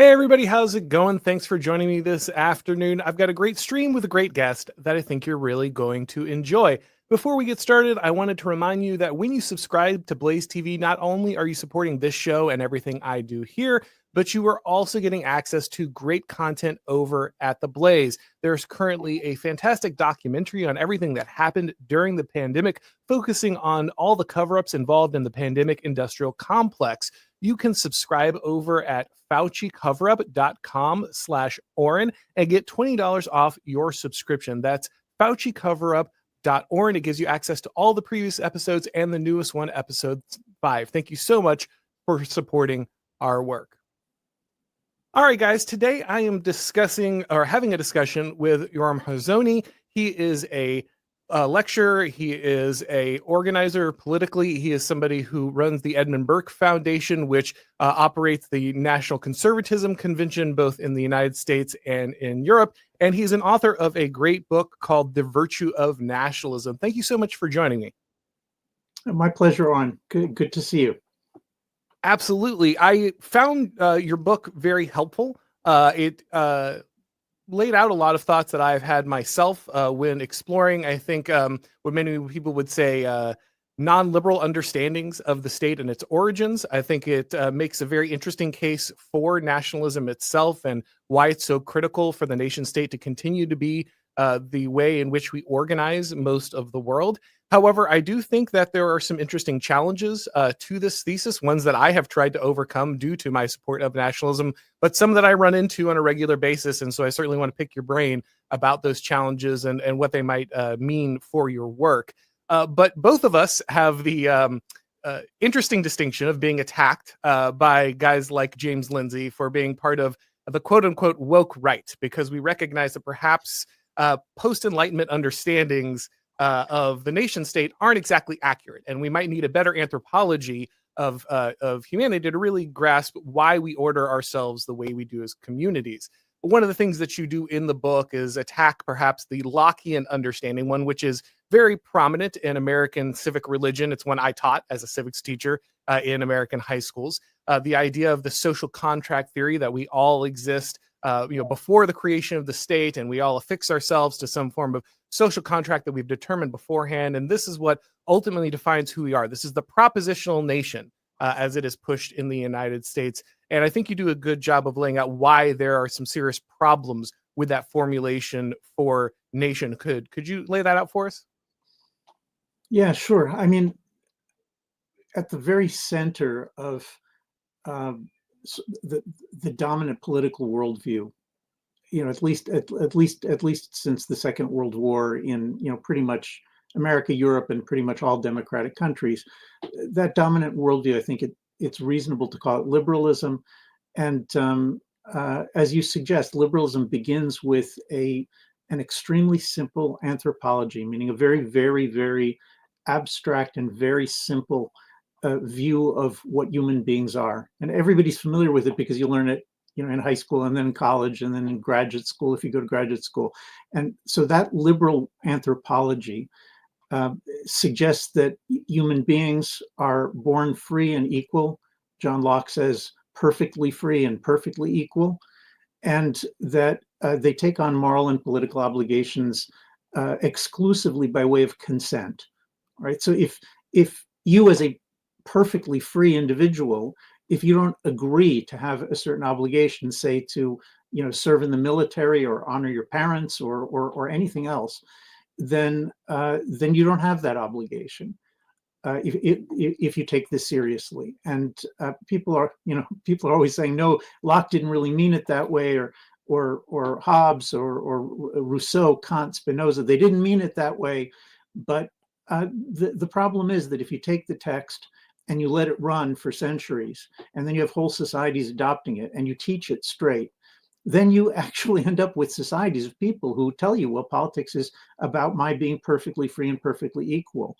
Hey everybody, how's it going? Thanks for joining me this afternoon. I've got a great stream with a great guest that I think you're really going to enjoy. Before we get started, I wanted to remind you that when you subscribe to Blaze TV, not only are you supporting this show and everything I do here, but you are also getting access to great content over at the Blaze. There's currently a fantastic documentary on everything that happened during the pandemic, focusing on all the cover-ups involved in the pandemic industrial complex. You can subscribe over at FauciCoverup.com/Auron and get $20 off your subscription. That's FauciCoverup.Auron. It gives you access to all the previous episodes and the newest one, episode 5. Thank you so much for supporting our work. All right, guys, today I am having a discussion with Yoram Hazony. He is a lecturer. He is a organizer politically. He is somebody who runs the Edmund Burke Foundation, which operates the National Conservatism Convention, both in the United States and in Europe. And he's an author of a great book called The Virtue of Nationalism. Thank you so much for joining me. My pleasure, Auron. Good to see you. Absolutely. I found your book very helpful. It laid out a lot of thoughts that I've had myself when exploring, I think, what many people would say, non-liberal understandings of the state and its origins. I think it makes a very interesting case for nationalism itself and why it's so critical for the nation state to continue to be the way in which we organize most of the world. However, I do think that there are some interesting challenges to this thesis, ones that I have tried to overcome due to my support of nationalism, but some that I run into on a regular basis. And so I certainly want to pick your brain about those challenges and what they might mean for your work. But both of us have the interesting distinction of being attacked by guys like James Lindsay for being part of the quote unquote woke right, because we recognize that perhaps post-Enlightenment understandings of the nation state aren't exactly accurate, and we might need a better anthropology of humanity to really grasp why we order ourselves the way we do as communities. One of the things that you do in the book is attack perhaps the Lockean understanding, one which is very prominent in American civic religion. It's one I taught as a civics teacher in American high schools. The idea of the social contract theory that we all exist before the creation of the state, and we all affix ourselves to some form of social contract that we've determined beforehand. And this is what ultimately defines who we are. This is the propositional nation as it is pushed in the United States. And I think you do a good job of laying out why there are some serious problems with that formulation for nation. Could you lay that out for us? Yeah, sure. I mean, at the very center of the dominant political worldview, at least since the Second World War in pretty much America, Europe, and pretty much all democratic countries, that dominant worldview, I think it's reasonable to call it liberalism. And as you suggest, liberalism begins with an extremely simple anthropology, meaning a very, very, very abstract and very simple view of what human beings are. And everybody's familiar with it because you learn it in high school and then in college and then in graduate school if you go to graduate school. And so that liberal anthropology suggests that human beings are born free and equal. John Locke says perfectly free and perfectly equal, and that they take on moral and political obligations exclusively by way of consent. Right? So if you as a perfectly free individual, if you don't agree to have a certain obligation, say to serve in the military or honor your parents or anything else, then you don't have that obligation if you take this seriously. And people are always saying, no, Locke didn't really mean it that way, or Hobbes or Rousseau, Kant, Spinoza, they didn't mean it that way. But the problem is that if you take the text and you let it run for centuries, and then you have whole societies adopting it, and you teach it straight, then you actually end up with societies of people who tell you, well, politics is about my being perfectly free and perfectly equal.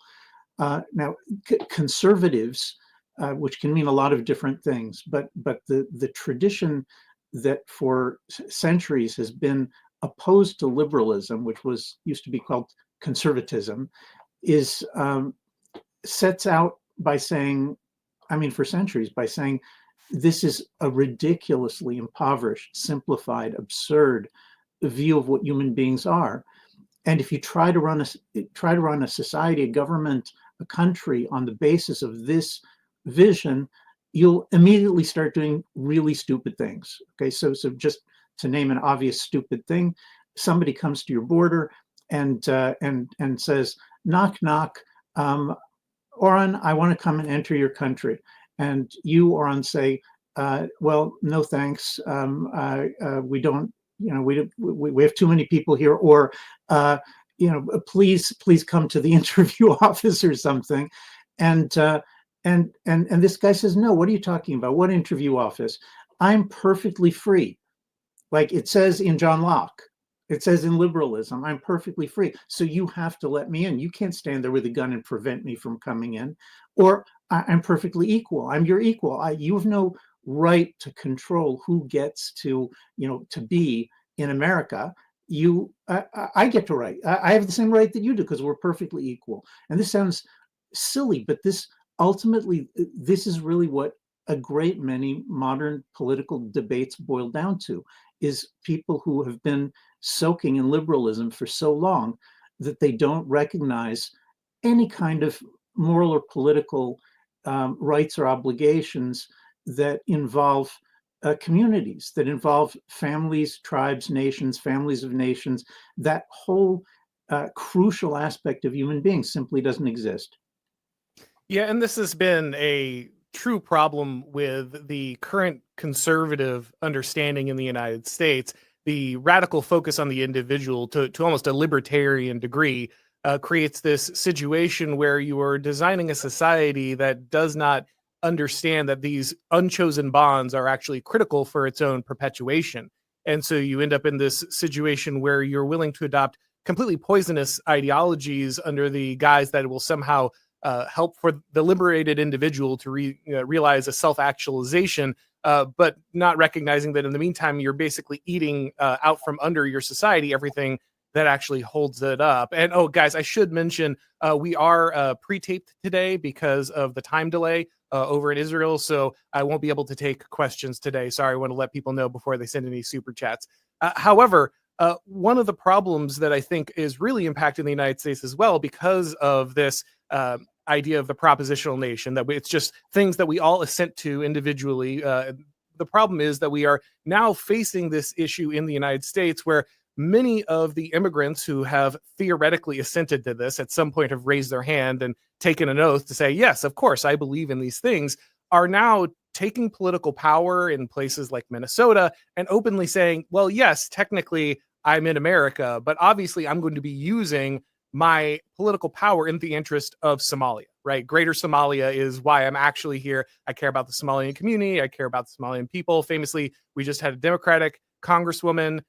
Now, conservatives, which can mean a lot of different things, but the tradition that for centuries has been opposed to liberalism, which used to be called conservatism, is sets out by saying, for centuries, by saying this is a ridiculously impoverished, simplified, absurd view of what human beings are. And if you try to run a society, a government, a country on the basis of this vision, you'll immediately start doing really stupid things. Okay, so just to name an obvious stupid thing, somebody comes to your border and says, "Knock, knock, Auron, I want to come and enter your country," and you, Auron, say, "Well, no thanks. We don't. We have too many people here," or please come to the interview office or something. And this guy says, "No, what are you talking about? What interview office? I'm perfectly free." Like it says in John Locke, it says in liberalism, I'm perfectly free. So you have to let me in. You can't stand there with a gun and prevent me from coming in. Or I'm perfectly equal. I'm your equal. You have no right to control who gets to be in America. I get to right. I have the same right that you do because we're perfectly equal. And this sounds silly, but this is really what a great many modern political debates boil down to, is people who have been soaking in liberalism for so long that they don't recognize any kind of moral or political rights or obligations that involve communities, that involve families, tribes, nations, families of nations. That whole crucial aspect of human beings simply doesn't exist. Yeah, and this has been a true problem with the current conservative understanding in the United States. The radical focus on the individual to almost a libertarian degree creates this situation where you are designing a society that does not understand that these unchosen bonds are actually critical for its own perpetuation. And so you end up in this situation where you're willing to adopt completely poisonous ideologies under the guise that it will somehow help for the liberated individual to realize a self-actualization, but not recognizing that in the meantime, you're basically eating out from under your society everything that actually holds it up. And oh, guys, I should mention we are pre-taped today because of the time delay over in Israel, so I won't be able to take questions today. Sorry, I want to let people know before they send any super chats. However, one of the problems that I think is really impacting the United States as well, because of this idea of the propositional nation, that it's just things that we all assent to individually. The problem is that we are now facing this issue in the United States where many of the immigrants who have theoretically assented to this at some point have raised their hand and taken an oath to say, yes, of course, I believe in these things, are now taking political power in places like Minnesota and openly saying, well, yes, technically I'm in America, but obviously I'm going to be using my political power in the interest of Somalia, right? Greater Somalia is why I'm actually here. I care about the Somalian community. I care about the Somalian people. Famously, we just had a Democratic congresswoman.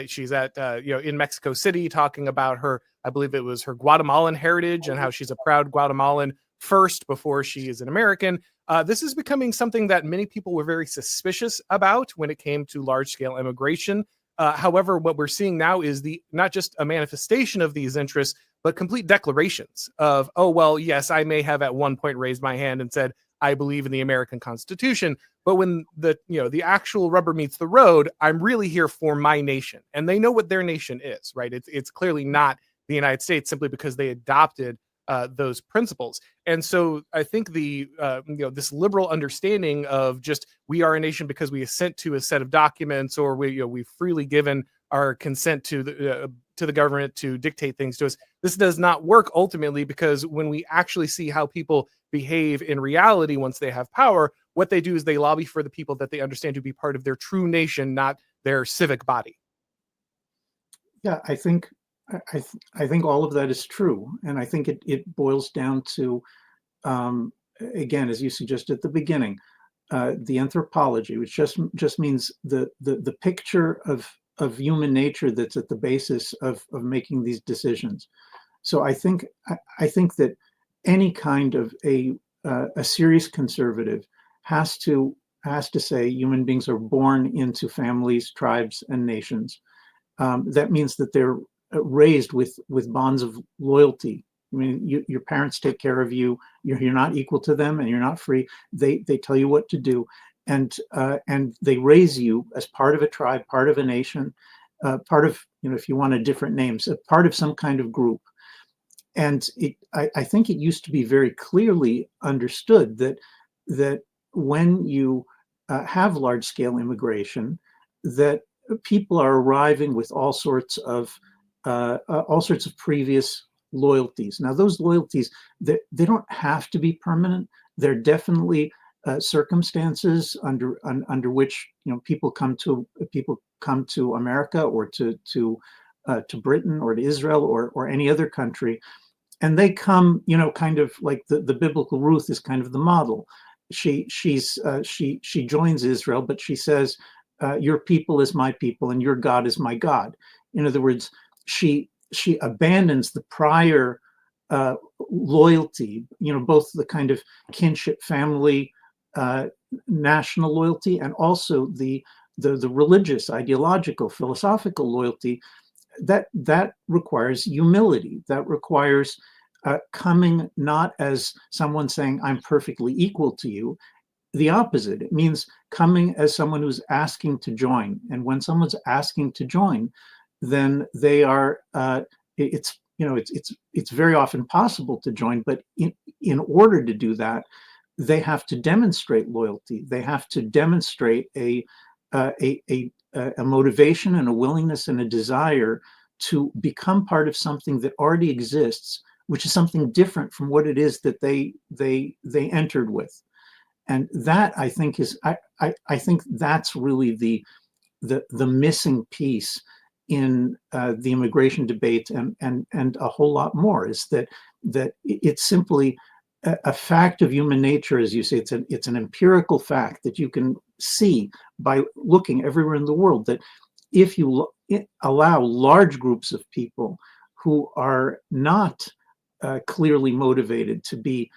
She's at, in Mexico City talking about her, I believe it was her Guatemalan heritage and how she's a proud Guatemalan first before she is an American. This is becoming something that many people were very suspicious about when it came to large scale immigration. However, what we're seeing now is not just a manifestation of these interests, but complete declarations of, oh, well, yes, I may have at one point raised my hand and said, I believe in the American Constitution. But when the actual rubber meets the road, I'm really here for my nation. And they know what their nation is, right? It's clearly not the United States simply because they adopted those principles. And so I think this liberal understanding of just we are a nation because we assent to a set of documents, or we've freely given our consent to the government to dictate things to us. This does not work ultimately, because when we actually see how people behave in reality once they have power, what they do is they lobby for the people that they understand to be part of their true nation, not their civic body. Yeah, I think all of that is true, and I think it boils down to, again, as you suggested at the beginning, the anthropology, which just means the picture of human nature that's at the basis of making these decisions. So I think that any kind of a serious conservative has to say human beings are born into families, tribes, and nations. That means that they're raised with bonds of loyalty. I mean, your parents take care of you. You're not equal to them, and you're not free. They tell you what to do, and they raise you as part of a tribe, part of a nation, part of, if you want a different names, a part of some kind of group. And I think it used to be very clearly understood that when you have large-scale immigration, that people are arriving with all sorts of previous loyalties. Now, those loyalties, they don't have to be permanent. They're definitely circumstances under which people come to America or to Britain or to Israel or any other country, and they come, kind of like the biblical Ruth is kind of the model. She joins Israel, but she says, "Your people is my people, and your God is my God." In other words, she abandons the prior loyalty, both the kind of kinship, family, national loyalty, and also the religious, ideological, philosophical loyalty. That requires humility. That requires coming not as someone saying, "I'm perfectly equal to you." The opposite. It means coming as someone who's asking to join. And when someone's asking to join, then they are. It's very often possible to join, but in order to do that, they have to demonstrate loyalty. They have to demonstrate a motivation and a willingness and a desire to become part of something that already exists, which is something different from what it is that they entered with. And that, I think, is I think that's really the missing piece in the immigration debate, and a whole lot more, is that it's simply a fact of human nature, as you say. It's an empirical fact that you can see by looking everywhere in the world, that if you allow large groups of people who are not clearly motivated to be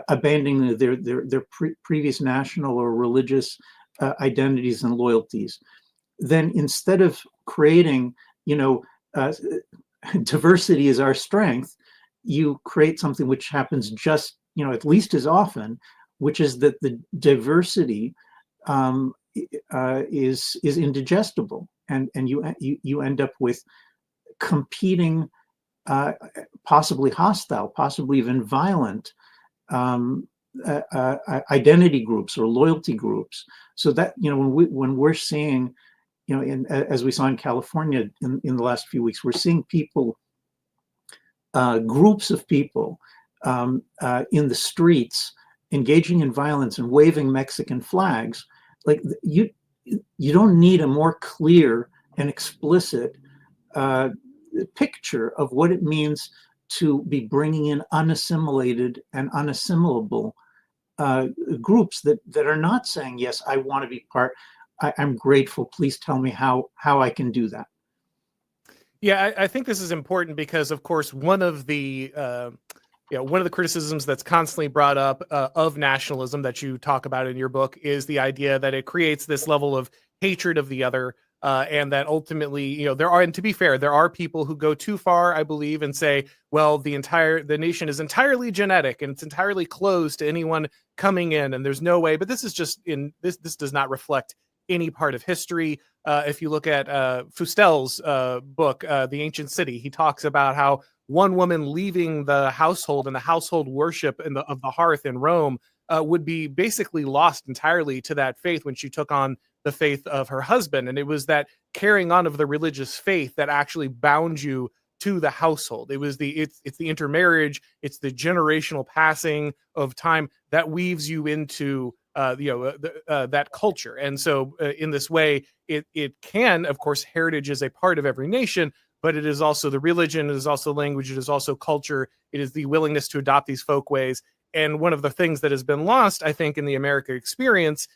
abandoning their previous national or religious identities and loyalties, then instead of creating, diversity is our strength, you create something which happens just, at least as often, which is that the diversity is indigestible, and you end up with competing, possibly hostile, possibly even violent identity groups or loyalty groups. So that, when we're seeing, as we saw in California in the last few weeks, we're seeing people, groups of people in the streets engaging in violence and waving Mexican flags. Like, you don't need a more clear and explicit picture of what it means to be bringing in unassimilated and unassimilable groups that are not saying, "Yes, I want to be part. I'm grateful. Please tell me how I can do that." Yeah, I think this is important because, of course, one of the criticisms that's constantly brought up of nationalism that you talk about in your book is the idea that it creates this level of hatred of the other, and that ultimately, and to be fair, there are people who go too far, I believe, and say, well, the nation is entirely genetic and it's entirely closed to anyone coming in, and there's no way. But this is just this does not reflect any part of history. If you look at Fustel's book, The Ancient City, he talks about how one woman leaving the household and the household worship of the hearth in Rome would be basically lost entirely to that faith when she took on the faith of her husband. And it was that carrying on of the religious faith that actually bound you to the household. It was it's the intermarriage, it's the generational passing of time that weaves you into that culture. And so in this way, it can, of course, heritage is a part of every nation, but it is also the religion, it is also language, it is also culture, it is the willingness to adopt these folkways. And one of the things that has been lost, I think, in the American experience,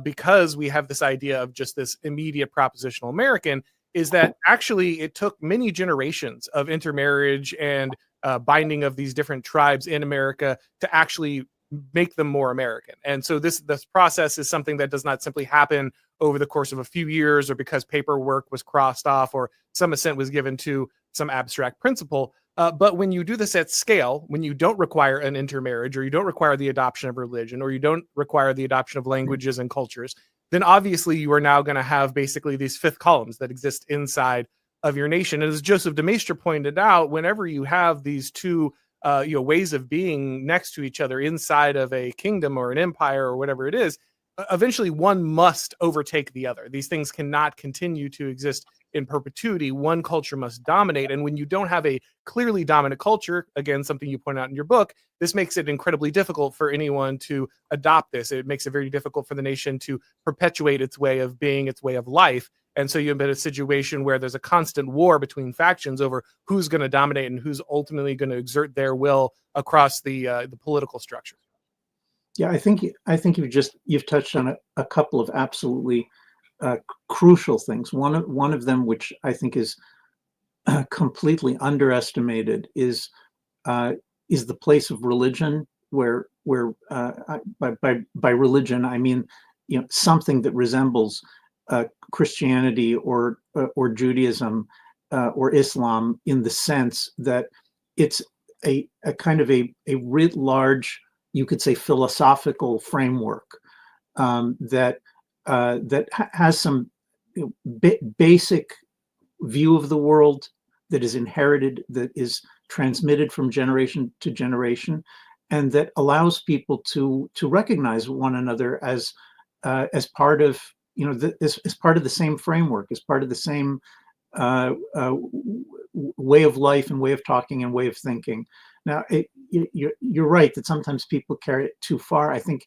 because we have this idea of just this immediate propositional American, is that actually it took many generations of intermarriage and binding of these different tribes in America to actually make them more American. And so this process is something that does not simply happen over the course of a few years or because paperwork was crossed off or some assent was given to some abstract principle, But when you do this at scale, when you don't require an intermarriage, or you don't require the adoption of religion, or you don't require the adoption of languages and cultures, then obviously you are now going to have basically these fifth columns that exist inside of your nation. And as Joseph de Maistre pointed out, whenever you have these two ways of being next to each other inside of a kingdom or an empire or whatever it is, eventually one must overtake the other. These things cannot continue to exist in perpetuity. One culture must dominate. And when you don't have a clearly dominant culture, again, something you point out in your book, this makes it incredibly difficult for anyone to adopt this. It makes it very difficult for the nation to perpetuate its way of being, its way of life. And so you have a situation where there's a constant war between factions over who's going to dominate and who's ultimately going to exert their will across the political structure. Yeah, I think you've touched on a couple of absolutely crucial things. One of them, which I think is completely underestimated, is the place of religion. Where by religion I mean something that resembles Christianity or Judaism or Islam, in the sense that it's a kind of a writ large, you could say, philosophical framework that has some basic view of the world that is inherited, that is transmitted from generation to generation, and that allows people to recognize one another as part of as part of the same framework, as part of the same way of life and way of talking and way of thinking. Now, you're right that sometimes people carry it too far. I think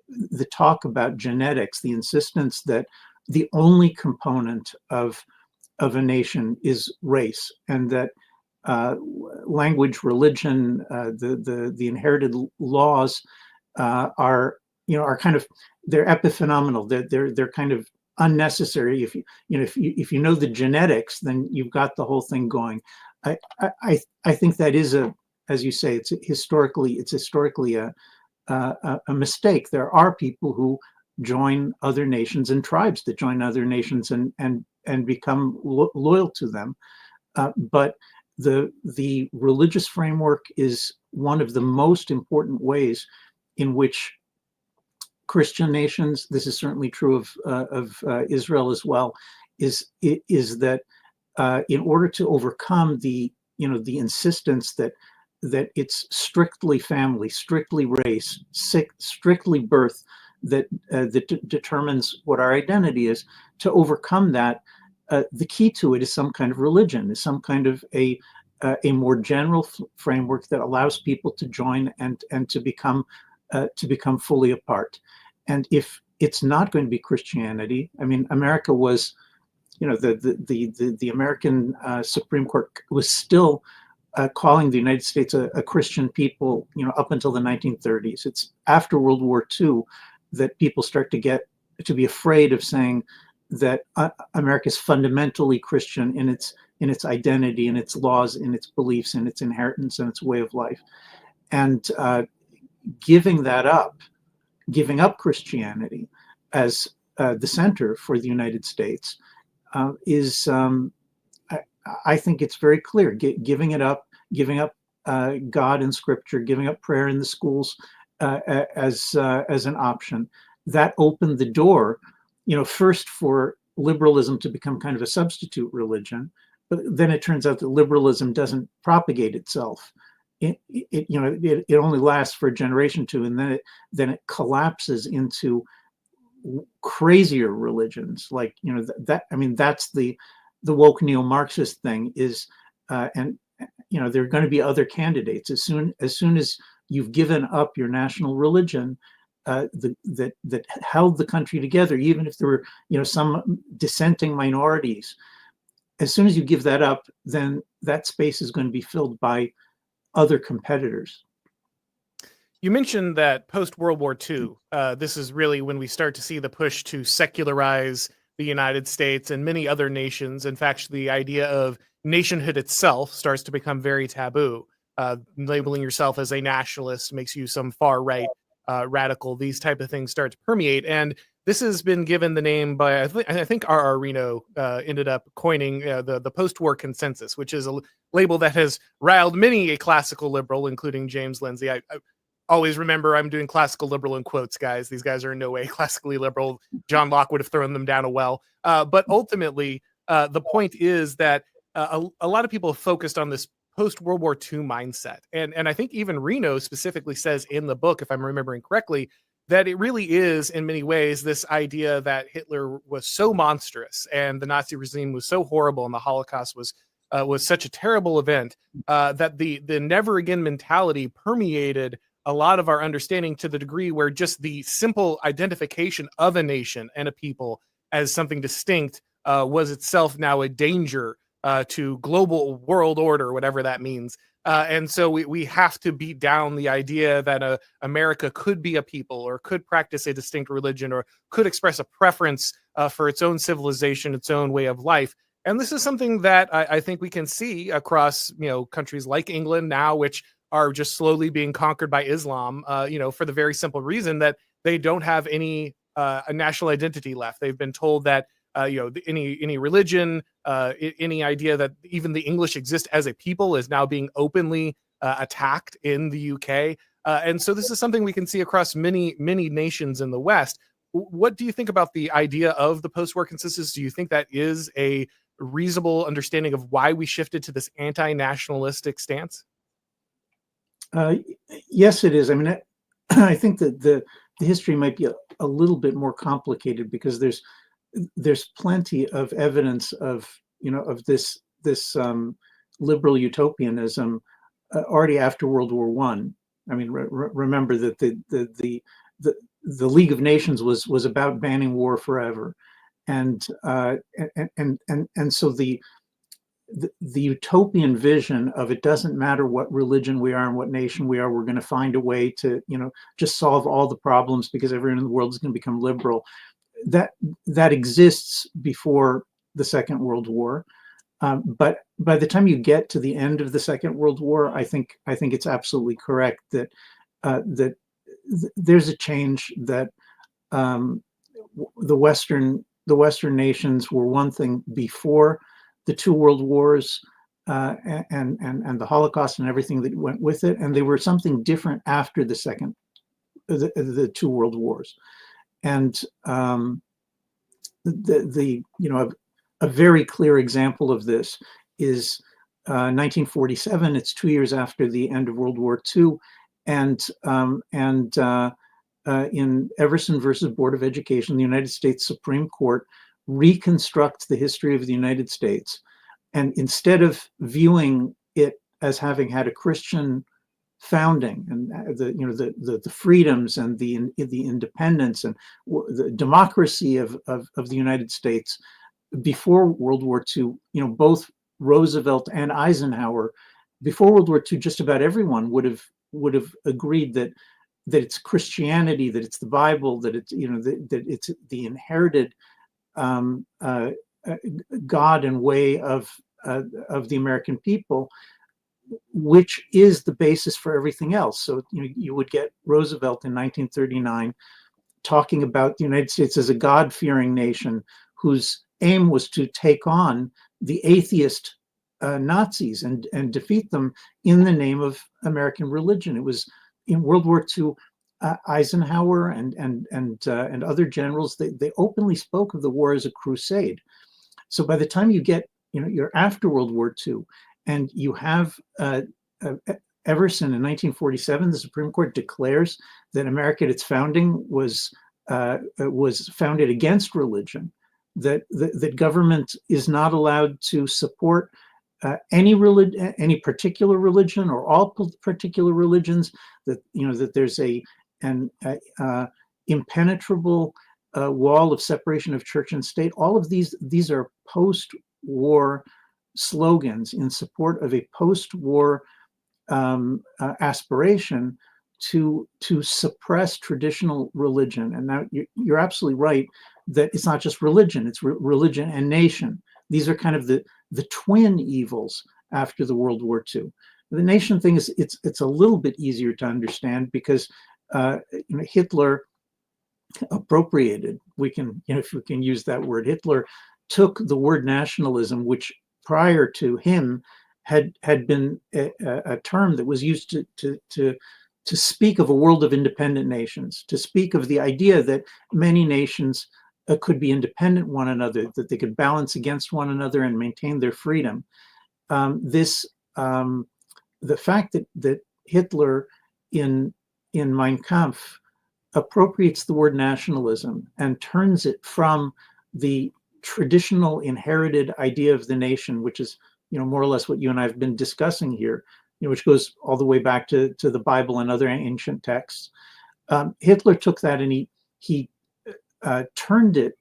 the talk about genetics, the insistence that the only component of a nation is race, and that language, religion, the inherited laws are kind of, they're epiphenomenal. They're kind of unnecessary. If you know the genetics, then you've got the whole thing going. I think that is as you say, it's historically a mistake. There are people who join other nations and tribes that join other nations and become loyal to them, but the religious framework is one of the most important ways in which Christian nations, this is certainly true of Israel as well, is that in order to overcome the insistence that it's strictly family, strictly race, strictly birth that determines what our identity is, to overcome that, the key to it is some kind of religion, is some kind of a more general framework that allows people to join and to become fully a part. And if it's not going to be Christianity, I mean, America was, the American Supreme Court was still calling the United States a Christian people, up until the 1930s. It's after World War II that people start to be afraid of saying that America is fundamentally Christian in its identity, in its laws, in its beliefs, in its inheritance, and its way of life. And giving up Christianity as the center for the United States is, I think it's very clear, giving up God and Scripture, giving up prayer in the schools as an option. That opened the door, first for liberalism to become kind of a substitute religion, but then it turns out that liberalism doesn't propagate itself. It only lasts for a generation or two, and then it collapses into crazier religions, like that's the woke neo-Marxist thing is, and there are going to be other candidates as soon as you've given up your national religion that held the country together, even if there were some dissenting minorities. As soon as you give that up, then that space is going to be filled by other competitors. You mentioned that post-World War II, this is really when we start to see the push to secularize the United States and many other nations. In fact, the idea of nationhood itself starts to become very taboo. Labeling yourself as a nationalist makes you some far-right radical. These type of things start to permeate. And this has been given the name by, I think R.R. Reno ended up coining the post-war consensus, which is a label that has riled many a classical liberal, including James Lindsay. I always remember I'm doing classical liberal in quotes, guys. These guys are in no way classically liberal. John Locke would have thrown them down a well. But ultimately, the point is that a lot of people have focused on this post-World War II mindset. And I think even Reno specifically says in the book, if I'm remembering correctly, that it really is in many ways this idea that Hitler was so monstrous and the Nazi regime was so horrible and the Holocaust was such a terrible event that the never again mentality permeated a lot of our understanding, to the degree where just the simple identification of a nation and a people as something distinct was itself now a danger to global world order, whatever that means. And so we have to beat down the idea that America could be a people or could practice a distinct religion or could express a preference for its own civilization, its own way of life. And this is something that I think we can see across, countries like England now, which are just slowly being conquered by Islam, for the very simple reason that they don't have any a national identity left. They've been told that any religion, any idea that even the English exist as a people is now being openly attacked in the UK. And so this is something we can see across many nations in the West. What do you think about the idea of the post-war consensus? Do you think that is a reasonable understanding of why we shifted to this anti-nationalistic stance? Yes, it is. I mean, I think that the history might be a little bit more complicated, because there's plenty of evidence of this liberal utopianism already after World War One. I mean, remember that the League of Nations was about banning war forever, and so the utopian vision of it doesn't matter what religion we are and what nation we are, we're going to find a way to just solve all the problems because everyone in the world is going to become liberal. That exists before the Second World War, but by the time you get to the end of the Second World War, I think it's absolutely correct that there's a change, that the Western nations were one thing before the two world wars and the Holocaust and everything that went with it, and they were something different after the two world wars. And a very clear example of this is 1947. It's 2 years after the end of World War II, and in Everson versus Board of Education, the United States Supreme Court reconstructs the history of the United States, and instead of viewing it as having had a Christian founding and the freedoms and the independence and the democracy of the United States before World War II, both Roosevelt and Eisenhower, before World War II, just about everyone would have agreed that it's Christianity, that it's the Bible, that it's that it's the inherited God and way of the American people, which is the basis for everything else. So you would get Roosevelt in 1939 talking about the United States as a God-fearing nation whose aim was to take on the atheist Nazis and defeat them in the name of American religion. It was in World War II. Eisenhower and other generals, they openly spoke of the war as a crusade. So by the time you get, you're after World War II, and you have Everson in 1947, the Supreme Court declares that America at its founding was founded against religion, that government is not allowed to support any particular religion or all particular religions, that there's an impenetrable wall of separation of church and state. All of these are post-war slogans in support of a post-war aspiration to suppress traditional religion. And now you're absolutely right that it's not just religion; it's religion and nation. These are kind of the twin evils after the World War II. The nation thing it's a little bit easier to understand because Hitler appropriated. We can, if we can use that word, Hitler took the word nationalism, which prior to him had been a term that was used to speak of a world of independent nations, to speak of the idea that many nations could be independent one another, that they could balance against one another and maintain their freedom. The fact that Hitler in Mein Kampf appropriates the word nationalism and turns it from the traditional inherited idea of the nation, which is, more or less what you and I have been discussing here, which goes all the way back to the Bible and other ancient texts. Hitler took that and he turned it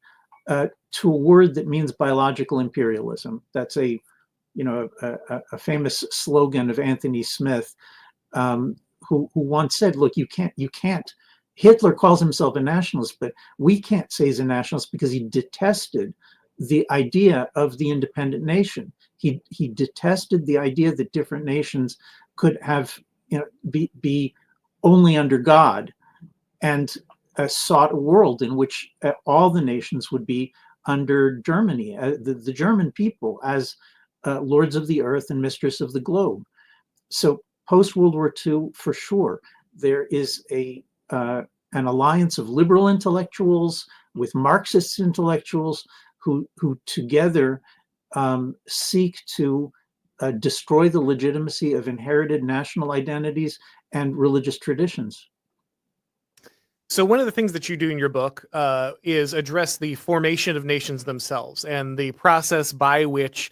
to a word that means biological imperialism. That's a famous slogan of Anthony Smith, who once said, "Look, you can't." Hitler calls himself a nationalist, but we can't say he's a nationalist because he detested the idea of the independent nation. He detested the idea that different nations could have, be only under God, and sought a world in which all the nations would be under Germany, the German people, as lords of the earth and mistress of the globe. So post World War II, for sure, there is an alliance of liberal intellectuals with Marxist intellectuals who together seek to destroy the legitimacy of inherited national identities and religious traditions. So one of the things that you do in your book is address the formation of nations themselves and the process by which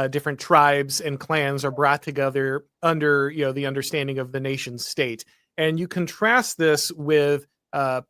different tribes and clans are brought together under, the understanding of the nation state. And you contrast this with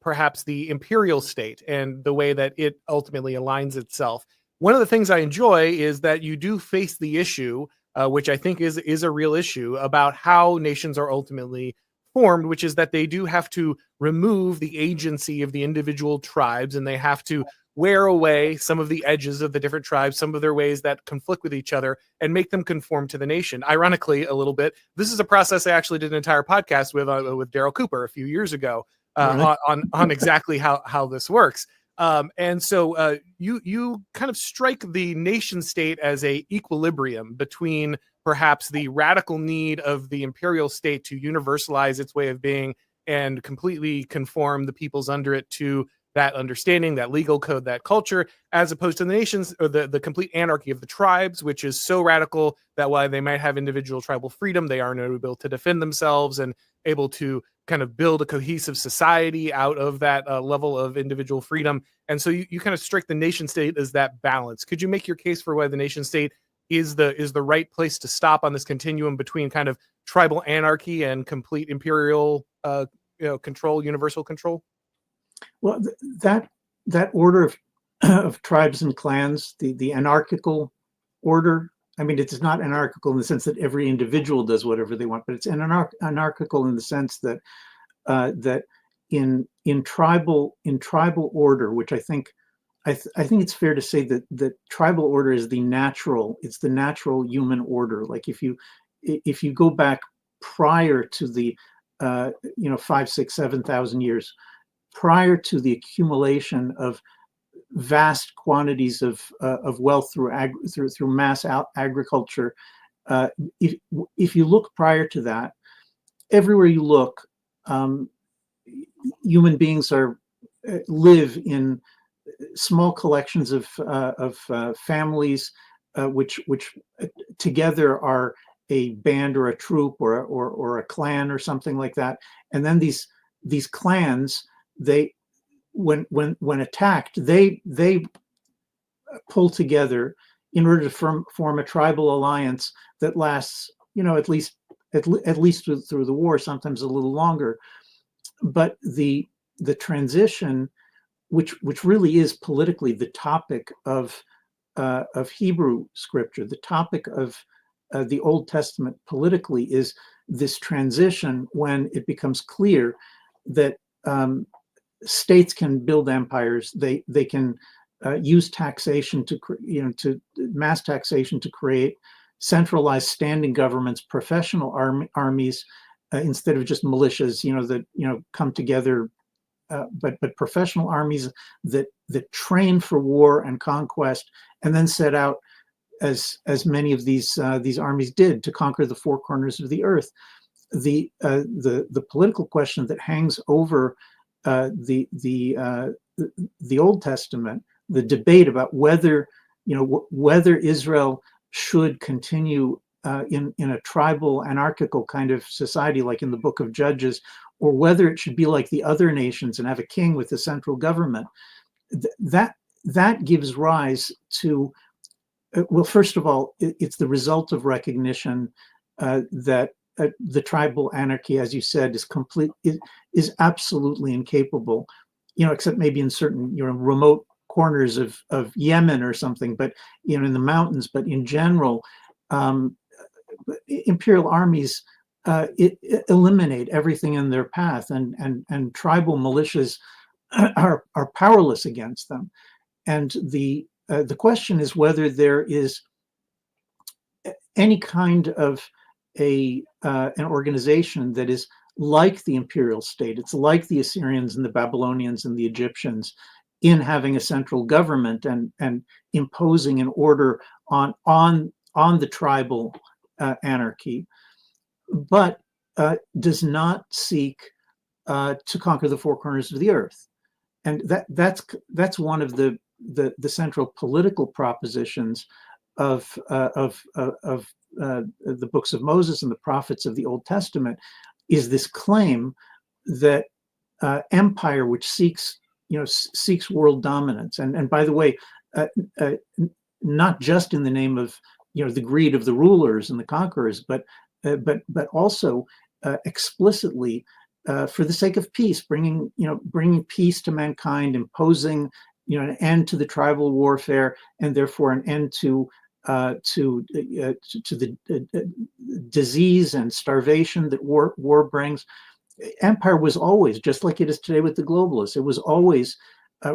perhaps the imperial state and the way that it ultimately aligns itself. One of the things I enjoy is that you do face the issue, which I think is a real issue, about how nations are ultimately formed, which is that they do have to remove the agency of the individual tribes, and they have to wear away some of the edges of the different tribes, some of their ways that conflict with each other, and make them conform to the nation. Ironically, a little bit, this is a process I actually did an entire podcast with Daryl Cooper a few years ago Really? on exactly how this works. And so you kind of strike the nation state as a equilibrium between perhaps the radical need of the imperial state to universalize its way of being and completely conform the peoples under it to that understanding, that legal code, that culture, as opposed to the nations, or the complete anarchy of the tribes, which is so radical that while they might have individual tribal freedom, they aren't able to defend themselves and able to kind of build a cohesive society out of that level of individual freedom. And so you kind of strike the nation state as that balance. Could you make your case for why the nation state is the right place to stop on this continuum between kind of tribal anarchy and complete imperial control, universal control? Well, that order of tribes and clans, the anarchical order. I mean, it's not anarchical in the sense that every individual does whatever they want, but it's anarchical in the sense that that in tribal order, which I think it's fair to say that tribal order is the natural human order. Like if you go back prior to the 5, 6, 7,000 years prior to the accumulation of vast quantities of wealth through mass agriculture, if you look prior to that, everywhere you look, human beings live in small collections of families, which together are a band or a troop or a clan or something like that. And then these clans, when attacked, they pull together in order to form a tribal alliance that lasts, at least through the war, sometimes a little longer. But the transition, which really is politically the topic of Hebrew scripture, the topic of the Old Testament politically, is this transition when it becomes clear that states can build empires. They can use taxation to mass taxation to create centralized standing governments, professional armies, instead of just militias, that come together but professional armies that train for war and conquest, and then set out, as many of these armies did, to conquer the four corners of the earth. The political question that hangs over the Old Testament, the debate about whether Israel should continue in a tribal, anarchical kind of society, like in the Book of Judges, or whether it should be like the other nations and have a king with a central government. That gives rise to, well, first of all, it's the result of recognition that the tribal anarchy, as you said, is absolutely incapable, except maybe in certain remote corners of Yemen or something, but in the mountains. But in general, imperial armies eliminate everything in their path, and tribal militias are powerless against them. And the question is whether there is any kind of an organization that is like the imperial state. It's like the Assyrians and the Babylonians and the Egyptians in having a central government and imposing an order on the tribal anarchy, but does not seek to conquer the four corners of the earth. And that's one of the central political propositions of the books of Moses and the prophets of the Old Testament, is this claim that empire, which seeks world dominance, and by the way, not just in the name of the greed of the rulers and the conquerors, but also explicitly for the sake of peace, bringing peace to mankind, imposing an end to the tribal warfare, and therefore an end to the disease and starvation that war brings. Empire was always, just like it is today with the globalists, it was always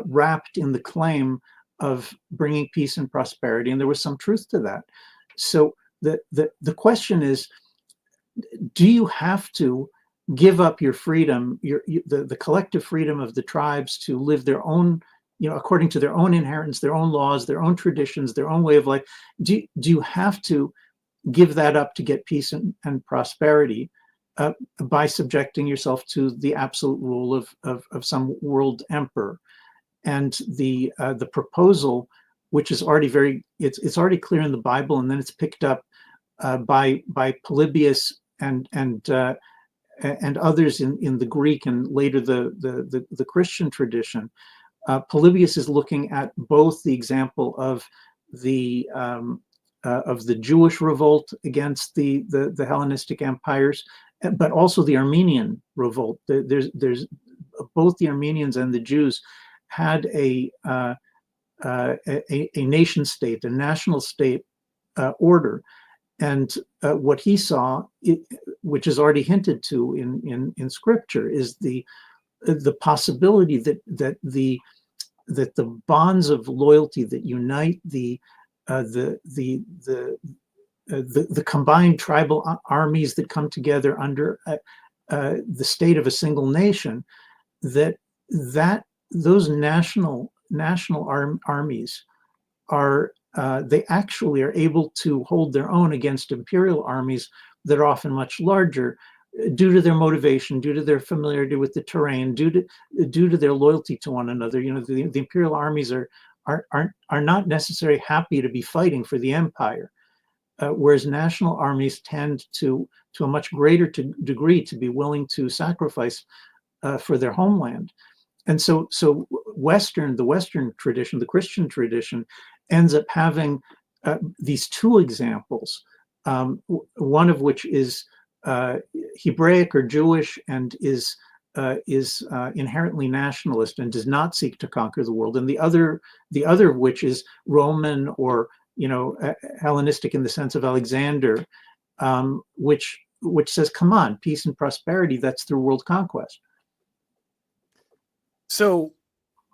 wrapped in the claim of bringing peace and prosperity, and there was some truth to that. So the question is, do you have to give up your freedom, the collective freedom of the tribes to live their own, according to their own inheritance, their own laws, their own traditions, their own way of life? Do you have to give that up to get peace and prosperity by subjecting yourself to the absolute rule of some world emperor? And the proposal, which is already it's already clear in the Bible, and then it's picked up by Polybius and others in the Greek and later the Christian tradition. Polybius is looking at both the example of the Jewish revolt against the Hellenistic empires, but also the Armenian revolt. There's both the Armenians and the Jews had a nation state, a national state order. And what he saw, which is already hinted to in scripture, is the possibility that the bonds of loyalty that unite the combined tribal armies that come together under the state of a single nation, that those national armies are they actually are able to hold their own against imperial armies that are often much larger, due to their motivation, due to their familiarity with the terrain, due to their loyalty to one another. The imperial armies are not necessarily happy to be fighting for the empire, whereas national armies tend to a much greater degree to be willing to sacrifice for their homeland. And so the Western tradition, the Christian tradition, ends up having these two examples, one of which is Hebraic or Jewish and is inherently nationalist and does not seek to conquer the world, and the other of which is Roman or Hellenistic in the sense of Alexander, which says, come on, peace and prosperity, that's through world conquest. So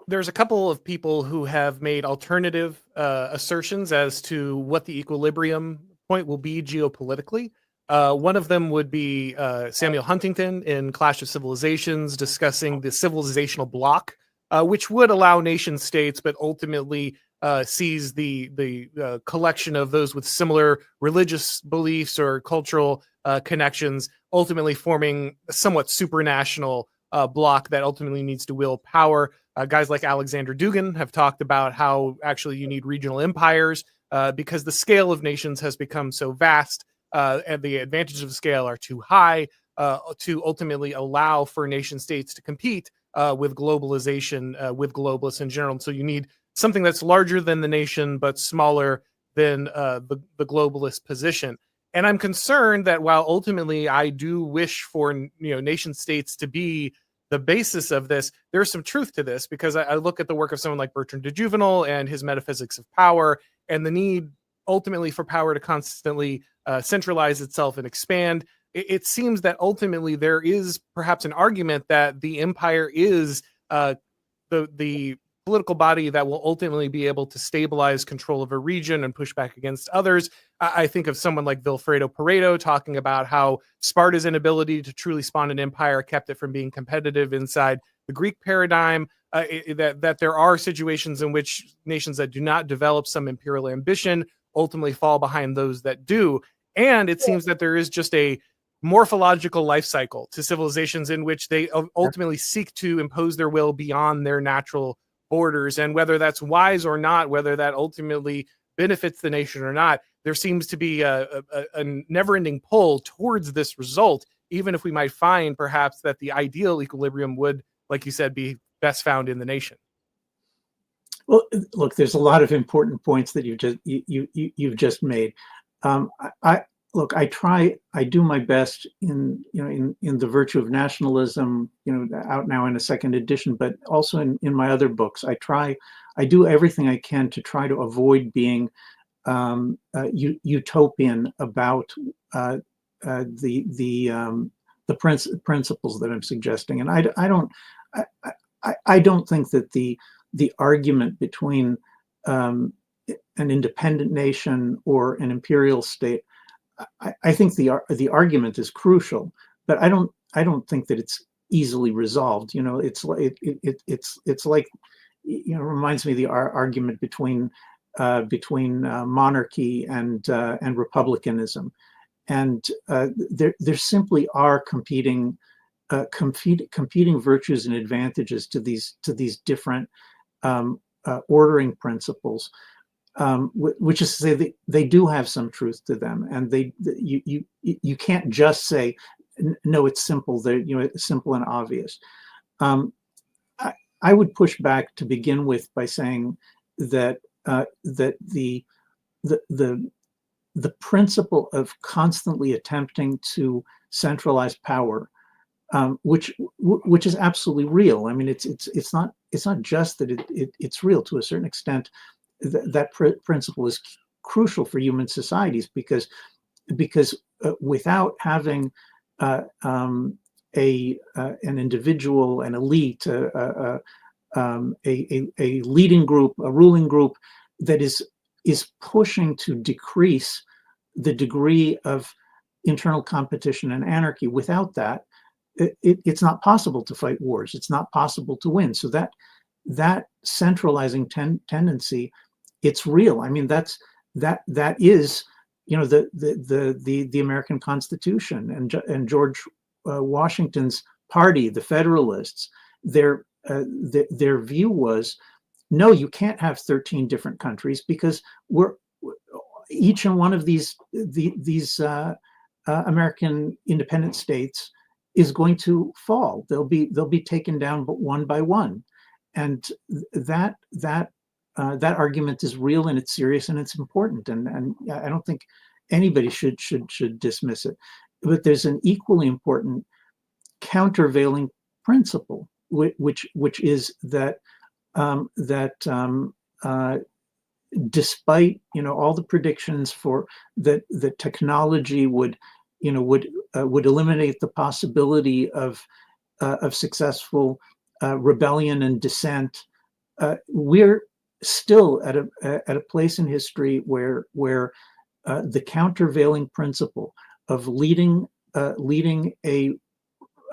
there's a couple of people who have made alternative assertions as to what the equilibrium point will be geopolitically. One of them would be Samuel Huntington in Clash of Civilizations, discussing the civilizational block, which would allow nation states, but ultimately sees the collection of those with similar religious beliefs or cultural connections, ultimately forming a somewhat supranational block that ultimately needs to wield power. Guys like Alexander Dugin have talked about how actually you need regional empires because the scale of nations has become so vast and the advantages of scale are too high to ultimately allow for nation states to compete with globalization, with globalists in general. So you need something that's larger than the nation, but smaller than the globalist position. And I'm concerned that while ultimately I do wish for nation states to be the basis of this, there's some truth to this, because I look at the work of someone like Bertrand de Juvenal and his metaphysics of power, and the need ultimately for power to constantly centralize itself and expand. It seems that ultimately there is perhaps an argument that the empire is the political body that will ultimately be able to stabilize control of a region and push back against others. I think of someone like Vilfredo Pareto talking about how Sparta's inability to truly spawn an empire kept it from being competitive inside the Greek paradigm, that there are situations in which nations that do not develop some imperial ambition ultimately fall behind those that do. And it seems that there is just a morphological life cycle to civilizations in which they ultimately seek to impose their will beyond their natural borders. And whether that's wise or not, whether that ultimately benefits the nation or not, there seems to be a never-ending pull towards this result, even if we might find perhaps that the ideal equilibrium would, like you said, be best found in the nation. Well, look, there's a lot of important points that you've just made. I do my best in the Virtue of Nationalism, out now in a second edition, but also in my other books. I do everything I can to try to avoid being utopian about the principles that I'm suggesting, and I don't think that the argument between an independent nation or an imperial state, I think the argument is crucial, but I don't think that it's easily resolved. It's like reminds me of the argument between monarchy and republicanism, and there simply are competing virtues and advantages to these different ordering principles, which is to say they do have some truth to them, and you can't just say no, it's simple. It's simple and obvious. I would push back to begin with by saying that the principle of constantly attempting to centralize power, which is absolutely real. I mean, it's not just that it's real. To a certain extent, that principle is crucial for human societies, because without having an individual, an elite, a leading group, a ruling group that is pushing to decrease the degree of internal competition and anarchy, without that, it's not possible to fight wars. It's not possible to win. So that centralizing tendency, it's real. I mean, that is the American Constitution and George Washington's party, the Federalists. Their view was, no, you can't have 13 different countries, because each and one of these American independent states is going to fall. They'll be taken down, but one by one, and that argument is real, and it's serious, and it's important, and I don't think anybody should dismiss it. But there's an equally important countervailing principle, which is that despite all the predictions for that technology would eliminate the possibility of successful rebellion and dissent, we're still at a place in history where the countervailing principle leading a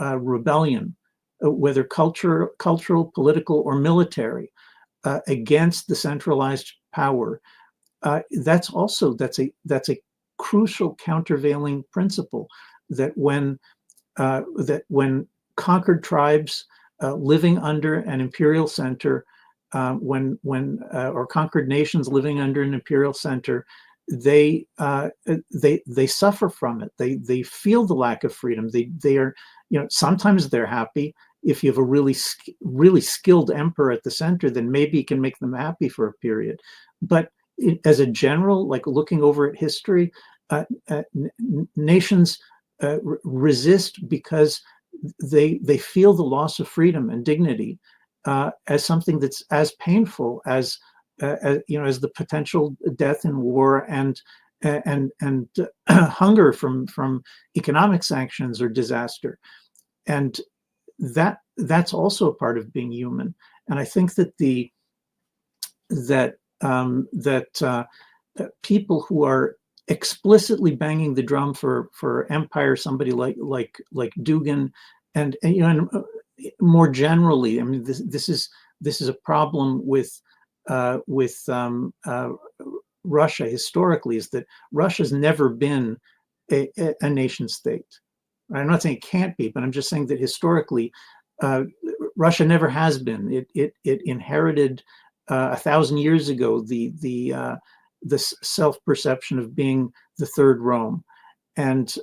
rebellion, whether cultural, political, or military, against the centralized power. That's a crucial countervailing principle, that when conquered tribes living under an imperial center, or conquered nations living under an imperial center, they suffer from it. They feel the lack of freedom. They are, sometimes they're happy. If you have a really skilled emperor at the center, then maybe it can make them happy for a period. But as a general, like looking over at history, nations resist because they feel the loss of freedom and dignity as something that's as painful as the potential death in war and hunger from economic sanctions or disaster. And that's also a part of being human. And I think that people who are explicitly banging the drum for empire, somebody like Dugin, and more generally, I mean, this is a problem with Russia historically, is that Russia's never been a nation state. I'm not saying it can't be, but I'm just saying that historically, Russia never has been. It inherited 1,000 years ago the self-perception of being the third Rome, and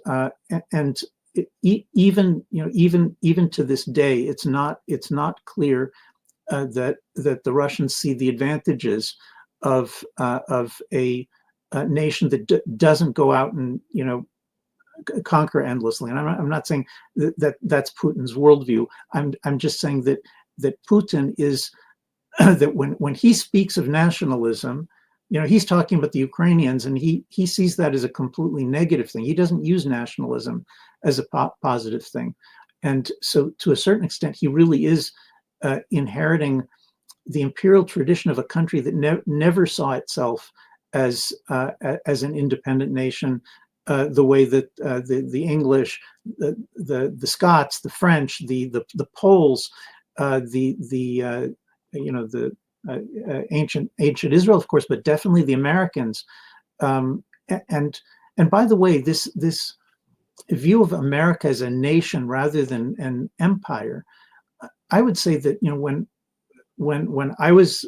even to this day, it's not clear that the Russians see the advantages of a nation that doesn't go out and conquer endlessly. And I'm not saying that's Putin's worldview. I'm just saying that Putin is that when he speaks of nationalism, he's talking about the Ukrainians, and he sees that as a completely negative thing. He doesn't use nationalism as a positive thing. And so to a certain extent, he really is inheriting the imperial tradition of a country that never saw itself as an independent nation, the way that the English, the Scots, the French, the Poles, ancient Israel, of course, but definitely the Americans. And by the way, this view of America as a nation rather than an empire, I would say that when I was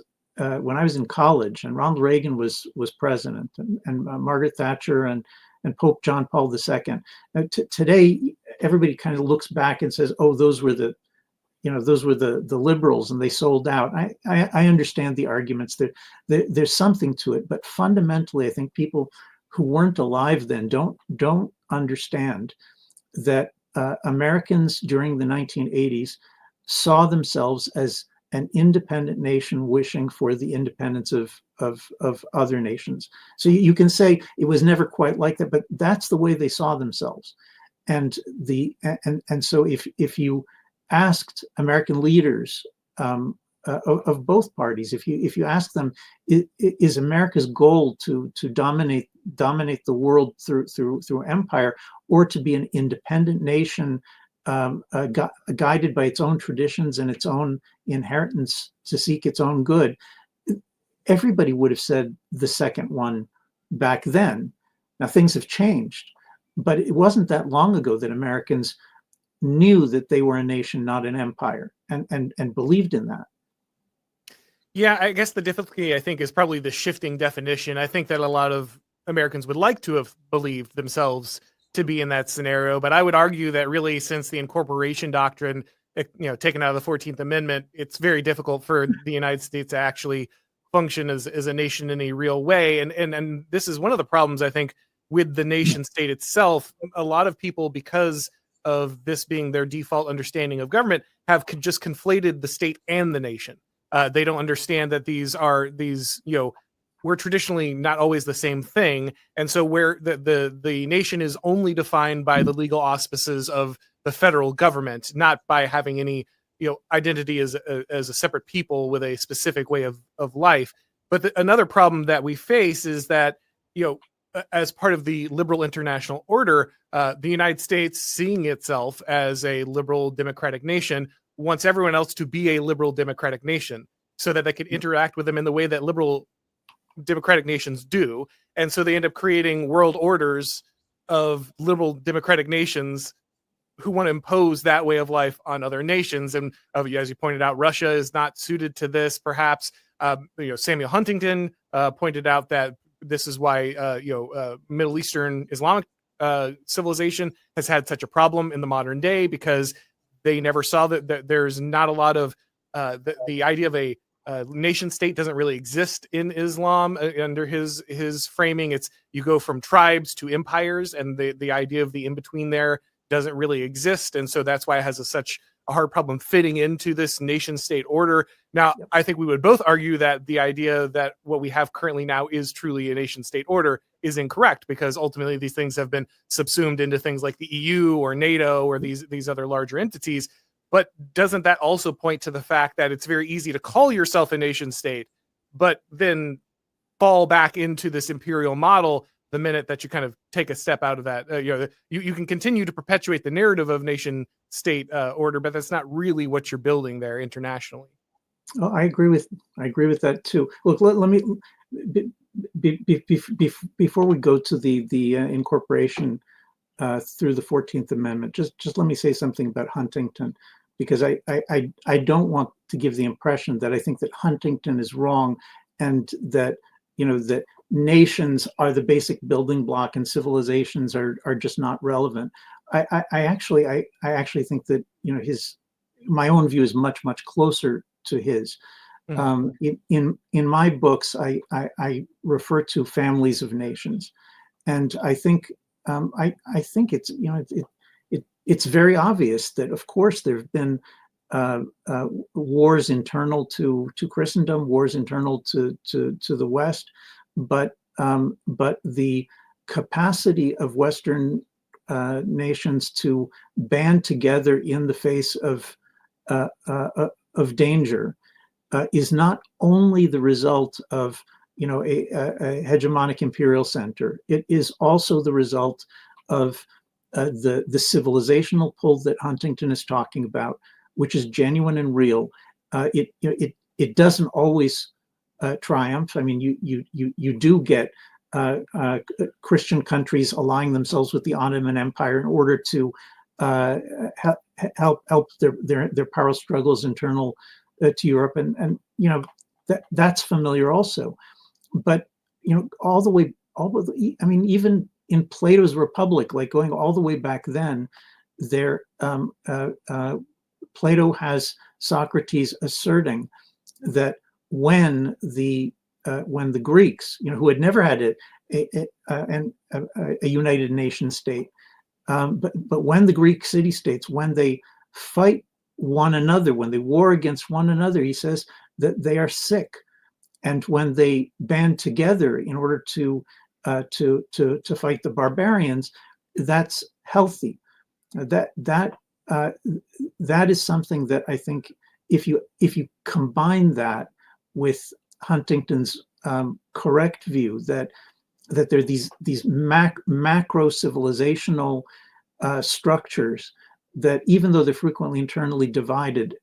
in college and Ronald Reagan was president, and Margaret Thatcher and Pope John Paul II. Today, everybody kind of looks back and says, "Oh, those were the liberals, and they sold out." I understand the arguments. There's something to it, but fundamentally, I think people who weren't alive then don't understand that Americans during the 1980s saw themselves as an independent nation wishing for the independence of other nations. So you can say it was never quite like that, but that's the way they saw themselves. And so if you asked American leaders of both parties, if you ask them, is America's goal to dominate the world through empire, or to be an independent nation guided by its own traditions and its own inheritance to seek its own good, everybody would have said the second one back then. Now things have changed, but it wasn't that long ago that Americans knew that they were a nation, not an empire, and believed in that. Yeah, I guess the difficulty, I think, is probably the shifting definition. I think that a lot of Americans would like to have believed themselves to be in that scenario, but I would argue that really, since the incorporation doctrine, taken out of the 14th Amendment, it's very difficult for the United States to actually function as a nation in a real way. And this is one of the problems, I think, with the nation state itself. A lot of people, because of this being their default understanding of government, have just conflated the state and the nation. They don't understand that these we're traditionally not always the same thing. And so where the nation is only defined by the legal auspices of the federal government, not by having any, identity as a separate people with a specific way of life. But another problem that we face is that, as part of the liberal international order, the United States, seeing itself as a liberal democratic nation, wants everyone else to be a liberal democratic nation so that they can interact with them in the way that liberal democratic nations do. And so they end up creating world orders of liberal democratic nations who want to impose that way of life on other nations. And as you pointed out, Russia is not suited to this. Perhaps Samuel Huntington pointed out that this is why Middle Eastern Islamic civilization has had such a problem in the modern day, because they never saw that there's not a lot of the idea of a nation state doesn't really exist in Islam under his framing. It's you go from tribes to empires, and the idea of the in between there doesn't really exist, and so that's why it has such a hard problem fitting into this nation state order. Now, yep. I think we would both argue that the idea that what we have currently now is truly a nation state order is incorrect, because ultimately these things have been subsumed into things like the EU or NATO or these other larger entities. But doesn't that also point to the fact that it's very easy to call yourself a nation state, but then fall back into this imperial model the minute that you kind of take a step out of that? You can continue to perpetuate the narrative of nation state order, but that's not really what you're building there internationally. Oh, I agree with that too. Look, let me before we go to the incorporation through the 14th Amendment, just let me say something about Huntington, because I don't want to give the impression that I think that Huntington is wrong, and that that nations are the basic building block and civilizations are just not relevant. I actually think that my own view is much closer to his. Mm-hmm. In my books, I refer to families of nations, and I think it's very obvious that, of course, there have been wars internal to Christendom, wars internal to the West, but the capacity of Western nations to band together in the face of danger is not only the result of a hegemonic imperial center. It is also the result of the civilizational pull that Huntington is talking about, which is genuine and real. It doesn't always triumph. I mean, you do get Christian countries allying themselves with the Ottoman Empire in order to help their power struggles internal to Europe, and that's familiar also. But even in Plato's Republic, like going all the way back then, Plato has Socrates asserting that when the Greeks, who had never had a united nation state, but when the Greek city-states, when they fight one another, when they war against one another, he says that they are sick, and when they band together in order to fight the barbarians, that's healthy. That is something that I think if you combine that with Huntington's correct view that there are these macro civilizational structures that, even though they're frequently internally divided,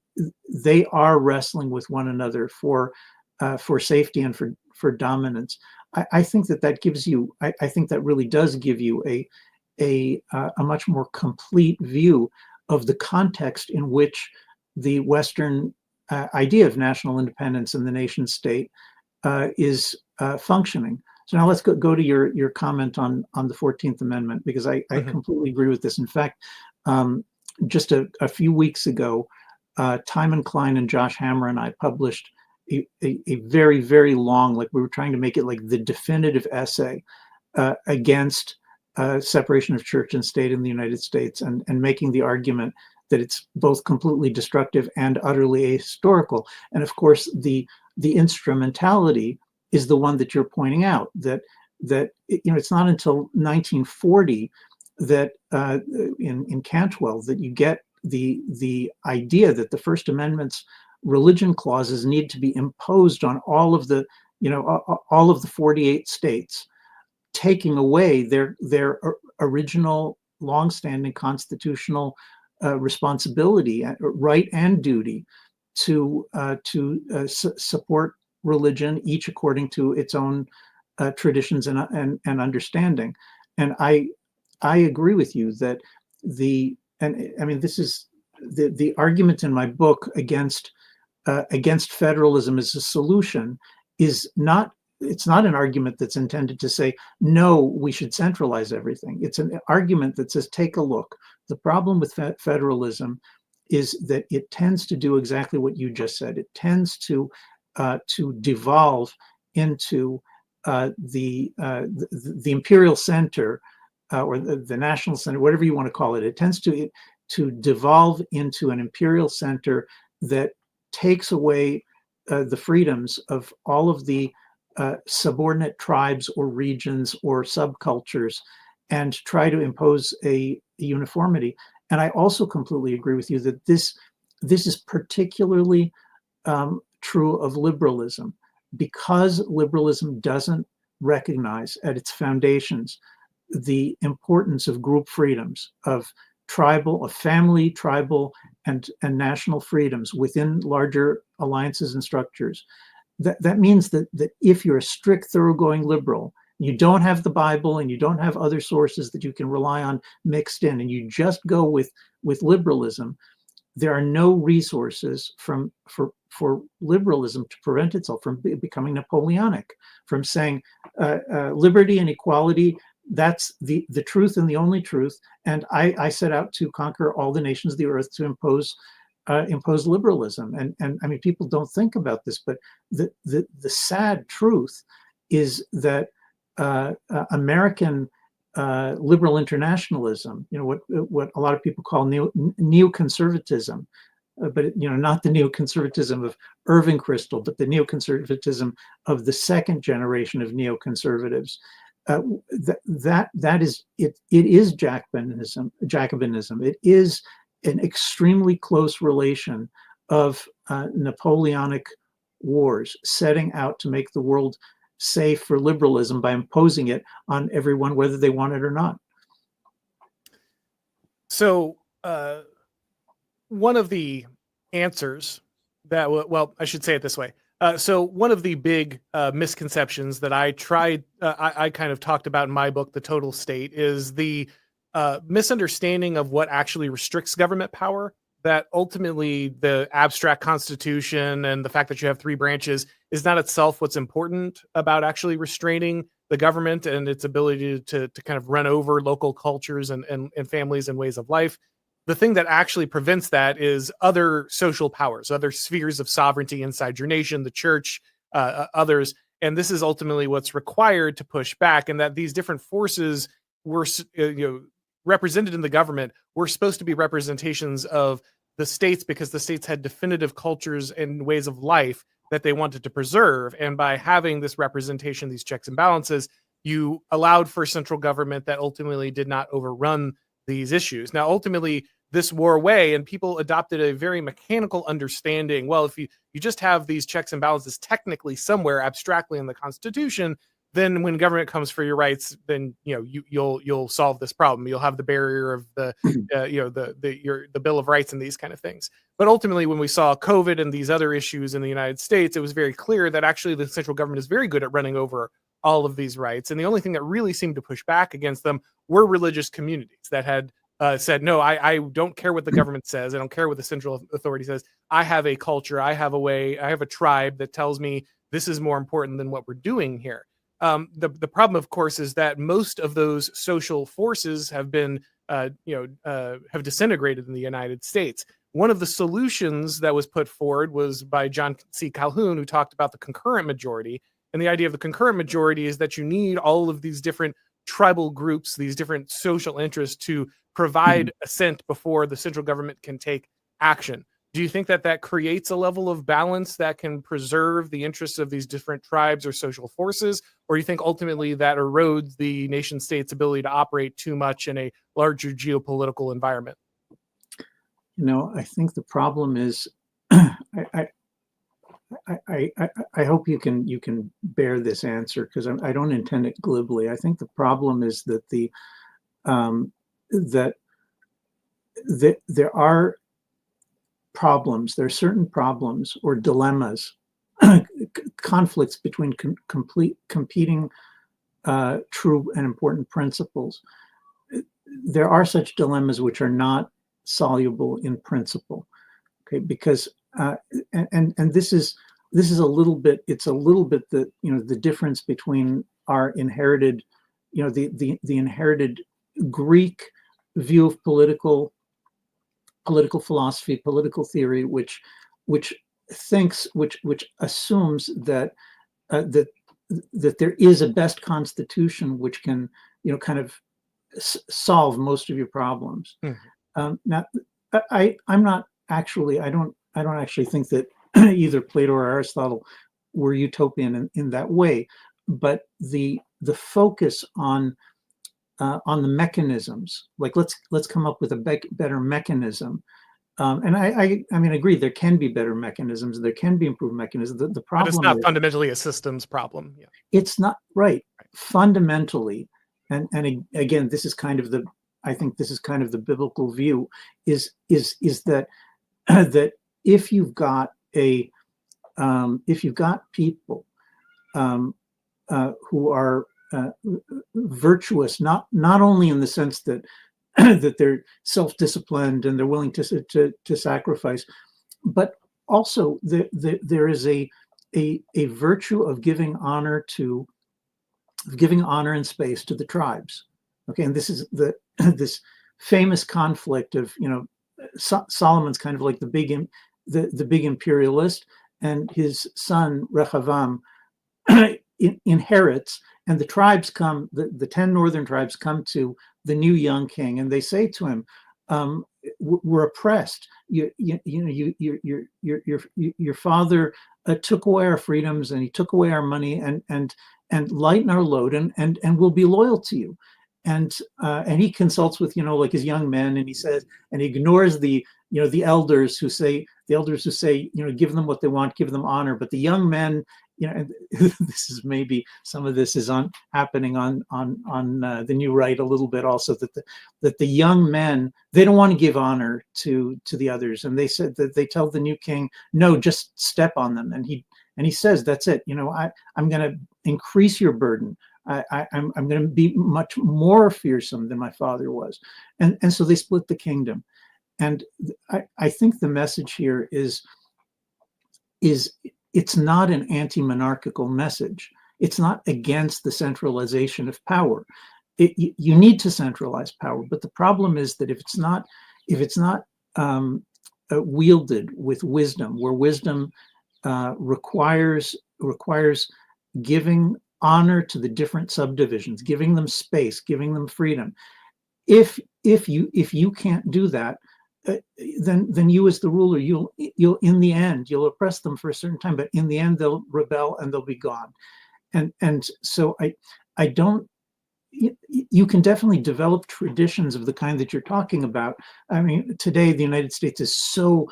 they are wrestling with one another for safety and for dominance. I think that gives you. I think that really does give you a much more complete view of the context in which the Western idea of national independence and the nation state is functioning. So now let's go to your comment on the 14th Amendment, because I completely agree with this. In fact, just a few weeks ago, Timon Klein and Josh Hammer and I published a very, very long, like we were trying to make it like the definitive essay against separation of church and state in the United States, and making the argument that it's both completely destructive and utterly ahistorical. And of course, the instrumentality is the one that you're pointing out, that it's not until 1940 that in Cantwell that you get the idea that the First Amendment's religion clauses need to be imposed on all of the 48 states. taking away their original longstanding constitutional responsibility, right and duty to support religion, each according to its own traditions and understanding. And I agree with you that this is the argument in my book against federalism as a solution is not. It's not an argument that's intended to say, no, we should centralize everything. It's an argument that says, take a look. The problem with federalism is that it tends to do exactly what you just said. It tends to devolve into the imperial center or the national center, whatever you want to call it. It tends to devolve into an imperial center that takes away the freedoms of all of the subordinate tribes or regions or subcultures and try to impose a uniformity. And I also completely agree with you that this is particularly true of liberalism, because liberalism doesn't recognize at its foundations the importance of group freedoms, of family, tribal, and national freedoms within larger alliances and structures. That means that if you're a strict, thoroughgoing liberal, you don't have the Bible and you don't have other sources that you can rely on mixed in, and you just go with liberalism, there are no resources for liberalism to prevent itself from becoming Napoleonic, from saying liberty and equality, that's the truth and the only truth, and I set out to conquer all the nations of the earth to impose liberalism. And I mean, people don't think about this, but the sad truth is that American liberal internationalism, what a lot of people call neoconservatism, but not the neoconservatism of Irving Kristol, but the neoconservatism of the second generation of neoconservatives. That is it. It is Jacobinism. It is an extremely close relation of Napoleonic wars, setting out to make the world safe for liberalism by imposing it on everyone, whether they want it or not. So one of the answers that, well, I should say it this way. So one of the big misconceptions that I kind of talked about in my book, The Total State, is the misunderstanding of what actually restricts government power, that ultimately the abstract constitution and the fact that you have three branches is not itself what's important about actually restraining the government and its ability to kind of run over local cultures and families and ways of life. The thing that actually prevents that is other social powers, other spheres of sovereignty inside your nation, the church, others. And this is ultimately what's required to push back, and that these different forces were represented in the government were supposed to be representations of the states, because the states had definitive cultures and ways of life that they wanted to preserve. And by having this representation, these checks and balances, you allowed for central government that ultimately did not overrun these issues. Now, ultimately, this wore away, and people adopted a very mechanical understanding. Well, if you just have these checks and balances technically somewhere abstractly in the Constitution, then when government comes for your rights, then you'll solve this problem. You'll have the barrier of the Bill of Rights and these kind of things. But ultimately, when we saw COVID and these other issues in the United States, it was very clear that actually the central government is very good at running over all of these rights. And the only thing that really seemed to push back against them were religious communities that had said, no, I don't care what the government says. I don't care what the central authority says. I have a culture. I have a way. I have a tribe that tells me this is more important than what we're doing here. The problem, of course, is that most of those social forces have been, have disintegrated in the United States. One of the solutions that was put forward was by John C. Calhoun, who talked about the concurrent majority. And the idea of the concurrent majority is that you need all of these different tribal groups, these different social interests to provide assent before the central government can take action. Do you think that creates a level of balance that can preserve the interests of these different tribes or social forces? Or do you think ultimately that erodes the nation state's ability to operate too much in a larger geopolitical environment? I think the problem is, I I hope you can bear this answer, because I don't intend it glibly. I think the problem is that that there are problems. There are certain problems or dilemmas, conflicts between competing true and important principles. There are such dilemmas which are not soluble in principle. Okay, because and this is a little bit. It's a little bit the the difference between our inherited, the inherited Greek view of political philosophy, political theory, which assumes that that there is a best constitution which can kind of solve most of your problems. Now, I'm not actually. I don't actually think that either Plato or Aristotle were utopian in that way, but the focus on the mechanisms, like let's come up with a better mechanism. And I mean, I agree, there can be better mechanisms, there can be improved mechanisms. The problem, but it's not fundamentally a systems problem. Yeah. It's not right. Fundamentally, and again, this is kind of I think this is kind of the biblical view, is that that if you've got people who are virtuous, not only in the sense that that they're self-disciplined and they're willing to sacrifice, but also there is a virtue of giving honor and space to the tribes. Okay, and this is this famous conflict of Solomon's kind of like the big imperialist, and his son Rehoboam inherits, and the tribes come, the 10 northern tribes come to the new young king, and they say to him, "We're oppressed. Your father took away our freedoms, and he took away our money, and lighten our load, and we'll be loyal to you." And he consults with like his young men, and he says, and he ignores the elders who say give them what they want, give them honor, but the young men, and this is maybe some of this is happening on the new right a little bit also, that the young men, they don't want to give honor to the others, and they said that they tell the new king, no, just step on them, and he says, that's it, I'm going to increase your burden. I'm going to be much more fearsome than my father was, and so they split the kingdom. And I think the message here is it's not an anti-monarchical message. It's not against the centralization of power. You need to centralize power, but the problem is that if it's not wielded with wisdom, where wisdom requires giving honor to the different subdivisions, giving them space, giving them freedom. If you can't do that, then you as the ruler, you'll in the end, you'll oppress them for a certain time, but in the end they'll rebel and they'll be gone. And so I don't. You can definitely develop traditions of the kind that you're talking about. I mean, today the United States is so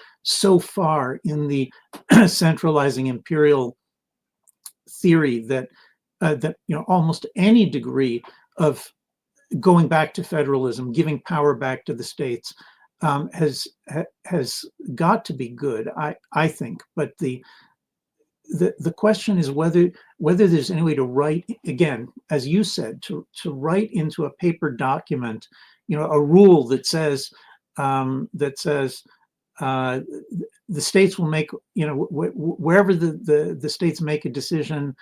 far in the centralizing imperial theory that almost any degree of going back to federalism, giving power back to the states, has got to be good, I think. But the question is whether there's any way to write, again, as you said, to write into a paper document, a rule that says the states will make, wherever the states make a decision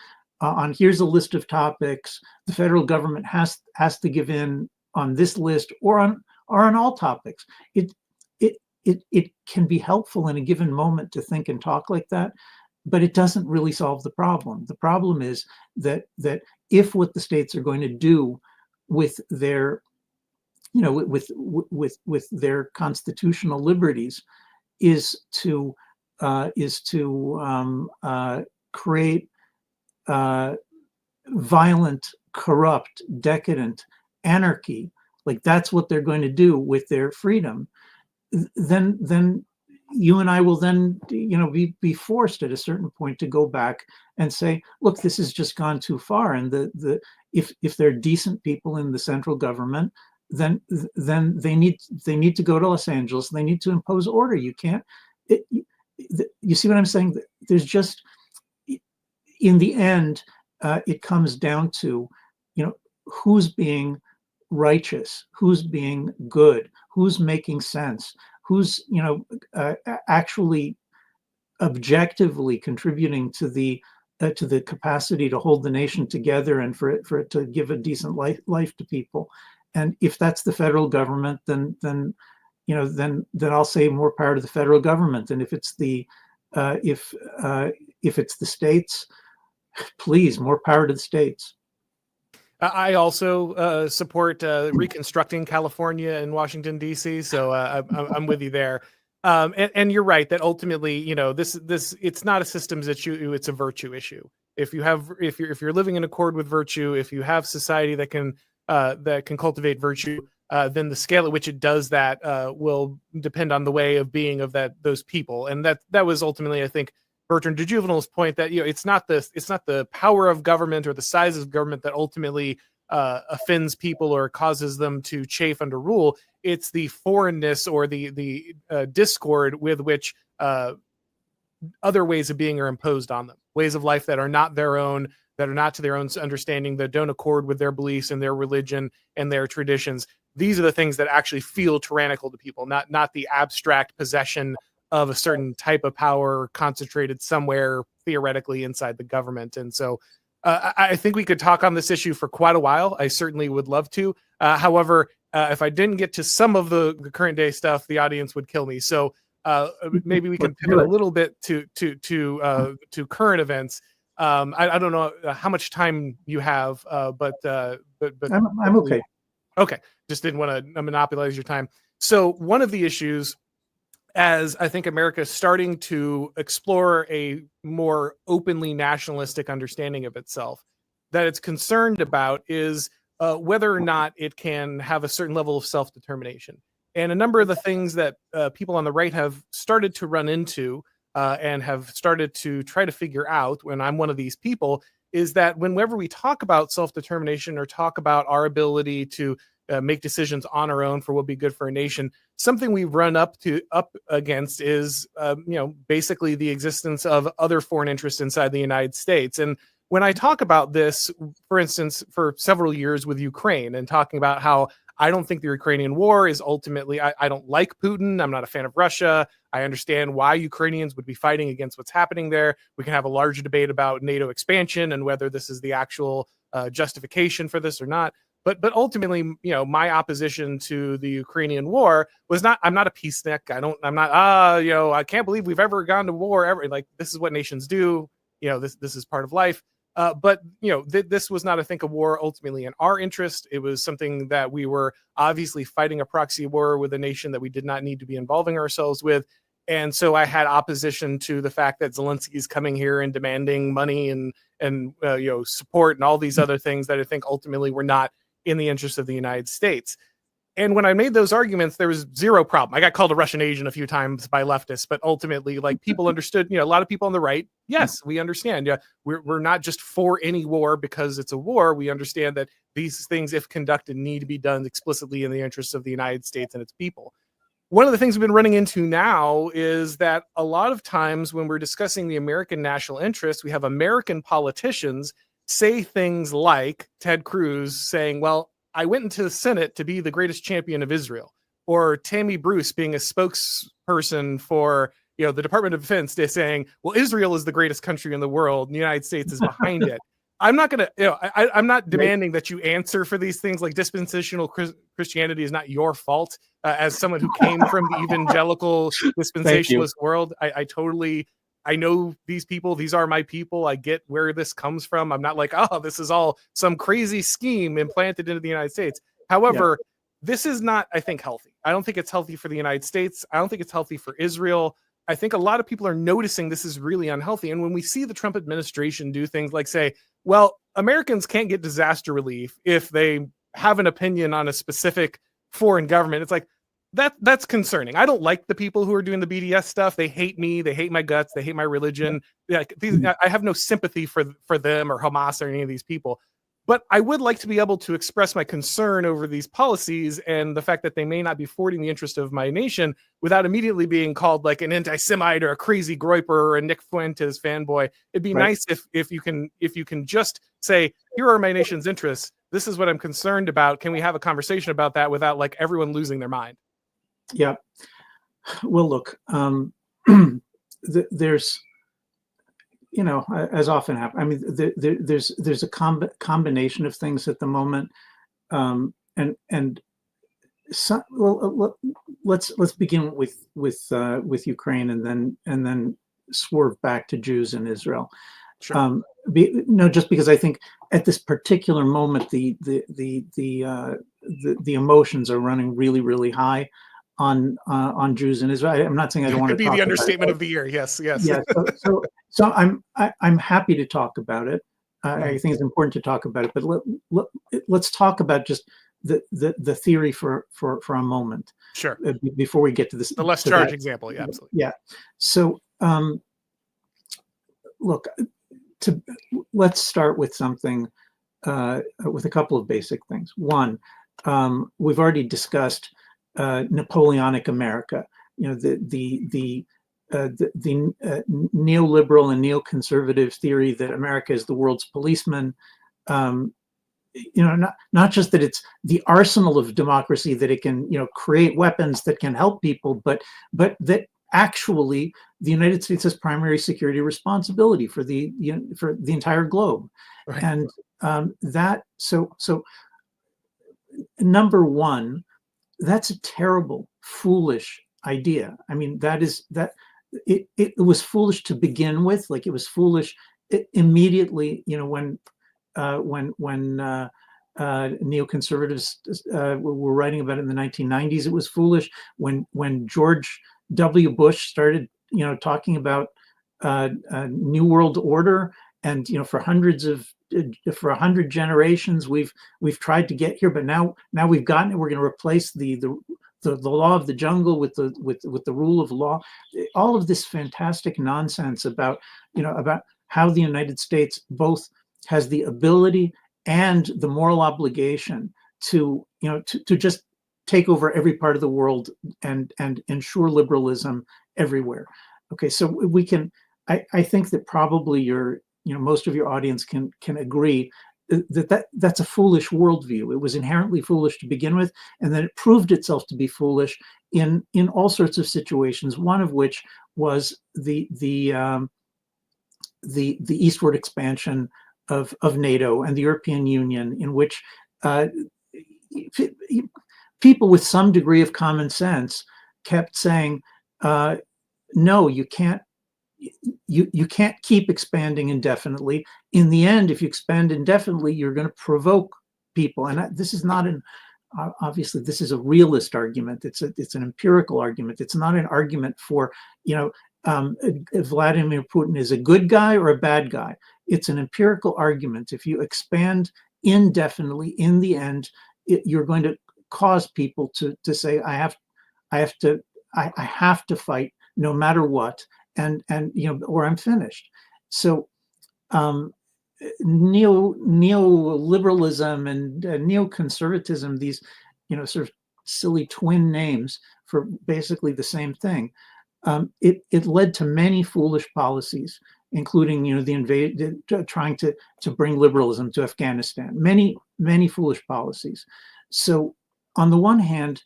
on, here's a list of topics, the federal government has to give in on this list or on all topics. It can be helpful in a given moment to think and talk like that, but it doesn't really solve the problem. The problem is that if what the states are going to do with their, with their constitutional liberties is to create violent, corrupt, decadent anarchy, like that's what they're going to do with their freedom, then you and I will then, be forced at a certain point to go back and say, look, this has just gone too far. And if they're decent people in the central government, then they need to go to Los Angeles. They need to impose order. You can't. You see what I'm saying? There's just, in the end, it comes down to, who's being righteous, who's being good, who's making sense, who's actually objectively contributing to the capacity to hold the nation together and for it to give a decent life to people. And if that's the federal government, then I'll say more power to the federal government. And if it's the states, please, more power to the states. I also support reconstructing California and Washington, D.C., so I'm with you there. And you're right that ultimately, this it's not a systems issue; it's a virtue issue. If you're living in accord with virtue, if you have society that can cultivate virtue, then the scale at which it does that will depend on the way of being of those people. And that was ultimately, I think, Bertrand de Juvenel's point that it's not the power of government or the size of government that ultimately offends people or causes them to chafe under rule. It's the foreignness or the discord with which other ways of being are imposed on them, ways of life that are not their own, that are not to their own understanding, that don't accord with their beliefs and their religion and their traditions. These are the things that actually feel tyrannical to people, not the abstract possession of a certain type of power concentrated somewhere theoretically inside the government. And so I think we could talk on this issue for quite a while. I certainly would love to. However, if I didn't get to some of the current day stuff, the audience would kill me. So maybe we can pivot a little bit to current events. I don't know how much time you have, but I'm okay. Okay, just didn't want to monopolize your time. So one of the issues, as I think America is starting to explore a more openly nationalistic understanding of itself, that it's concerned about is whether or not it can have a certain level of self-determination. And a number of the things that people on the right have started to run into and have started to try to figure out, when I'm one of these people, is that whenever we talk about self-determination or talk about our ability to make decisions on our own for what would be good for a nation, something we've run up against is, basically the existence of other foreign interests inside the United States. And when I talk about this, for instance, for several years with Ukraine and talking about how I don't think the Ukrainian war is ultimately, I don't like Putin. I'm not a fan of Russia. I understand why Ukrainians would be fighting against what's happening there. We can have a larger debate about NATO expansion and whether this is the actual justification for this or not. But ultimately, my opposition to the Ukrainian war was not, I'm not a peacenik. I can't believe we've ever gone to war ever. Like, this is what nations do. This is part of life. But this was not, I think, a war ultimately in our interest. It was something that we were obviously fighting a proxy war with a nation that we did not need to be involving ourselves with. And so I had opposition to the fact that Zelensky is coming here and demanding money and support and all these other things that I think ultimately were not in the interest of the United States. And when I made those arguments, there was zero problem. I got called a Russian agent a few times by leftists, but ultimately, people understood, a lot of people on the right, yes, we understand. Yeah, we're not just for any war because it's a war. We understand that these things, if conducted, need to be done explicitly in the interests of the United States and its people. One of the things we've been running into now is that a lot of times when we're discussing the American national interest, we have American politicians say things like Ted Cruz saying, well, I went into the Senate to be the greatest champion of Israel, or Tammy Bruce being a spokesperson for, the Department of Defense saying, well, Israel is the greatest country in the world and the United States is behind it. I'm not going to, I'm not demanding that you answer for these things. Like, dispensational Christianity is not your fault. As someone who came from the evangelical dispensationalist world, I know these people. These are my people. I get where this comes from. I'm not like, oh, this is all some crazy scheme implanted into the United States. However, this is not, I think, healthy. I don't think it's healthy for the United States. I don't think it's healthy for Israel. I think a lot of people are noticing this is really unhealthy. And when we see the Trump administration do things like say, well, Americans can't get disaster relief if they have an opinion on a specific foreign government, it's like, That's concerning. I don't like the people who are doing the BDS stuff. They hate me. They hate my guts. They hate my religion. Yeah, I have no sympathy for them or Hamas or any of these people. But I would like to be able to express my concern over these policies and the fact that they may not be forwarding the interest of my nation without immediately being called like an anti-Semite or a crazy groiper or a Nick Fuentes fanboy. It'd be nice if you can just say, here are my nation's interests. This is what I'm concerned about. Can we have a conversation about that without like everyone losing their mind? Yeah. Well, look, there's, as often happens. I mean, there's a combination of things at the moment, and so, well, let's begin with Ukraine and then swerve back to Jews in Israel. Sure. Just because I think at this particular moment the emotions are running really, really high on Jews in Israel. I'm not saying I don't want to be talk the about understatement of the year. Yes. Yeah. So I'm happy to talk about it. I think it's important to talk about it. But let's talk about just the theory for a moment. Sure. Before we get to this, the less charged example. Yeah. Absolutely. Yeah. So look, let's start with something with a couple of basic things. One, we've already discussed Napoleonic America. The neoliberal and neoconservative theory that America is the world's policeman. Not just that it's the arsenal of democracy, that it can create weapons that can help people, but that actually the United States has primary security responsibility for the entire globe. Right. And so number one, that's a terrible, foolish idea. I mean, it was foolish to begin with. Like, it was foolish immediately, when neoconservatives were writing about it in the 1990s. It was foolish when George W. Bush started, talking about a new world order, and for 100 generations we've tried to get here, but now we've gotten it. We're going to replace the law of the jungle with the rule of law. All of this fantastic nonsense about how the United States both has the ability and the moral obligation to just take over every part of the world and ensure liberalism everywhere. Okay, so we can. I think that probably most of your audience can agree that's a foolish worldview. It was inherently foolish to begin with, and then it proved itself to be foolish in all sorts of situations. One of which was the eastward expansion of NATO and the European Union, in which people with some degree of common sense kept saying, no, you can't. You can't keep expanding indefinitely. In the end, if you expand indefinitely, you're going to provoke people. And this is not obviously this is a realist argument. It's an empirical argument. It's not an argument for Vladimir Putin is a good guy or a bad guy. It's an empirical argument. If you expand indefinitely, in the end, you're going to cause people to say, I have to fight no matter what. And or I'm finished. So neoliberalism and neoconservatism, these sort of silly twin names for basically the same thing, it led to many foolish policies, including trying to bring liberalism to Afghanistan. Many foolish policies. So on the one hand,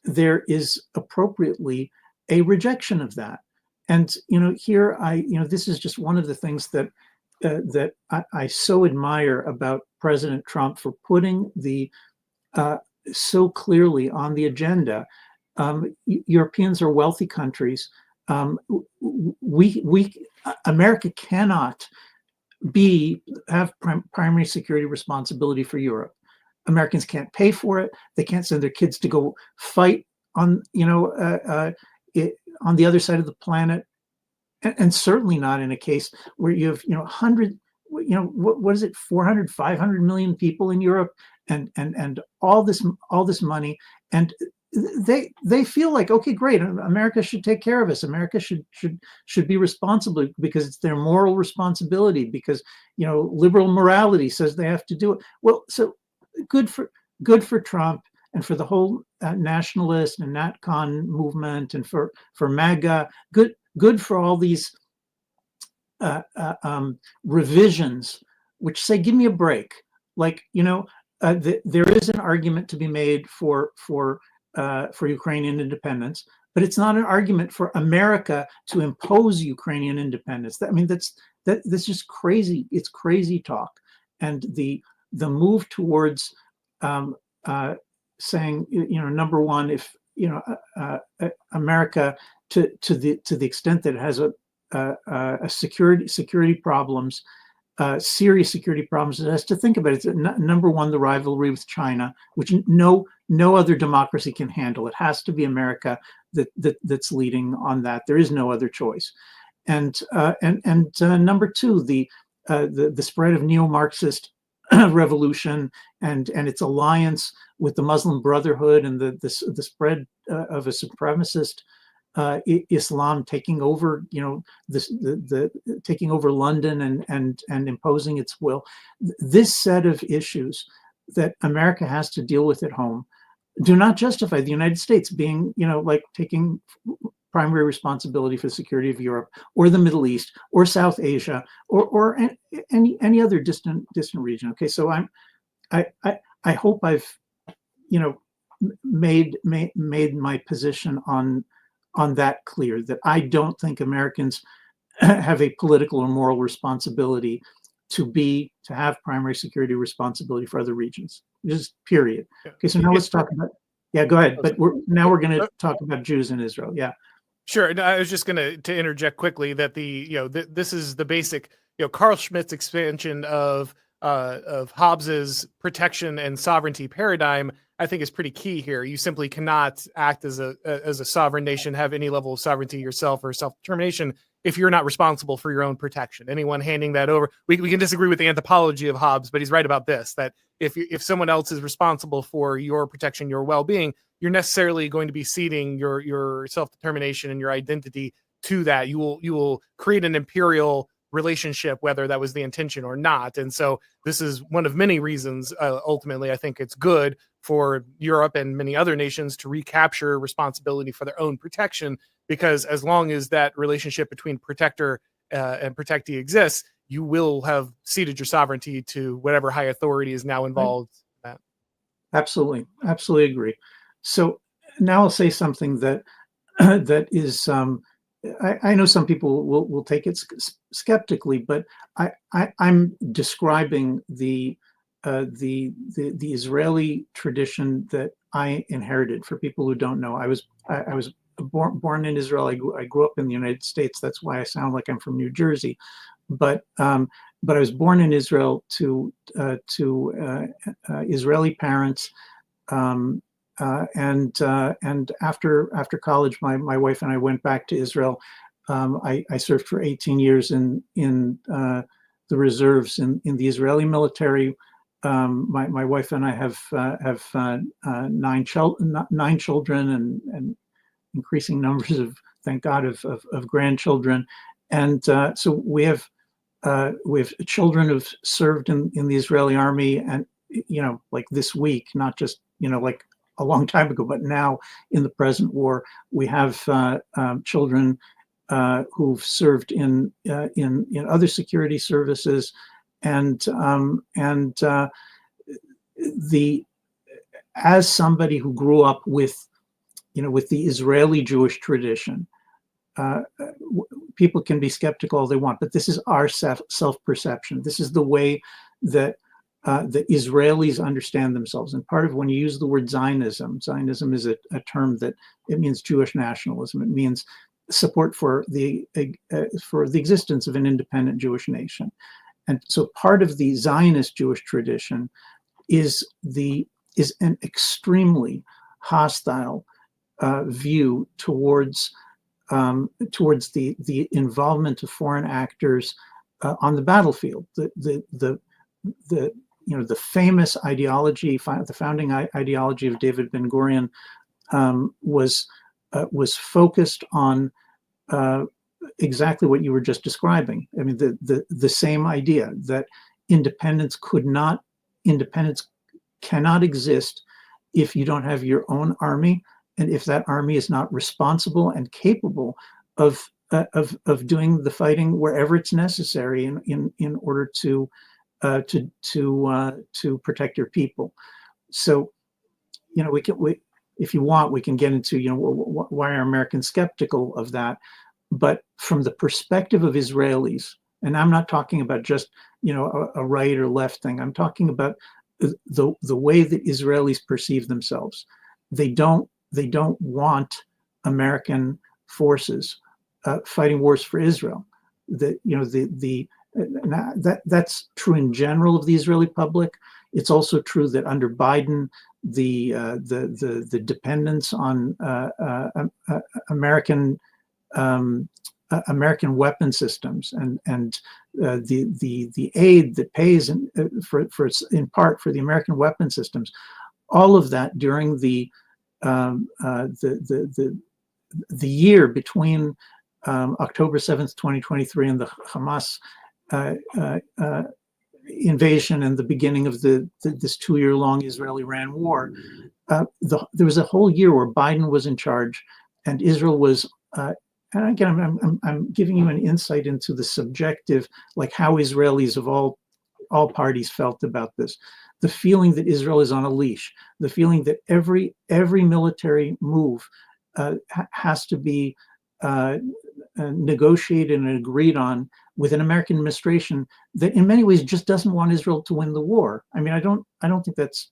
there is appropriately a rejection of that. And here this is just one of the things that I so admire about President Trump, for putting so clearly on the agenda. Europeans are wealthy countries. America cannot have primary security responsibility for Europe. Americans can't pay for it. They can't send their kids to go fight on on the other side of the planet, and certainly not in a case where you have 100, what is it, 400, 500 million people in Europe, and all this money, and they feel like, okay, great, America should take care of us. America should be responsible because it's their moral responsibility, because liberal morality says they have to do it. Well, so good for Trump and for the whole nationalist and NatCon movement, and for MAGA. Good for all these revisions which say, give me a break. Like, there is an argument to be made for Ukrainian independence, but it's not an argument for America to impose Ukrainian independence. That's just crazy. It's crazy talk. And the move towards saying, number one, if America, to the extent that it has a security problems, serious security problems, it has to think about it. Number one, the rivalry with China, which no other democracy can handle. It has to be America that's leading on that. There is no other choice. And number two, the spread of neo-Marxist revolution and its alliance with the Muslim Brotherhood, and the spread of a supremacist Islam taking over, taking over London and imposing its will. This set of issues that America has to deal with at home do not justify the United States being, like taking primary responsibility for the security of Europe or the Middle East or South Asia or any other distant region. Okay, so I hope I've made my position on that clear, that I don't think Americans have a political or moral responsibility to have primary security responsibility for other regions. Just period. Okay, so now let's talk about. Yeah, go ahead. But we're going to talk about Jews in Israel. Yeah. Sure. No, I was just going to interject quickly that this is the basic, Carl Schmitt's expansion of Hobbes's protection and sovereignty paradigm, I think, is pretty key here. You simply cannot act as a sovereign nation, have any level of sovereignty yourself or self-determination if you're not responsible for your own protection. Anyone handing that over, we can disagree with the anthropology of Hobbes, but he's right about this, that if someone else is responsible for your protection, your well-being, you're necessarily going to be ceding your self-determination and your identity to that. You will create an imperial relationship, whether that was the intention or not. And so this is one of many reasons, ultimately, I think it's good for Europe and many other nations to recapture responsibility for their own protection, because as long as that relationship between protector and protectee exists, you will have ceded your sovereignty to whatever high authority is now involved. Right. Absolutely agree. So now I'll say something that is, I know some people will take it skeptically, but I'm describing the Israeli tradition that I inherited. For people who don't know, I was born in Israel. I grew up in the United States. That's why I sound like I'm from New Jersey. But I was born in Israel to Israeli parents. And after college, my wife and I went back to Israel. I served for 18 years in the reserves in the Israeli military. My wife and I have 9 children and increasing numbers of, thank God, of grandchildren. And so we have children who've served in the Israeli army, and like this week, not just like a long time ago, but now in the present war, we have children who've served in other security services, and as somebody who grew up with the Israeli Jewish tradition, people can be skeptical all they want, but this is our self-perception. This is the way that the Israelis understand themselves. And part of when you use the word Zionism is a term that it means Jewish nationalism. It means support for the existence of an independent Jewish nation. And so part of the Zionist Jewish tradition is an extremely hostile view towards the involvement of foreign actors on the battlefield. The famous ideology, the founding ideology of David Ben-Gurion was focused on exactly what you were just describing. I mean, the same idea that independence cannot exist if you don't have your own army, and if that army is not responsible and capable of doing the fighting wherever it's necessary in order to protect your people. So, if you want, we can get into why are Americans skeptical of that. But from the perspective of Israelis, and I'm not talking about just a right or left thing. I'm talking about the way that Israelis perceive themselves. They don't want American forces fighting wars for Israel. That's true in general of the Israeli public. It's also true that under Biden, the dependence on American weapon systems and the aid that pays in part for the American weapon systems, all of that during the year between October 7th, 2023, and the Hamas invasion and the beginning of this 2-year-long Israel-Iran war. There was a whole year where Biden was in charge, and Israel was. And again, I'm giving you an insight into the subjective, like how Israelis of all parties felt about this. The feeling that Israel is on a leash, the feeling that every military move has to be negotiated and agreed on with an American administration that in many ways just doesn't want Israel to win the war. I mean, I don't think that's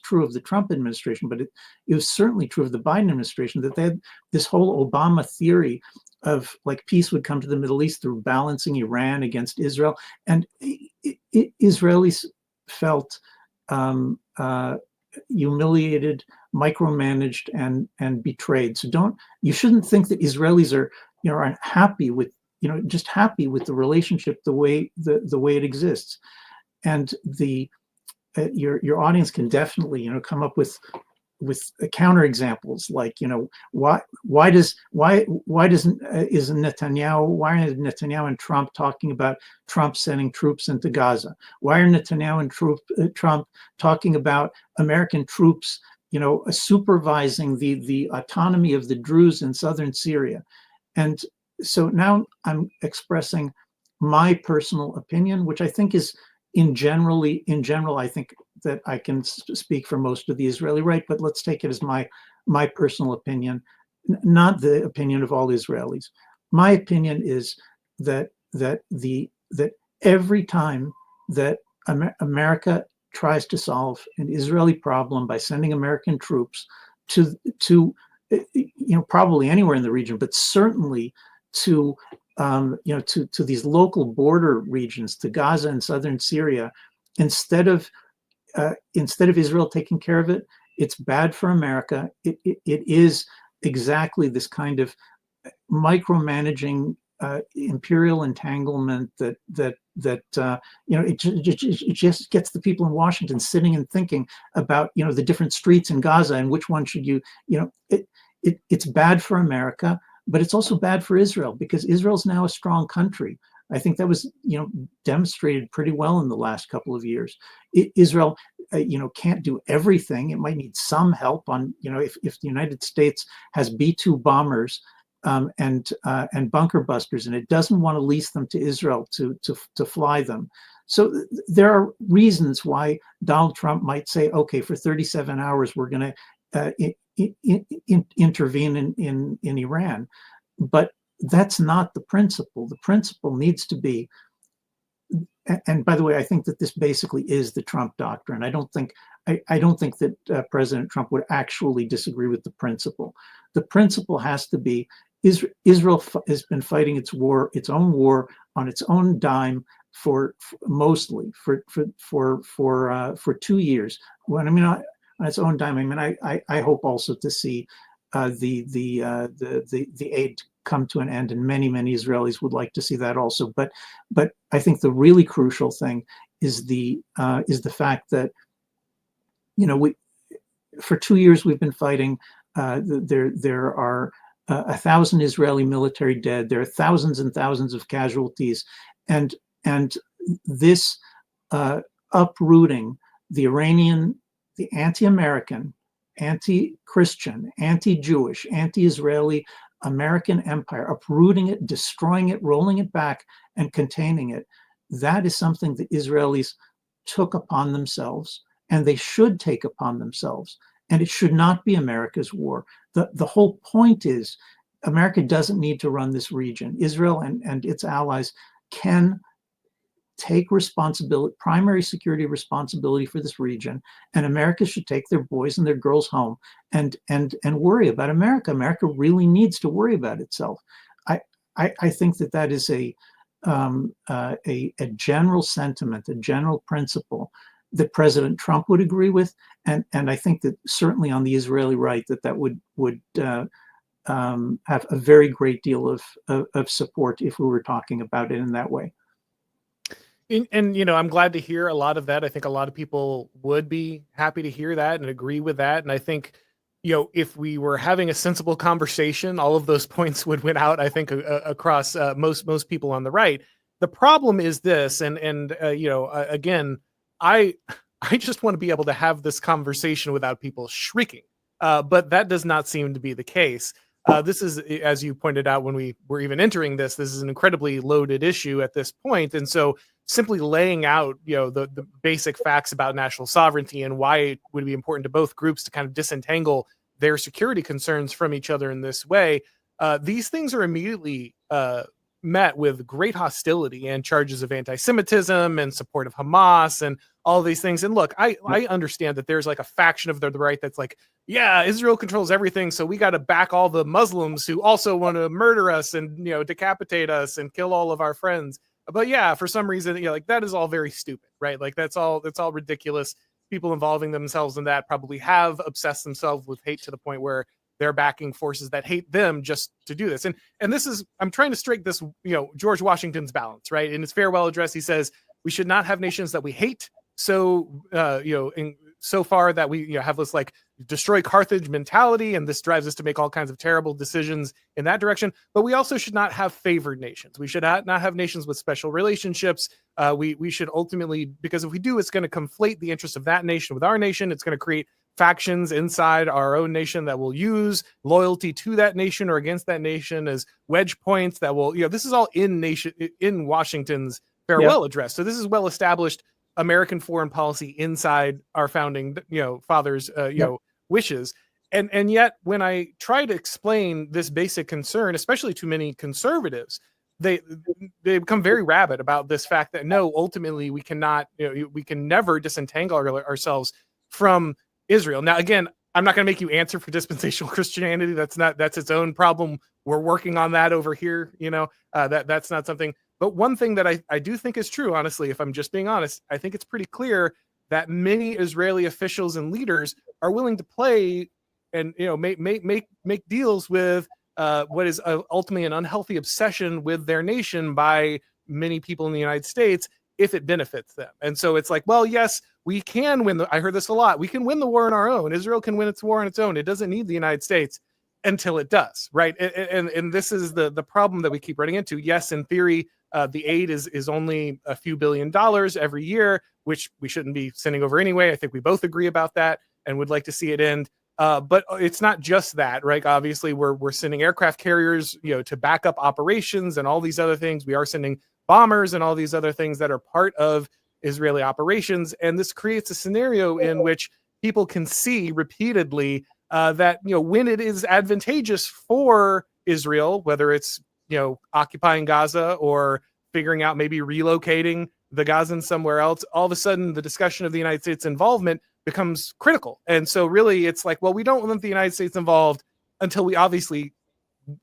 true of the Trump administration, but it was certainly true of the Biden administration, that they had this whole Obama theory of like peace would come to the Middle East through balancing Iran against Israel. And Israelis felt humiliated, micromanaged, and betrayed. So you shouldn't think that Israelis are happy with just happy with the relationship the way it exists. And your audience can definitely come up with counter examples, like why are Netanyahu and Trump talking about Trump sending troops into Gaza? Why are Netanyahu and Trump talking about American troops supervising the autonomy of the Druze in southern Syria? And so now I'm expressing my personal opinion, which I think is in general, I think that I can speak for most of the Israeli right, but let's take it as my personal opinion, not the opinion of all Israelis. My opinion is that every time that America tries to solve an Israeli problem by sending American troops to probably anywhere in the region, but certainly to these local border regions, to Gaza and southern Syria, instead of Israel taking care of it, it's bad for America. It is exactly this kind of micromanaging imperial entanglement that it just gets the people in Washington sitting and thinking about the different streets in Gaza and which one should it's bad for America. But it's also bad for Israel, because Israel's now a strong country. I think that was, demonstrated pretty well in the last couple of years. Israel, can't do everything. It might need some help on, if the United States has B-2 bombers and bunker busters, and it doesn't want to lease them to Israel to fly them. So there are reasons why Donald Trump might say, okay, for 37 hours, we're going to intervene in Iran, but that's not the principle. The principle needs to be, and by the way, I think that this basically is the Trump doctrine. I don't think that President Trump would actually disagree with the principle. The principle has to be Israel has been fighting its own war on its own dime for 2 years. When I mean on its own dime, I mean I hope also to see the aid come to an end, and many Israelis would like to see that also. But I think the really crucial thing is the fact that we for 2 years we've been fighting There are 1,000 Israeli military dead. There are thousands and thousands of casualties, and this uprooting the Iranian, the anti-American, anti-Christian, anti-Jewish, anti-Israeli American empire, uprooting it, destroying it, rolling it back, and containing it. That is something the Israelis took upon themselves, and they should take upon themselves. And it should not be America's war. The whole point is America doesn't need to run this region. Israel and its allies can take responsibility, primary security responsibility for this region, and America should take their boys and their girls home and worry about America. America really needs to worry about itself. I think that is a general sentiment, a general principle that President Trump would agree with, and I think that certainly on the Israeli right that would have a very great deal of support if we were talking about it in that way. And I'm glad to hear a lot of that. I think a lot of people would be happy to hear that and agree with that. And I think, if we were having a sensible conversation, all of those points would win out, I think, across most people on the right. The problem is this, and again, I just want to be able to have this conversation without people shrieking. But that does not seem to be the case. This is, as you pointed out when we were even entering this is an incredibly loaded issue at this point. And so simply laying out, the basic facts about national sovereignty and why it would be important to both groups to kind of disentangle their security concerns from each other in this way, these things are immediately met with great hostility and charges of anti-Semitism and support of Hamas and all these things. And look, I understand that there's like a faction of the right that's like, yeah, Israel controls everything, so we got to back all the Muslims who also want to murder us and decapitate us and kill all of our friends. But yeah, for some reason, that is all very stupid, right? Like that's all ridiculous. People involving themselves in that probably have obsessed themselves with hate to the point where they're backing forces that hate them just to do this. And this is, I'm trying to strike this, George Washington's balance, right? In his farewell address, he says, we should not have nations that we hate so far that we have this like destroy Carthage mentality, and this drives us to make all kinds of terrible decisions in that direction. But we also should not have favored nations. We should not have nations with special relationships. We should ultimately, because if we do, it's going to conflate the interests of that nation with our nation. It's going to create factions inside our own nation that will use loyalty to that nation or against that nation as wedge points that will, this is all in Washington's farewell address. So this is well established American foreign policy inside our founding, fathers, wishes. And yet when I try to explain this basic concern, especially to many conservatives, they become very rabid about this fact that no, ultimately we cannot, we can never disentangle ourselves from Israel. Now, again, I'm not going to make you answer for dispensational Christianity. That's its own problem. We're working on that over here. That's not something. But one thing that I do think is true, honestly, if I'm just being honest, I think it's pretty clear that many Israeli officials and leaders are willing to play and make deals with what is ultimately an unhealthy obsession with their nation by many people in the United States if it benefits them. And so it's like, well, yes, we can win. I heard this a lot. We can win the war on our own. Israel can win its war on its own. It doesn't need the United States until it does, right? And this is the problem that we keep running into. Yes, in theory, the aid is only a few $1 billion every year, which we shouldn't be sending over anyway. I think we both agree about that and would like to see it end. But it's not just that, right? Obviously, we're sending aircraft carriers, to back up operations and all these other things. We are sending bombers and all these other things that are part of Israeli operations. And this creates a scenario in which people can see repeatedly that, when it is advantageous for Israel, whether it's, occupying Gaza or figuring out maybe relocating the Gazans somewhere else, all of a sudden the discussion of the United States involvement becomes critical. And so really it's like, well, we don't want the United States involved until we obviously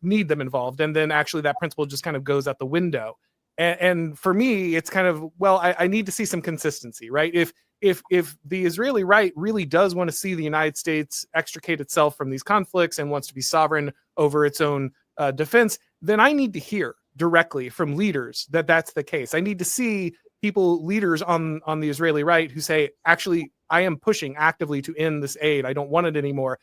need them involved. And then actually that principle just kind of goes out the window. And for me, it's kind of, well, I need to see some consistency, right? If the Israeli right really does want to see the United States extricate itself from these conflicts and wants to be sovereign over its own defense, then I need to hear directly from leaders that that's the case. I need to see leaders on the Israeli right who say, actually, I am pushing actively to end this aid. I don't want it anymore.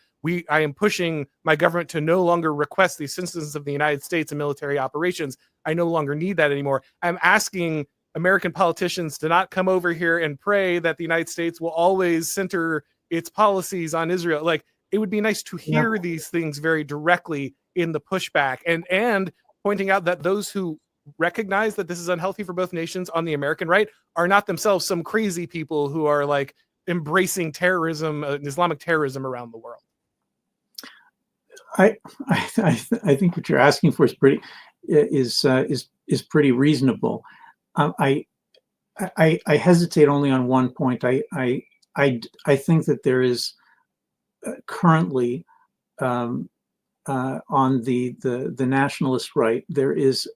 I am pushing my government to no longer request the assistance of the United States in military operations. I no longer need that anymore. I'm asking American politicians to not come over here and pray that the United States will always center its policies on Israel. Like, it would be nice to hear these things very directly in the pushback, and pointing out that those who recognize that this is unhealthy for both nations on the American right are not themselves some crazy people who are like embracing terrorism, Islamic terrorism around the world. I think what you're asking for is pretty reasonable. I hesitate only on one point. I think that there is currently on the nationalist right, there is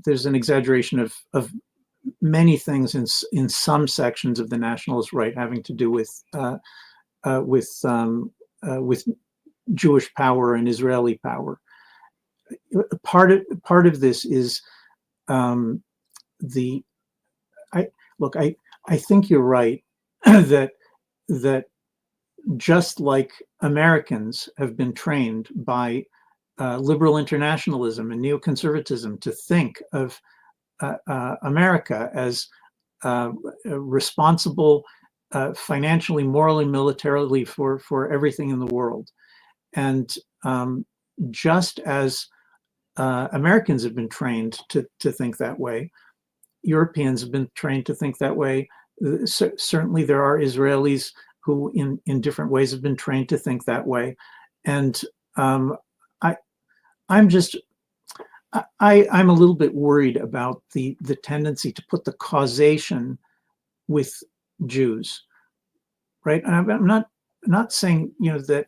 there's an exaggeration of many things in some sections of the nationalist right having to do with Jewish power and Israeli power. Part of this is I think you're right that just like Americans have been trained by liberal internationalism and neoconservatism to think of America as responsible financially, morally, militarily for everything in the world. And just as Americans have been trained to think that way, Europeans have been trained to think that way. Certainly there are Israelis who in different ways have been trained to think that way. And I'm a little bit worried about the tendency to put the causation with Jews, right? And I'm not saying that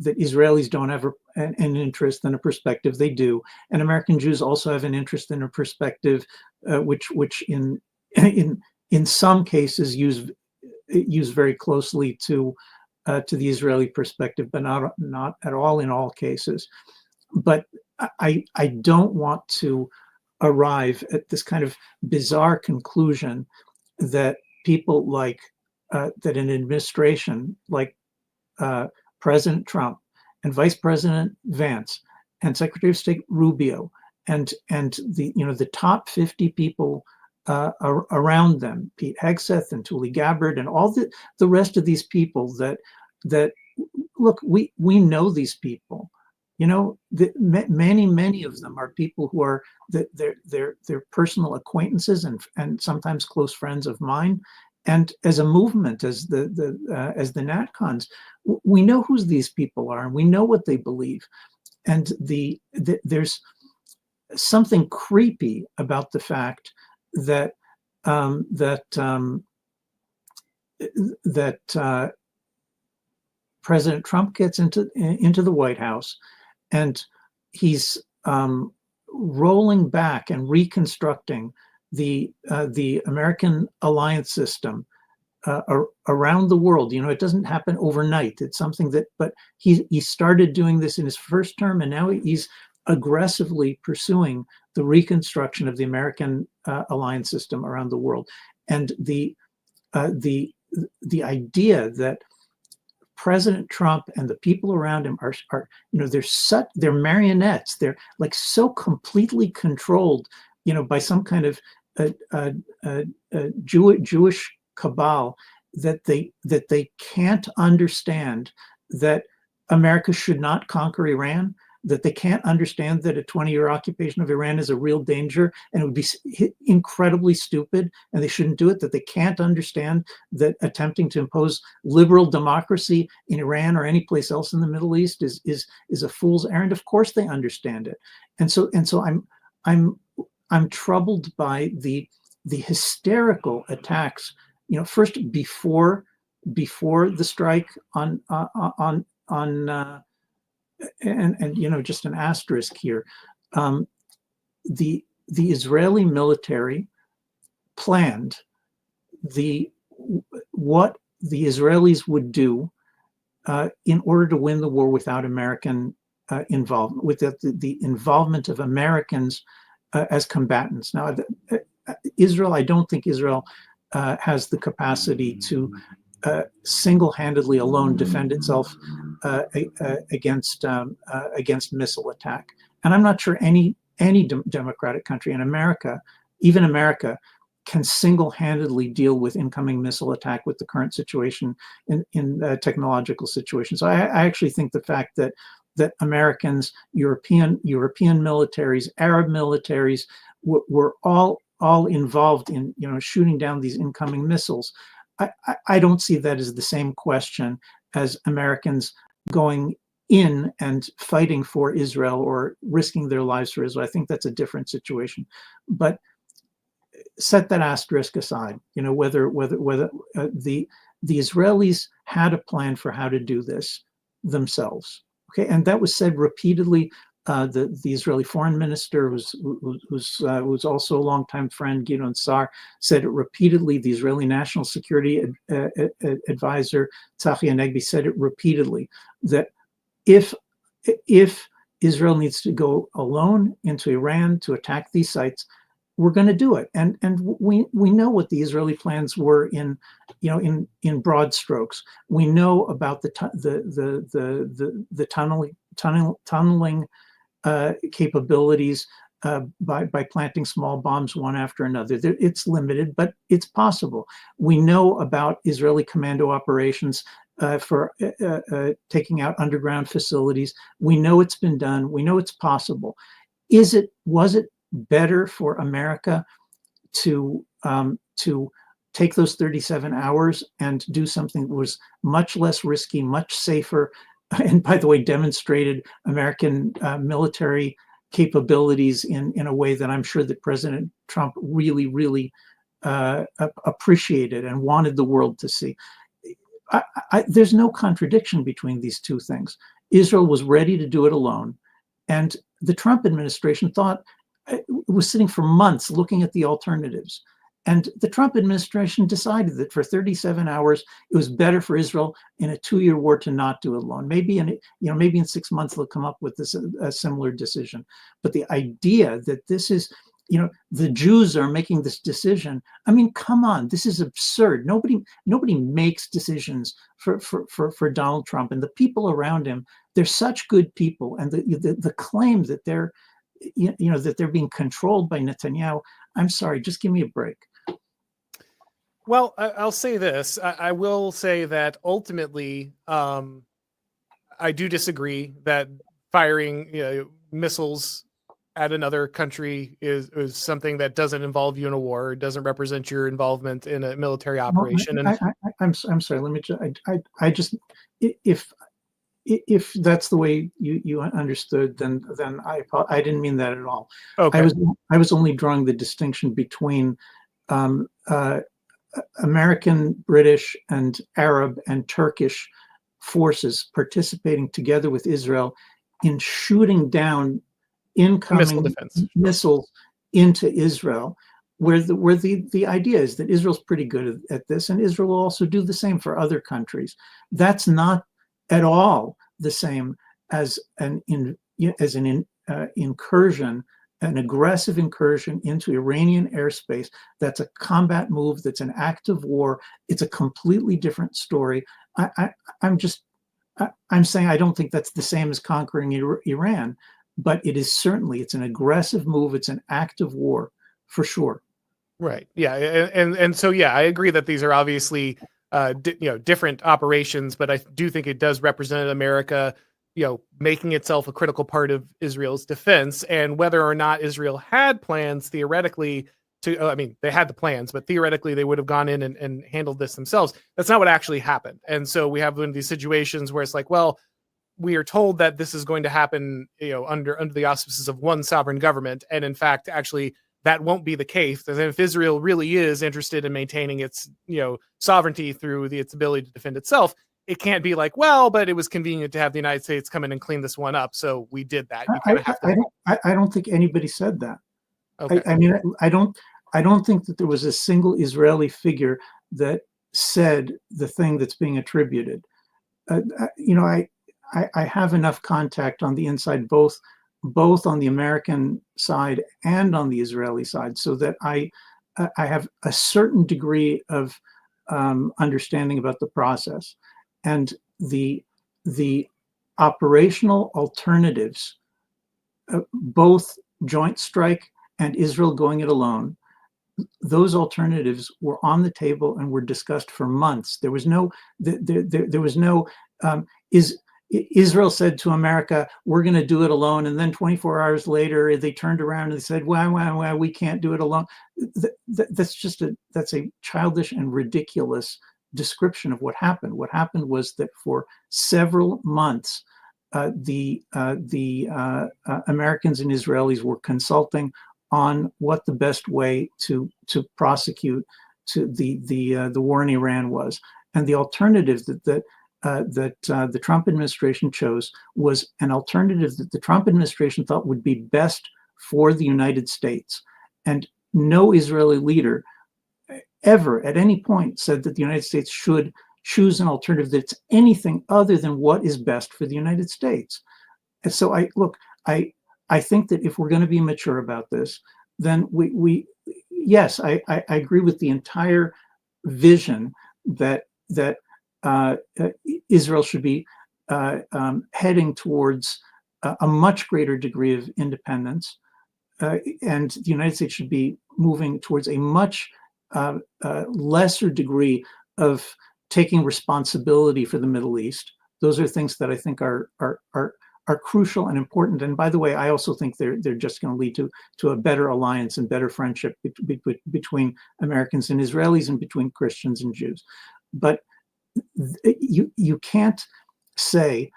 Israelis don't have an interest and a perspective. They do, and American Jews also have an interest in a perspective, which in some cases use very closely to the Israeli perspective, but not at all in all cases. But I don't want to arrive at this kind of bizarre conclusion that people like that an administration like President Trump and Vice President Vance and Secretary of State Rubio and the top 50 people around them, Pete Hegseth and Tully Gabbard and all the rest of these people that look, we know these people. Many of them are people who are they're personal acquaintances and sometimes close friends of mine. And as a movement, as the NatCons, we know who these people are and we know what they believe. And there's something creepy about the fact that President Trump gets into the White House, and he's rolling back and reconstructing the American alliance system around the world. It doesn't happen overnight. It's something but he started doing this in his first term, and now he's aggressively pursuing the reconstruction of the American alliance system around the world. And the idea that President Trump and the people around him are they're marionettes. They're like so completely controlled, by some kind of Jewish cabal that they can't understand that America should not conquer Iran, that they can't understand that a 20-year occupation of Iran is a real danger and it would be incredibly stupid and they shouldn't do it, that they can't understand that attempting to impose liberal democracy in Iran or any place else in the Middle East is a fool's errand. Of course they understand it. And so I'm troubled by the hysterical attacks, first before the strike on just an asterisk here. The Israeli military planned what the Israelis would do in order to win the war without American involvement, with the involvement of Americans as combatants. Now, Israel, I don't think Israel has the capacity to single-handedly alone defend itself against missile attack. And I'm not sure any democratic country in America, even America, can single-handedly deal with incoming missile attack with the current situation in technological situations. So I actually think the fact that Americans, European militaries, Arab militaries were all involved in shooting down these incoming missiles. I don't see that as the same question as Americans going in and fighting for Israel or risking their lives for Israel. I think that's a different situation. But set that asterisk aside. Whether the Israelis had a plan for how to do this themselves. Okay, and that was said repeatedly. The Israeli foreign minister, who's also a longtime friend, Gideon Sa'ar, said it repeatedly. The Israeli National Security Advisor, Tzachi Hanegbi, said it repeatedly, that if Israel needs to go alone into Iran to attack these sites, we're going to do it. And we know what the Israeli plans were in broad strokes. We know about the tunneling capabilities by planting small bombs one after another. It's limited, but it's possible. We know about Israeli commando operations for taking out underground facilities. We know it's been done. We know it's possible. Was it better for America to take those 37 hours and do something that was much less risky, much safer, and by the way, demonstrated American military capabilities in a way that I'm sure that President Trump really, really appreciated and wanted the world to see? There's no contradiction between these two things. Israel was ready to do it alone, and the Trump administration was sitting for months looking at the alternatives. And the Trump administration decided that for 37 hours, it was better for Israel in a 2-year war to not do it alone. Maybe in 6 months they'll come up with a similar decision. But the idea that this is, the Jews are making this decision. I mean, come on, this is absurd. Nobody makes decisions for Donald Trump, and the people around him. They're such good people, and the claim that they're that they're being controlled by Netanyahu. I'm sorry, just give me a break. Well, I'll say this. I will say that ultimately, I do disagree that firing missiles at another country is something that doesn't involve you in a war. It doesn't represent your involvement in a military operation. I'm sorry. Let me just if that's the way you understood, then I didn't mean that at all. Okay. I was only drawing the distinction between American, British, and Arab and Turkish forces participating together with Israel in shooting down incoming missiles into Israel, where the idea is that Israel's pretty good at this, and Israel will also do the same for other countries. That's not at all the same as an incursion, an aggressive incursion into Iranian airspace. That's a combat move. That's an act of war. It's a completely different story. I'm saying I don't think that's the same as conquering Iran, but it's an aggressive move. It's an act of war for sure. Right. Yeah. And so, yeah, I agree that these are obviously different operations, but I do think it does represent America, making itself a critical part of Israel's defense. And whether or not Israel had plans theoretically they had the plans, but theoretically they would have gone in and handled this themselves. That's not what actually happened. And so we have one of these situations where it's like, well, we are told that this is going to happen, under the auspices of one sovereign government. And in fact, actually, that won't be the case. And if Israel really is interested in maintaining its, sovereignty through its ability to defend itself, it can't be like, well, but it was convenient to have the United States come in and clean this one up, so we did that. I don't think anybody said that. Okay. I don't think that there was a single Israeli figure that said the thing that's being attributed. I have enough contact on the inside, both on the American side and on the Israeli side, so that I have a certain degree of understanding about the process, and the operational alternatives, both joint strike and Israel going it alone. Those alternatives were on the table and were discussed for months. There was no, there was no, Israel said to America, we're going to do it alone. And then 24 hours later, they turned around and they said, well, we can't do it alone. That's a childish and ridiculous description of what happened. What happened was that for several months, the Americans and Israelis were consulting on what the best way to prosecute to the war in Iran was, and the alternative that the Trump administration chose was an alternative that the Trump administration thought would be best for the United States. And no Israeli leader ever at any point said that the United States should choose an alternative that's anything other than what is best for the United States. And so I think that if we're going to be mature about this, then yes, I agree with the entire vision that Israel should be heading towards a much greater degree of independence, and the United States should be moving towards a much lesser degree of taking responsibility for the Middle East. Those are things that I think are crucial and important. And by the way, I also think they're just going to lead to a better alliance and better friendship between Americans and Israelis and between Christians and Jews. But you can't say,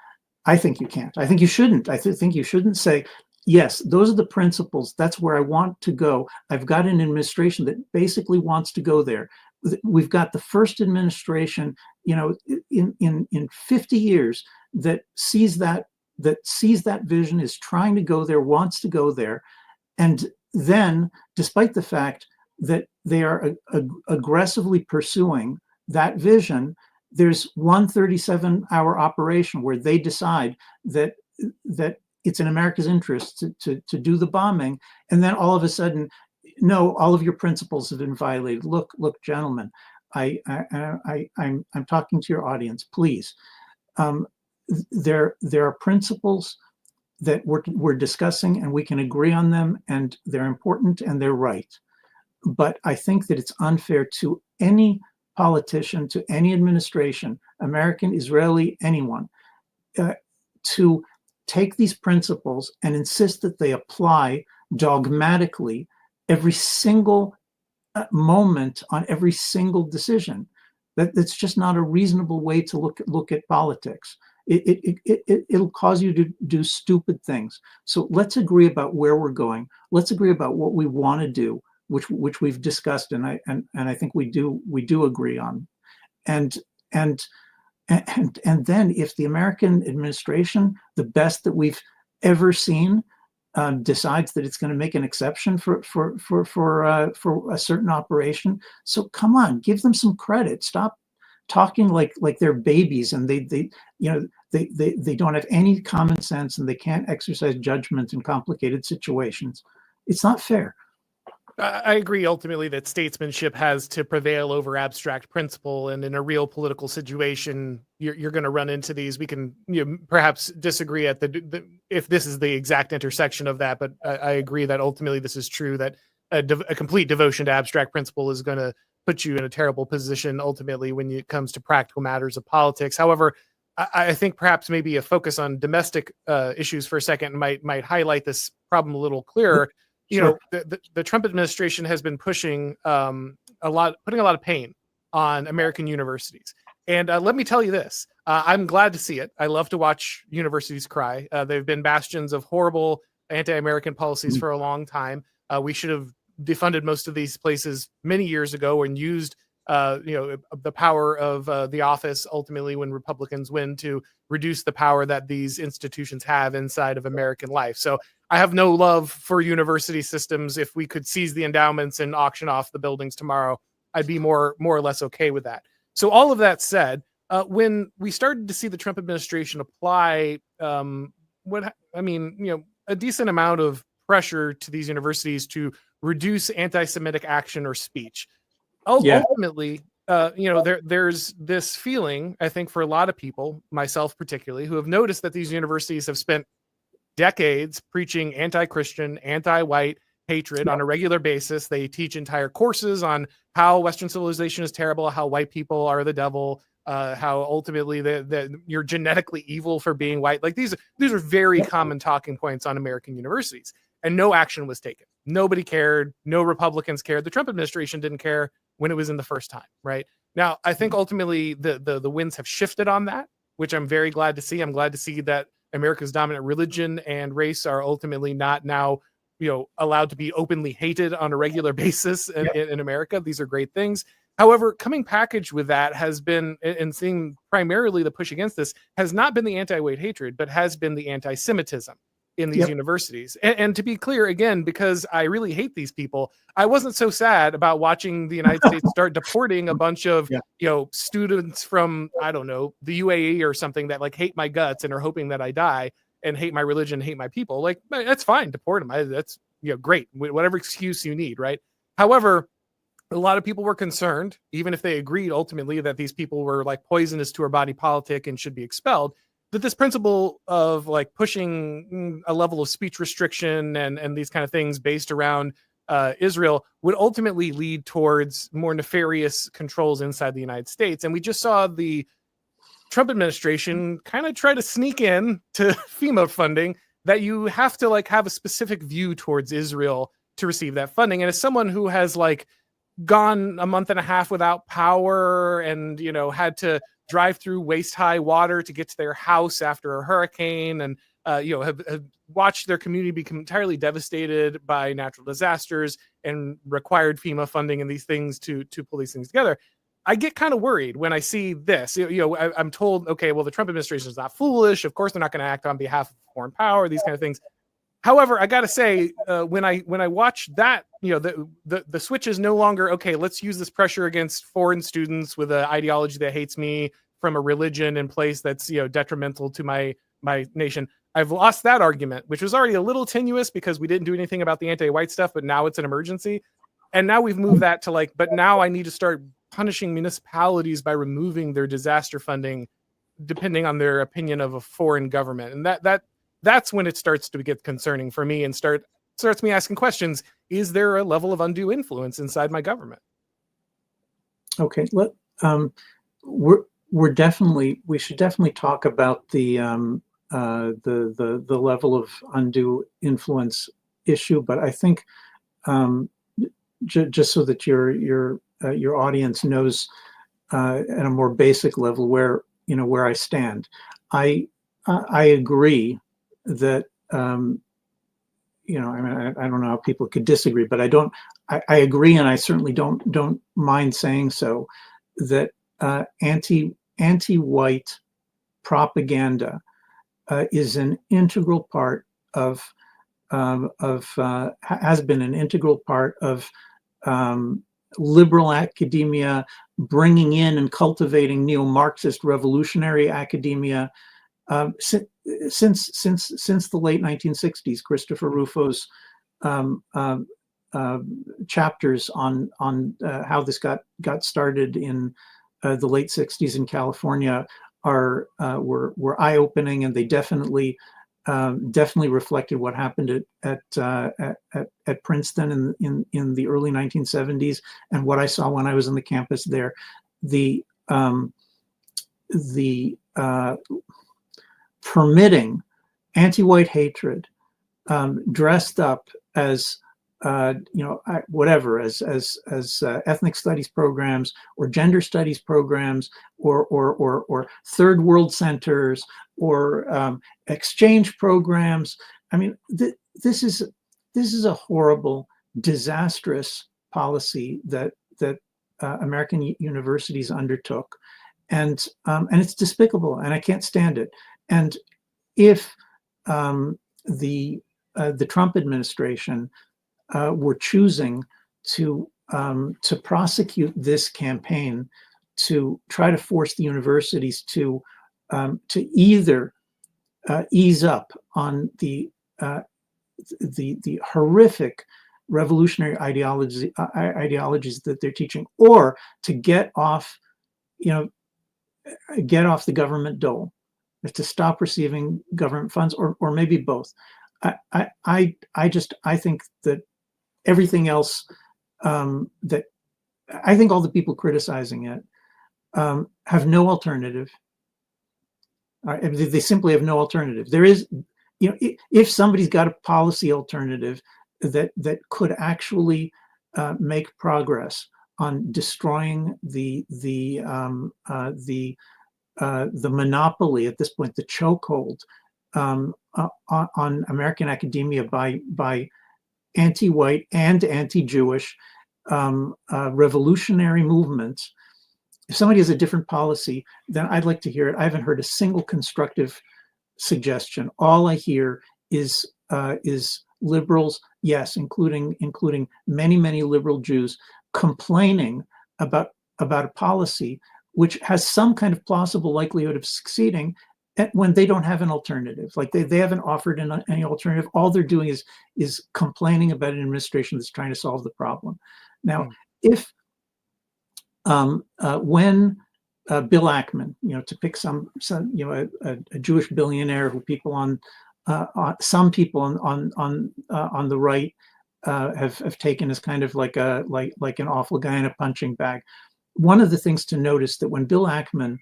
I think you can't. I think you shouldn't. I think you shouldn't say, yes, those are the principles. That's where I want to go. I've got an administration that basically wants to go there. We've got the first administration, in 50 years that sees that vision, is trying to go there, wants to go there. And then, despite the fact that they are aggressively pursuing that vision, there's one 37-hour operation where they decide that it's in America's interest to do the bombing. And then all of a sudden, no, all of your principles have been violated. Look, gentlemen, I'm talking to your audience, please. There are principles that we're discussing, and we can agree on them, and they're important and they're right. But I think that it's unfair to any politician, to any administration, American, Israeli, anyone, to take these principles and insist that they apply dogmatically every single moment on every single decision. That's just not a reasonable way to look at politics. It'll cause you to do stupid things. So let's agree about where we're going. Let's agree about what we want to do, which we've discussed, and I think we do agree on. And then if the American administration, the best that we've ever seen, decides that it's going to make an exception for a certain operation, so come on, give them some credit. Stop talking like they're babies, and they don't have any common sense, and they can't exercise judgment in complicated situations. It's not fair. I agree ultimately that statesmanship has to prevail over abstract principle, and in a real political situation, you're going to run into these. We can perhaps disagree at if this is the exact intersection of that, but I agree that ultimately this is true, that a complete devotion to abstract principle is going to put you in a terrible position ultimately when it comes to practical matters of politics. However, I think perhaps maybe a focus on domestic issues for a second might highlight this problem a little clearer. Sure. The Trump administration has been pushing putting a lot of pain on American universities. And let me tell you this, I'm glad to see it. I love to watch universities cry. They've been bastions of horrible anti-American policies for a long time. We should have defunded most of these places many years ago and used the power of the office ultimately when Republicans win to reduce the power that these institutions have inside of American life. So I have no love for university systems. If we could seize the endowments and auction off the buildings tomorrow, I'd be more or less okay with that. So all of that said, when we started to see the Trump administration apply a decent amount of pressure to these universities to reduce anti-Semitic action or speech. Yeah. Ultimately, there's this feeling, I think, for a lot of people, myself particularly, who have noticed that these universities have spent decades preaching anti-Christian, anti-white hatred on a regular basis. They teach entire courses on how Western civilization is terrible, how white people are the devil, how ultimately you're genetically evil for being white. Like these are very common talking points on American universities, and no action was taken. Nobody cared. No Republicans cared. The Trump administration didn't care when it was in the first time. Right now, I think ultimately the winds have shifted on that, which I'm very glad to see. I'm glad to see that America's dominant religion and race are ultimately not now, allowed to be openly hated on a regular basis in America. These are great things. However, coming packaged with that has been, and seeing primarily the push against this, has not been the anti-white hatred, but has been the anti-Semitism in these universities. And to be clear, again, because I really hate these people, I wasn't so sad about watching the United States start deporting a bunch of students from, I don't know, the UAE or something that like hate my guts and are hoping that I die and hate my religion, hate my people. Like, that's fine, deport them. That's great, whatever excuse you need, right? However, a lot of people were concerned, even if they agreed ultimately that these people were like poisonous to our body politic and should be expelled, that this principle of like pushing a level of speech restriction and these kind of things based around Israel would ultimately lead towards more nefarious controls inside the United States. And we just saw the Trump administration kind of try to sneak in to FEMA funding that you have to like have a specific view towards Israel to receive that funding. And as someone who has like gone a month and a half without power and, had to drive through waist-high water to get to their house after a hurricane and, have watched their community become entirely devastated by natural disasters and required FEMA funding and these things to pull these things together. I get kind of worried when I see this. I'm told, okay, well, the Trump administration is not foolish. Of course, they're not going to act on behalf of foreign power, these kind of things. However, I got to say, when I watch that, the switch is no longer, okay, let's use this pressure against foreign students with an ideology that hates me from a religion in place that's, detrimental to my nation. I've lost that argument, which was already a little tenuous because we didn't do anything about the anti-white stuff, but now it's an emergency. And now we've moved that to like, but now I need to start punishing municipalities by removing their disaster funding, depending on their opinion of a foreign government. And that's when it starts to get concerning for me and starts me asking questions. Is there a level of undue influence inside my government? Okay. We should definitely talk about the level of undue influence issue, but I think just so that your audience knows at a more basic level where I stand, I agree that I don't know how people could disagree, but I agree, and I certainly don't mind saying so, that anti-white propaganda is an integral part has been an integral part of liberal academia, bringing in and cultivating neo-Marxist revolutionary academia since the late 1960s. Christopher Rufo's chapters on how this got started in the late 60s in California were eye-opening, and they definitely reflected what happened at Princeton in the early 1970s and what I saw when I was on the campus there. The permitting anti-white hatred dressed up as whatever, as ethnic studies programs or gender studies programs or third world centers or exchange programs. I mean, this is a horrible, disastrous policy that American universities undertook, and it's despicable, and I can't stand it. And if the Trump administration were choosing to prosecute this campaign to try to force the universities to either ease up on the horrific revolutionary ideologies that they're teaching, or to get off, get off the government dole, to stop receiving government funds, or maybe both. I think that everything else, that I think all the people criticizing it have no alternative. They simply have no alternative. There is, if somebody's got a policy alternative that could actually make progress on destroying the monopoly at this point, the chokehold on American academia by anti-white and anti-Jewish revolutionary movements. If somebody has a different policy, then I'd like to hear it. I haven't heard a single constructive suggestion. All I hear is liberals, yes, including many liberal Jews, complaining about a policy which has some kind of plausible likelihood of succeeding when they don't have an alternative. Like they haven't offered any alternative. All they're doing is complaining about an administration that's trying to solve the problem. Now, if when Bill Ackman, to pick a Jewish billionaire who people some people on the right have taken as kind of like an awful guy in a punching bag. One of the things to notice that when Bill Ackman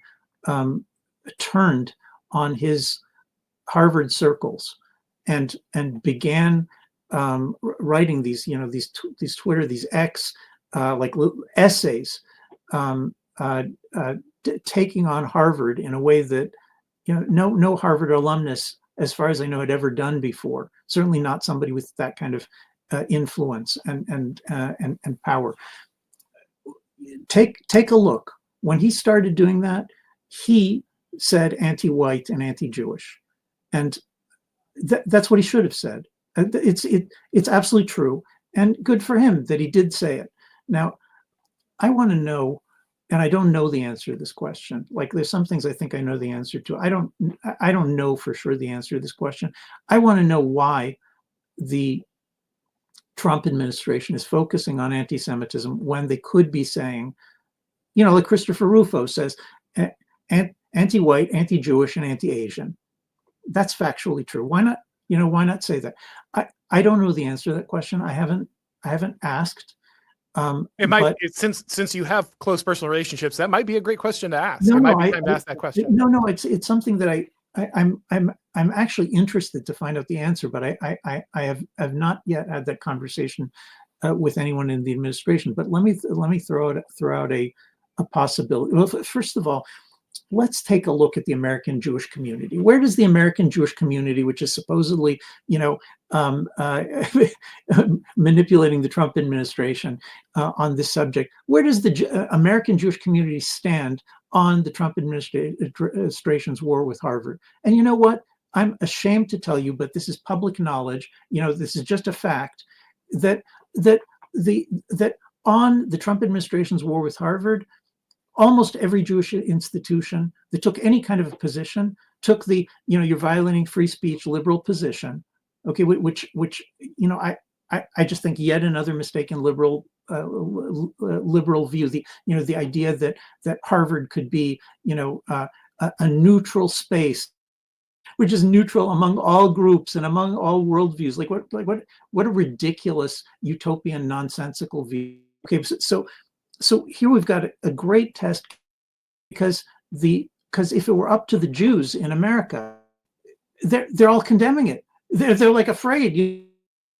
turned on his Harvard circles and began writing these Twitter, these X like essays, taking on Harvard in a way that no Harvard alumnus, as far as I know, had ever done before. Certainly not somebody with that kind of influence and power. Take a look. When he started doing that, he said anti-white and anti-Jewish, and that's what he should have said. It's absolutely true, and good for him that he did say it. Now, I want to know, and I don't know the answer to this question. Like, there's some things I think I know the answer to. I don't know for sure the answer to this question. I want to know why the Trump administration is focusing on anti-Semitism when they could be saying, like Christopher Rufo says, anti-white, anti-Jewish, and anti-Asian. That's factually true. Why not? Why not say that? I don't know the answer to that question. I haven't asked. Since you have close personal relationships, that might be a great question to ask. No, it might be time to ask that question. No, it's something that I'm actually interested to find out the answer, but I have not yet had that conversation with anyone in the administration. But let me throw out a possibility. Well, first of all, let's take a look at the American Jewish community. Where does the American Jewish community, which is supposedly, manipulating the Trump administration on this subject, where does the American Jewish community stand on the Trump administration's war with Harvard? And you know what? I'm ashamed to tell you, but this is public knowledge. This is just a fact that on the Trump administration's war with Harvard, almost every Jewish institution that took any kind of a position took the, you're violating free speech liberal position. Okay, which I just think yet another mistaken liberal view. The idea that Harvard could be a neutral space, which is neutral among all groups and among all worldviews. What a ridiculous utopian nonsensical view. Okay, so here we've got a great test, because if it were up to the Jews in America, they're all condemning it. They're like afraid.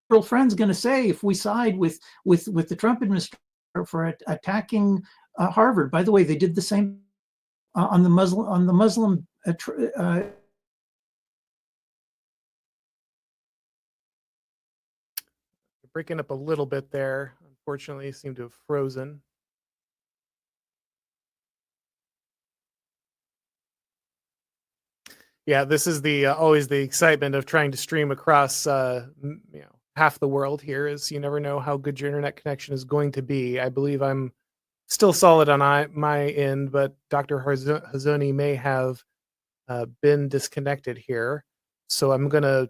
Your friend's going to say, if we side with the Trump administration for attacking Harvard. By the way, they did the same on the Muslim. You're breaking up a little bit there. Unfortunately, you seem to have frozen. Yeah, this is the always the excitement of trying to stream across half the world here, is you never know how good your internet connection is going to be. I believe I'm still solid on my end, but Dr. Hazony may have been disconnected here. So I'm going to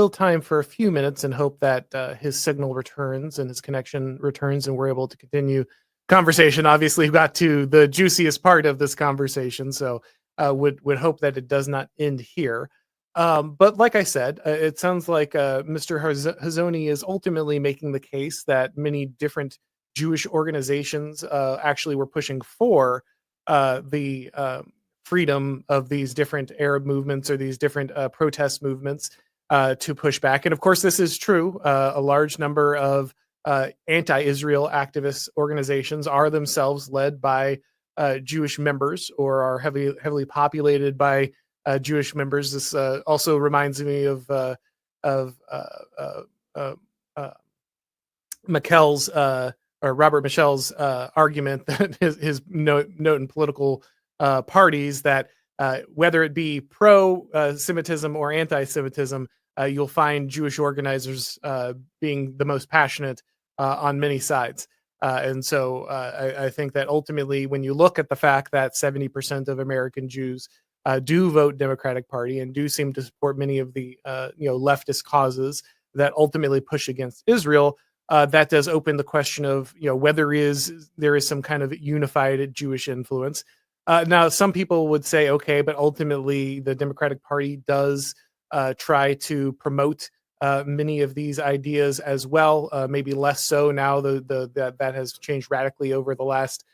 fill time for a few minutes and hope that his signal returns and his connection returns, and we're able to continue conversation. Obviously, we got to the juiciest part of this conversation, so would hope that it does not end here. But like I said, it sounds like Mr. Hazony is ultimately making the case that many different Jewish organizations actually were pushing for the freedom of these different Arab movements or these different protest movements to push back. And of course, this is true. A large number of anti-Israel activist organizations are themselves led by Jewish members or are heavily populated by Jewish members. This also reminds me of Michel's or Robert Michel's argument that his note in political parties that whether it be pro-Semitism or anti-Semitism, you'll find Jewish organizers being the most passionate on many sides. And so I think that ultimately, when you look at the fact that 70% of American Jews do vote Democratic Party and do seem to support many of the leftist causes that ultimately push against Israel, that does open the question of whether there is some kind of unified Jewish influence. Now, some people would say, okay, but ultimately the Democratic Party does try to promote many of these ideas as well. Maybe less so now. That has changed radically over the last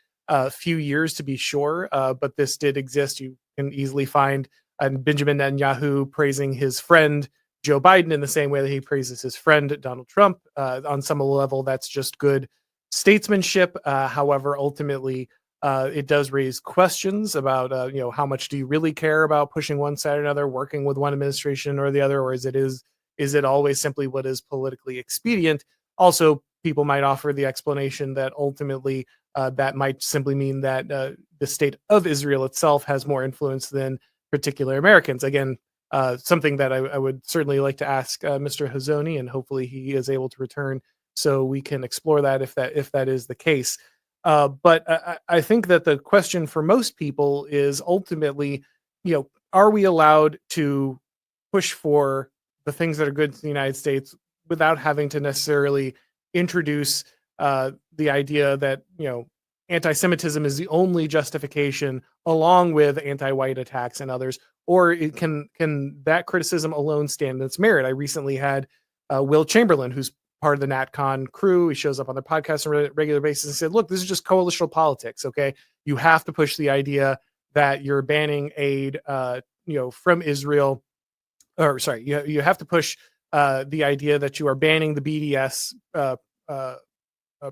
few years, to be sure. But this did exist. You can easily find Benjamin Netanyahu praising his friend Joe Biden in the same way that he praises his friend Donald Trump. On some level, that's just good statesmanship. However, ultimately, it does raise questions about how much do you really care about pushing one side or another, working with one administration or the other, or is it always simply what is politically expedient? Also, people might offer the explanation that ultimately that might simply mean that the state of Israel itself has more influence than particular Americans. Again, something that I would certainly like to ask Mr. Hazony, and hopefully he is able to return so we can explore that if that is the case. But I think that the question for most people is ultimately, are we allowed to push for the things that are good to the United States without having to necessarily introduce the idea that, anti-Semitism is the only justification along with anti-white attacks and others, or can that criticism alone stand its merit? I recently had Will Chamberlain, who's part of the NatCon crew. He shows up on the podcast on a regular basis and said, look, this is just coalitional politics. Okay. You have to push the idea that you're banning aid, from Israel, or sorry, you have to push the idea that you are banning the BDS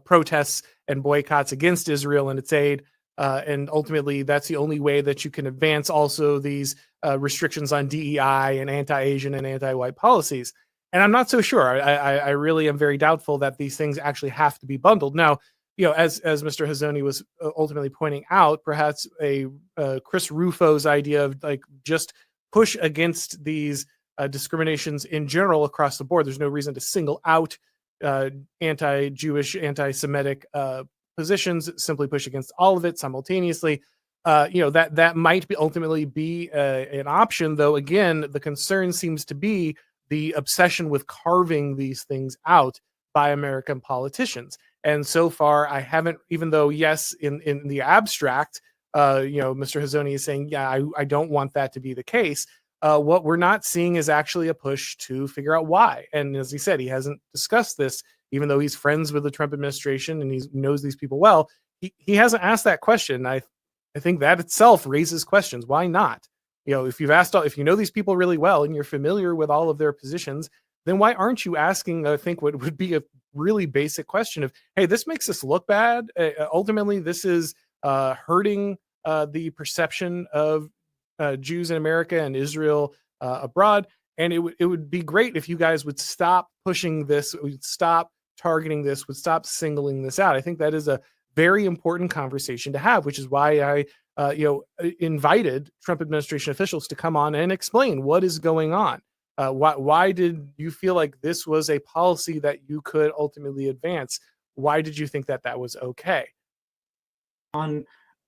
protests and boycotts against Israel and its aid. And ultimately, that's the only way that you can advance also these restrictions on DEI and anti-Asian and anti-white policies. And I'm not so sure. I really am very doubtful that these things actually have to be bundled. Now, as Mr. Hazony was ultimately pointing out, perhaps a Chris Rufo's idea of just push against these discriminations in general across the board. There's no reason to single out anti-Jewish, anti-Semitic positions. Simply push against all of it simultaneously. That might ultimately be an option, though. Again, the concern seems to be the obsession with carving these things out by American politicians. And so far, I haven't, even though, yes, in the abstract, Mr. Hazony is saying, yeah, I don't want that to be the case. What we're not seeing is actually a push to figure out why. And as he said, he hasn't discussed this, even though he's friends with the Trump administration and he knows these people well. He hasn't asked that question. I think that itself raises questions. Why not? If you know these people really well and you're familiar with all of their positions, then why aren't you asking, I think, what would be a really basic question of, hey, this makes us look bad. Ultimately, this is hurting the perception of Jews in America and Israel abroad. And it would be great if you guys would stop pushing this, would stop targeting this, would stop singling this out. I think that is a very important conversation to have, which is why I invited Trump administration officials to come on and explain what is going on. Why did you feel like this was a policy that you could ultimately advance? Why did you think that was okay? On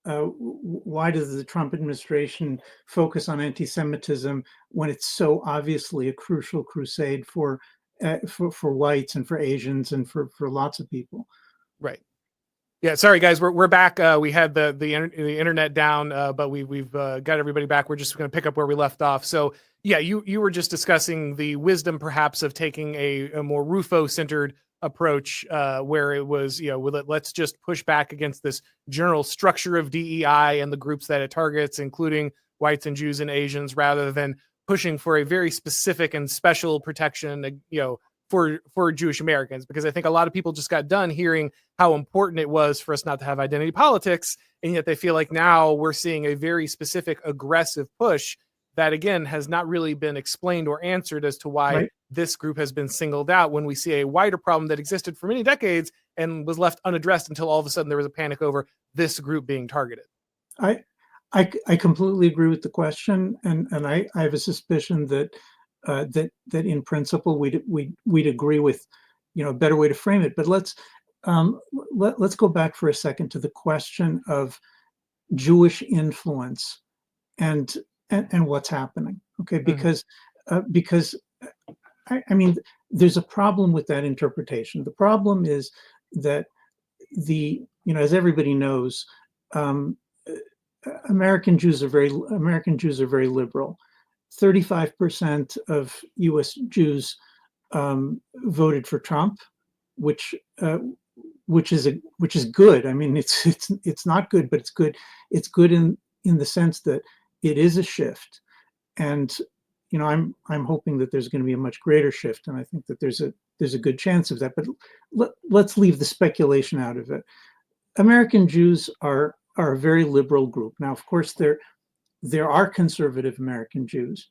why does the Trump administration focus on anti-Semitism when it's so obviously a crucial crusade for whites and for Asians and for lots of people? Right. Yeah, sorry guys, we're back. We had the internet down, but we've got everybody back. We're just going to pick up where we left off. So yeah, you were just discussing the wisdom perhaps of taking a more Rufo-centered approach, where it was, let's just push back against this general structure of DEI and the groups that it targets, including whites and Jews and Asians, rather than pushing for a very specific and special protection, for Jewish Americans, because I think a lot of people just got done hearing how important it was for us not to have identity politics, and yet they feel like now we're seeing a very specific aggressive push that, again, has not really been explained or answered as to why this group has been singled out, when we see a wider problem that existed for many decades and was left unaddressed until all of a sudden there was a panic over this group being targeted. I completely agree with the question, and I have a suspicion that that in principle we'd agree with, a better way to frame it. But let's go back for a second to the question of Jewish influence and what's happening. Okay, because I mean, there's a problem with that interpretation. The problem is that as everybody knows, American Jews are very liberal. 35% of U.S. Jews voted for Trump, which is good. I mean, it's not good, but it's good. It's good in the sense that it is a shift, and I'm hoping that there's going to be a much greater shift, and I think that there's a good chance of that. But let's leave the speculation out of it. American Jews are a very liberal group. Now, of course, there are conservative American Jews.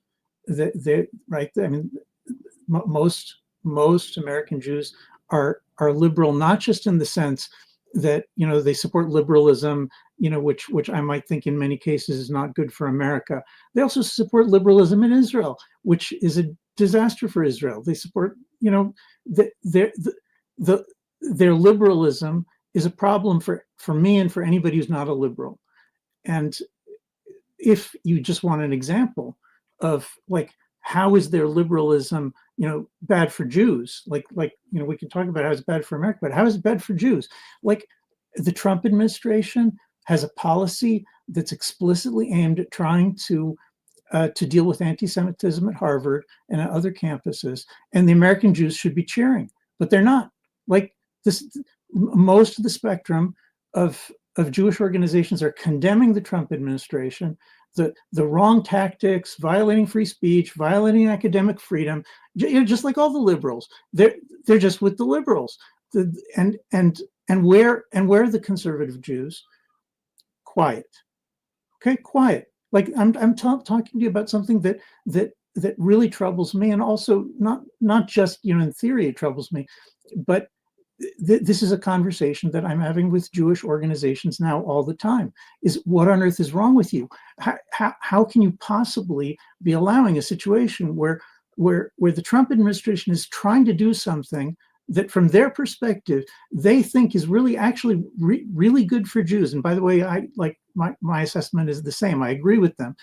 Right? I mean, most American Jews are liberal, not just in the sense that they support liberalism, which I might think in many cases is not good for America. They also support liberalism in Israel, which is a disaster for Israel. They support, their liberalism is a problem for me and for anybody who's not a liberal. And if you just want an example of how is their liberalism, bad for Jews? We can talk about how it's bad for America, but how is it bad for Jews? The Trump administration has a policy that's explicitly aimed at trying to deal with anti-Semitism at Harvard and at other campuses, and the American Jews should be cheering, but they're not. Most of the spectrum of Jewish organizations are condemning the Trump administration, the wrong tactics, violating free speech, violating academic freedom, just like all the liberals. They're just with the liberals. And where are the conservative Jews? Quiet. Okay, quiet. I'm talking to you about something that really troubles me, and also not just in theory it troubles me, but this is a conversation that I'm having with Jewish organizations now all the time. Is what on earth is wrong with you? How can you possibly be allowing a situation where the Trump administration is trying to do something that, from their perspective, they think is really actually really good for Jews? And by the way, my assessment is the same. I agree with them,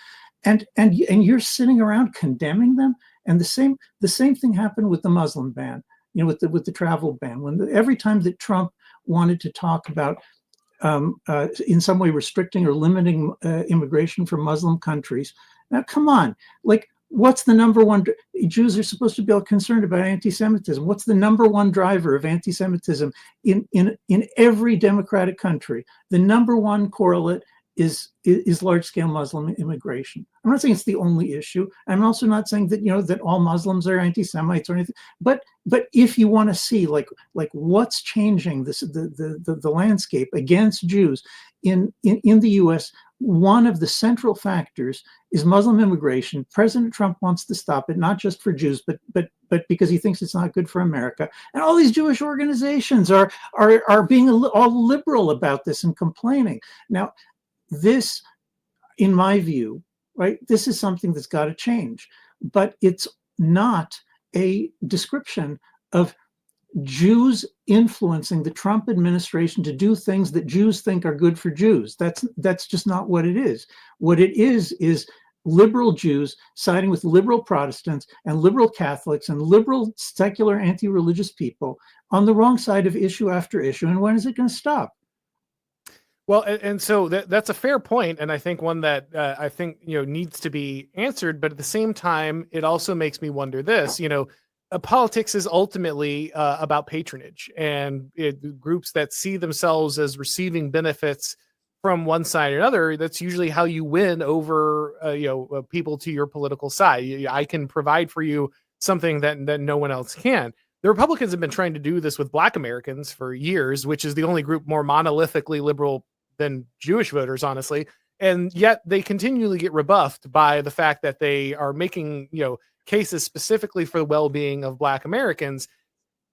and you're sitting around condemning them. And the same thing happened with the Muslim ban. With the travel ban, every time that Trump wanted to talk about in some way restricting or limiting immigration from Muslim countries. Now, come on, what's the number one? Jews are supposed to be all concerned about anti-Semitism. What's the number one driver of anti-Semitism in every democratic country? The number one correlate is large-scale Muslim immigration. I'm not saying it's the only issue. I'm also not saying that that all Muslims are anti-Semites or anything. But if you want to see what's changing the landscape against Jews in the U.S., one of the central factors is Muslim immigration. President Trump wants to stop it, not just for Jews, but because he thinks it's not good for America. And all these Jewish organizations are being all liberal about this and complaining. Now, this, in my view, right, this is something that's got to change, but it's not a description of Jews influencing the Trump administration to do things that Jews think are good for Jews. That's just not what it is. What it is liberal Jews siding with liberal Protestants and liberal Catholics and liberal secular anti-religious people on the wrong side of issue after issue. And when is it going to stop? Well, and so that's a fair point, and I think one that I think needs to be answered. But at the same time, it also makes me wonder this: politics is ultimately about patronage, and groups that see themselves as receiving benefits from one side or another. That's usually how you win over people to your political side. I can provide for you something that no one else can. The Republicans have been trying to do this with Black Americans for years, which is the only group more monolithically liberal than Jewish voters, honestly. And yet they continually get rebuffed by the fact that they are making, cases specifically for the well-being of Black Americans.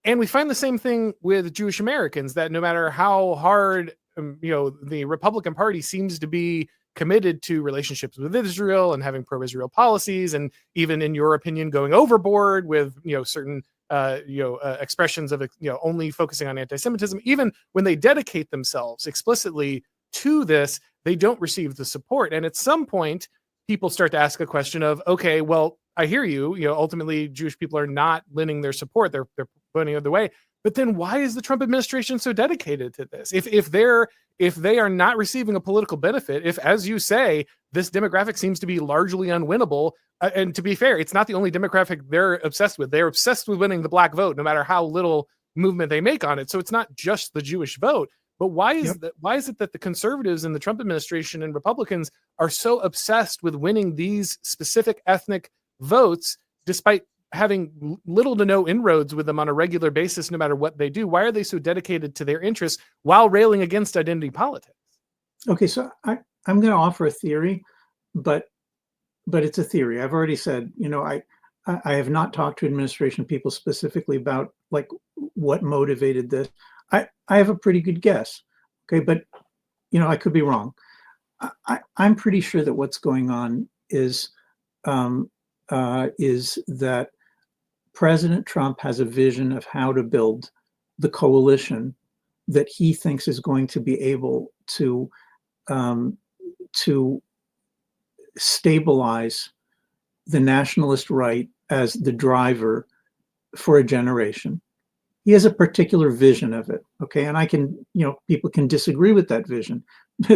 And we find the same thing with Jewish Americans, that no matter how hard, the Republican Party seems to be committed to relationships with Israel and having pro-Israel policies, and even, in your opinion, going overboard with, certain expressions of, only focusing on anti-Semitism, even when they dedicate themselves explicitly to this, they don't receive the support. And at some point, people start to ask a question of, okay, well, I hear you, ultimately Jewish people are not lending their support. They're voting the other way. But then why is the Trump administration so dedicated to this? If they are not receiving a political benefit, if, as you say, this demographic seems to be largely unwinnable, and to be fair, it's not the only demographic they're obsessed with. They're obsessed with winning the Black vote, no matter how little movement they make on it. So it's not just the Jewish vote. But why is it that the conservatives in the Trump administration and Republicans are so obsessed with winning these specific ethnic votes, despite having little to no inroads with them on a regular basis, no matter what they do? Why are they so dedicated to their interests while railing against identity politics? Okay, so I'm going to offer a theory, but it's a theory. I've already said, I have not talked to administration people specifically about like what motivated this. I have a pretty good guess. Okay, but I could be wrong. I'm pretty sure that what's going on is that President Trump has a vision of how to build the coalition that he thinks is going to be able to stabilize the nationalist right as the driver for a generation. He has a particular vision of it, okay? And people can disagree with that vision.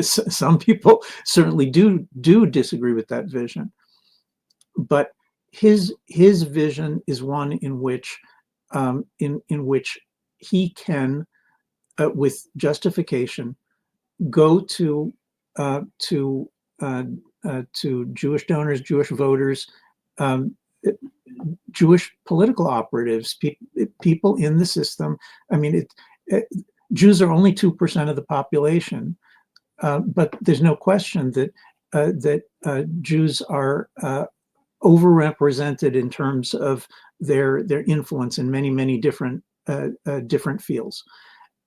Some people certainly do disagree with that vision. But his vision is one in which he can, with justification, go to Jewish donors, Jewish voters, Jewish political operatives, people in the system. I mean, Jews are only 2% of the population, but there's no question that Jews are overrepresented in terms of their influence in many different fields.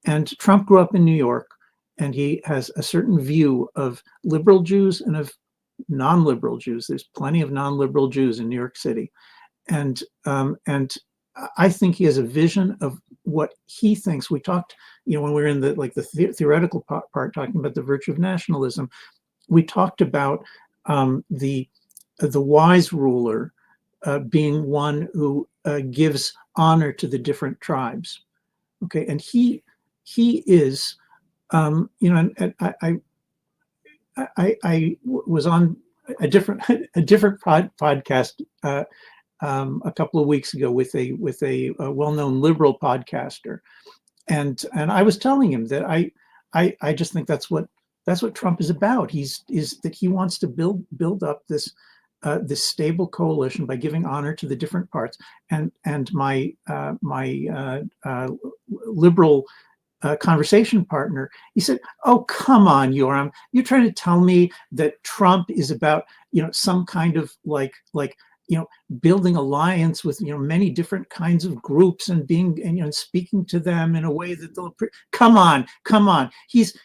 And Trump grew up in New York, and he has a certain view of liberal Jews and of non-liberal Jews. There's plenty of non-liberal Jews in New York City, and I think he has a vision of what he thinks. We talked, when we were in the theoretical part, talking about the virtue of nationalism. We talked about the wise ruler being one who gives honor to the different tribes. Okay, and he is, and I was on a different podcast a couple of weeks ago with a well-known liberal podcaster, and I was telling him that I just think that's what Trump is about. Is that he wants to build up this stable coalition by giving honor to the different parts. And my liberal conversation partner, he said, "Oh, come on, Yoram, you're trying to tell me that Trump is about some kind of like building alliance with many different kinds of groups and being and speaking to them in a way that they'll come on. He's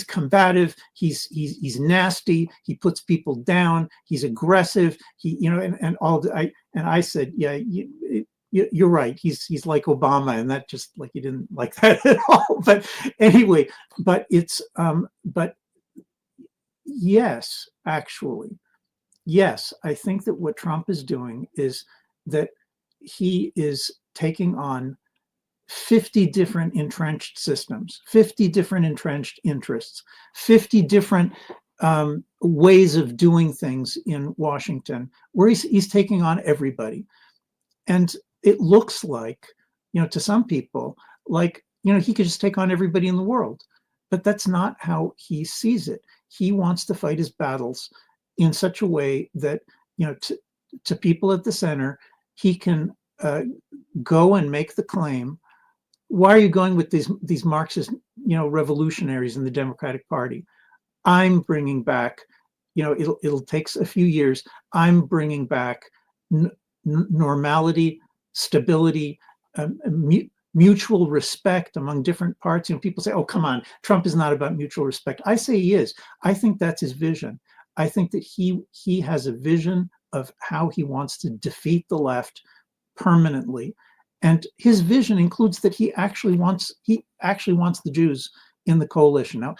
combative, he's nasty, he puts people down, he's aggressive, and all I said, yeah, you're right. He's like Obama, and that just like he didn't like that at all. But anyway, but it's but yes, actually, yes, I think that what Trump is doing is that he is taking on 50 different entrenched systems, 50 different entrenched interests, 50 different ways of doing things in Washington, where he's taking on everybody. And it looks like, to some people, like, he could just take on everybody in the world. But that's not how he sees it. He wants to fight his battles in such a way that, to people at the center, he can go and make the claim. Why are you going with these Marxist, revolutionaries in the Democratic Party? I'm bringing back, it'll take a few years. I'm bringing back normality, stability, mutual respect among different parts. People say, "Oh, come on, Trump is not about mutual respect." I say he is. I think that's his vision. I think that he has a vision of how he wants to defeat the left permanently. And his vision includes that he actually wants the Jews in the coalition. Now,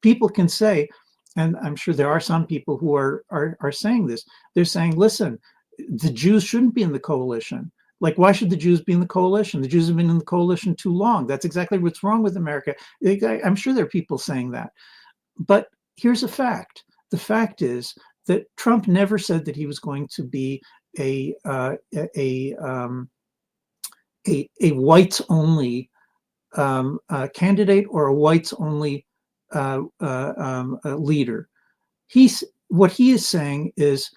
people can say, and I'm sure there are some people who are saying this, they're saying, listen, the Jews shouldn't be in the coalition. Like, why should the Jews be in the coalition? The Jews have been in the coalition too long. That's exactly what's wrong with America. I'm sure there are people saying that. But here's a fact. The fact is that Trump never said that he was going to be a whites-only candidate or a whites-only leader. What he is saying is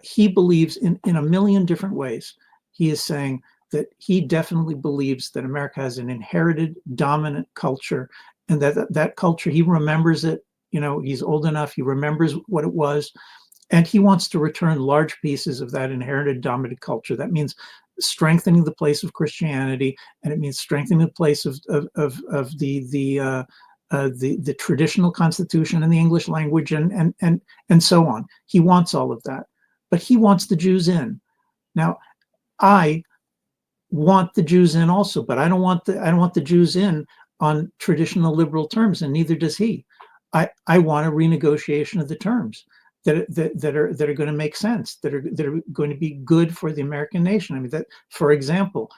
he believes in a million different ways. He is saying that he definitely believes that America has an inherited dominant culture, and that culture, he remembers it. He's old enough, he remembers what it was, and he wants to return large pieces of that inherited dominant culture. That means strengthening the place of Christianity, and it means strengthening the place of the traditional constitution and the English language and so on. He wants all of that, but he wants the Jews in. Now, I want the Jews in also, but I don't want the Jews in on traditional liberal terms, and neither does he. I want a renegotiation of the terms that are going to make sense, that are going to be good for the American nation. I mean, that, for example,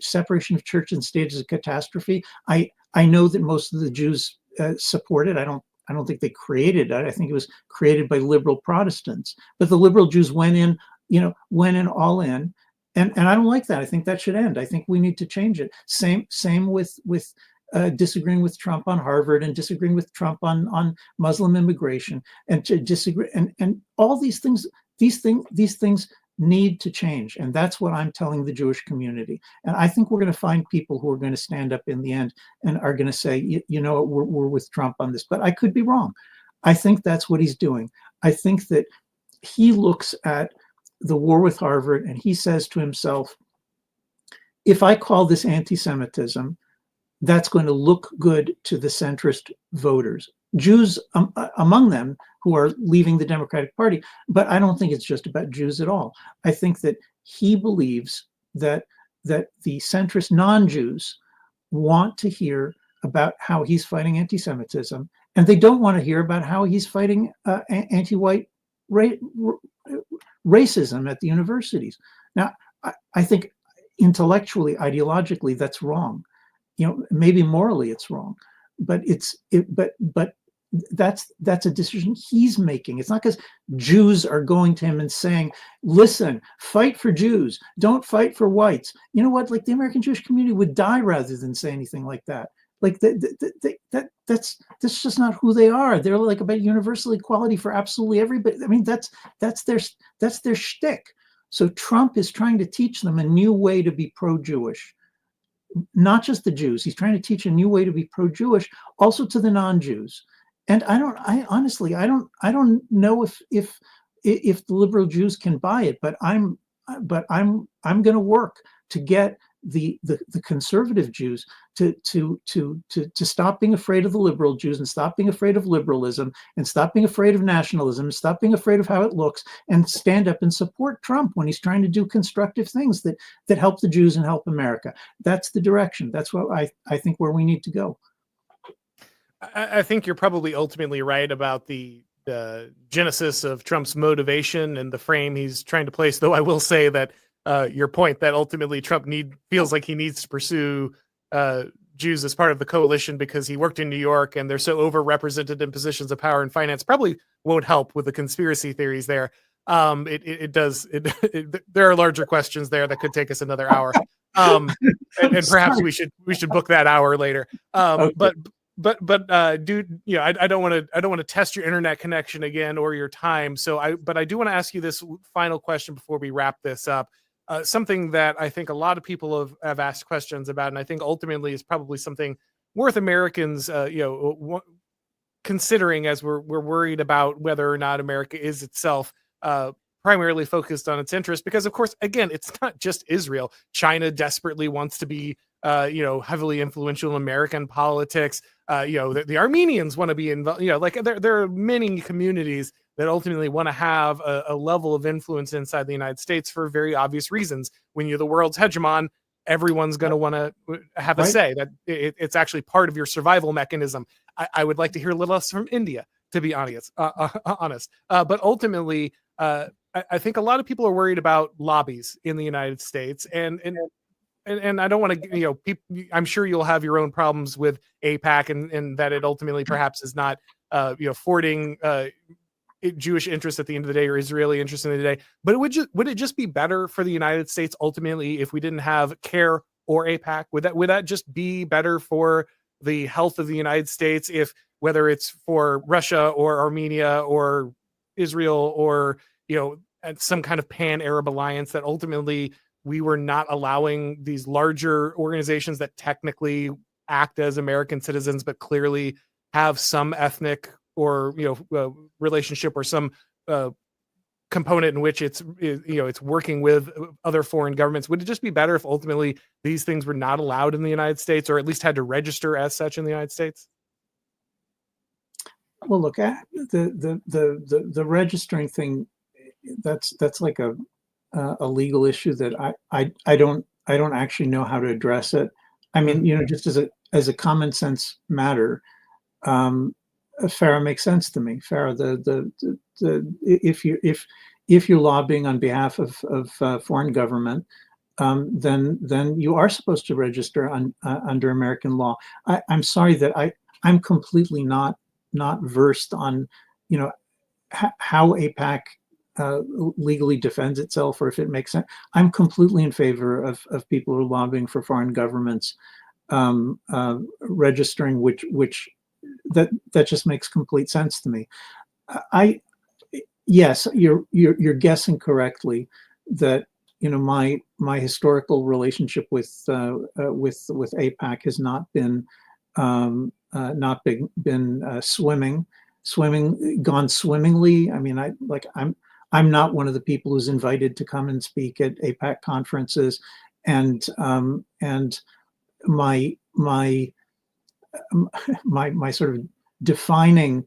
separation of church and state is a catastrophe. I know that most of the Jews support it. I don't think they created it. I think it was created by liberal Protestants. But the liberal Jews went in all in, and I don't like that. I think that should end. I think we need to change it. Same with disagreeing with Trump on Harvard and disagreeing with Trump on Muslim immigration, and to disagree and all these things. These things need to change, and that's what I'm telling the Jewish community. And I think we're going to find people who are going to stand up in the end and are going to say, we're with Trump on this. But I could be wrong. I think that's what he's doing. I think that he looks at the war with Harvard and he says to himself, if I call this anti-Semitism, that's going to look good to the centrist voters, Jews among them who are leaving the Democratic Party. But I don't think it's just about Jews at all. I think that he believes that the centrist non-Jews want to hear about how he's fighting anti-Semitism, and they don't want to hear about how he's fighting anti-white racism at the universities. Now, I think intellectually, ideologically, that's wrong. Maybe morally it's wrong, but but that's a decision he's making. It's not because Jews are going to him and saying, listen, fight for Jews, don't fight for whites. You know what? Like, the American Jewish community would die rather than say anything like that. Like, that's just not who they are. They're like about universal equality for absolutely everybody. I mean, that's their shtick. So Trump is trying to teach them a new way to be pro-Jewish. Not just the Jews. He's trying to teach a new way to be pro-Jewish, also to the non-Jews. And I honestly don't know if the liberal Jews can buy it, but I'm going to work to get the conservative Jews to stop being afraid of the liberal Jews, and stop being afraid of liberalism, and stop being afraid of nationalism, stop being afraid of how it looks, and stand up and support Trump when he's trying to do constructive things that help the Jews and help America. That's the direction. That's what I think where we need to go. I think you're probably ultimately right about the genesis of Trump's motivation and the frame he's trying to place, though I will say that your point that ultimately Trump feels like he needs to pursue Jews as part of the coalition because he worked in New York and they're so overrepresented in positions of power and finance probably won't help with the conspiracy theories there. There are larger questions there that could take us another hour. And perhaps we should book that hour later. Okay. But dude, you know, I don't want to test your internet connection again or your time. But I do want to ask you this final question before we wrap this up. Something that I think a lot of people have asked questions about, and I think ultimately is probably something worth Americans, considering as we're worried about whether or not America is itself primarily focused on its interests. Because, of course, again, it's not just Israel. China desperately wants to be, heavily influential in American politics. The Armenians want to be involved. There are many communities that ultimately want to have a level of influence inside the United States for very obvious reasons. When you're the world's hegemon, everyone's going to want to have a say. That it's actually part of your survival mechanism. I would like to hear a little less from India, to be honest. But ultimately, I think a lot of people are worried about lobbies in the United States, and I don't want to, I'm sure you'll have your own problems with AIPAC, and that it ultimately perhaps is not, forwarding Jewish interests at the end of the day or Israeli interests in the day. But would it just be better for the United States ultimately if we didn't have CARE or AIPAC? Would that just be better for the health of the United States if, whether it's for Russia or Armenia or Israel or some kind of pan-Arab alliance, that ultimately we were not allowing these larger organizations that technically act as American citizens, but clearly have some ethnic or relationship or some component in which it's working with other foreign governments? Would it just be better if ultimately these things were not allowed in the United States, or at least had to register as such in the United States? Well, look, the registering thing, that's like a legal issue that I don't actually know how to address it. I mean, just as a common sense matter, FARA makes sense to me. FARA, if you're lobbying on behalf of foreign government, then you are supposed to register under American law. I'm sorry that I'm completely not versed on how AIPAC legally defends itself, or if it makes sense. I'm completely in favor of people who are lobbying for foreign governments registering, which that just makes complete sense to me. Yes, you're guessing correctly that my historical relationship with AIPAC has not been gone swimmingly. I mean, I'm not one of the people who's invited to come and speak at AIPAC conferences, and my sort of defining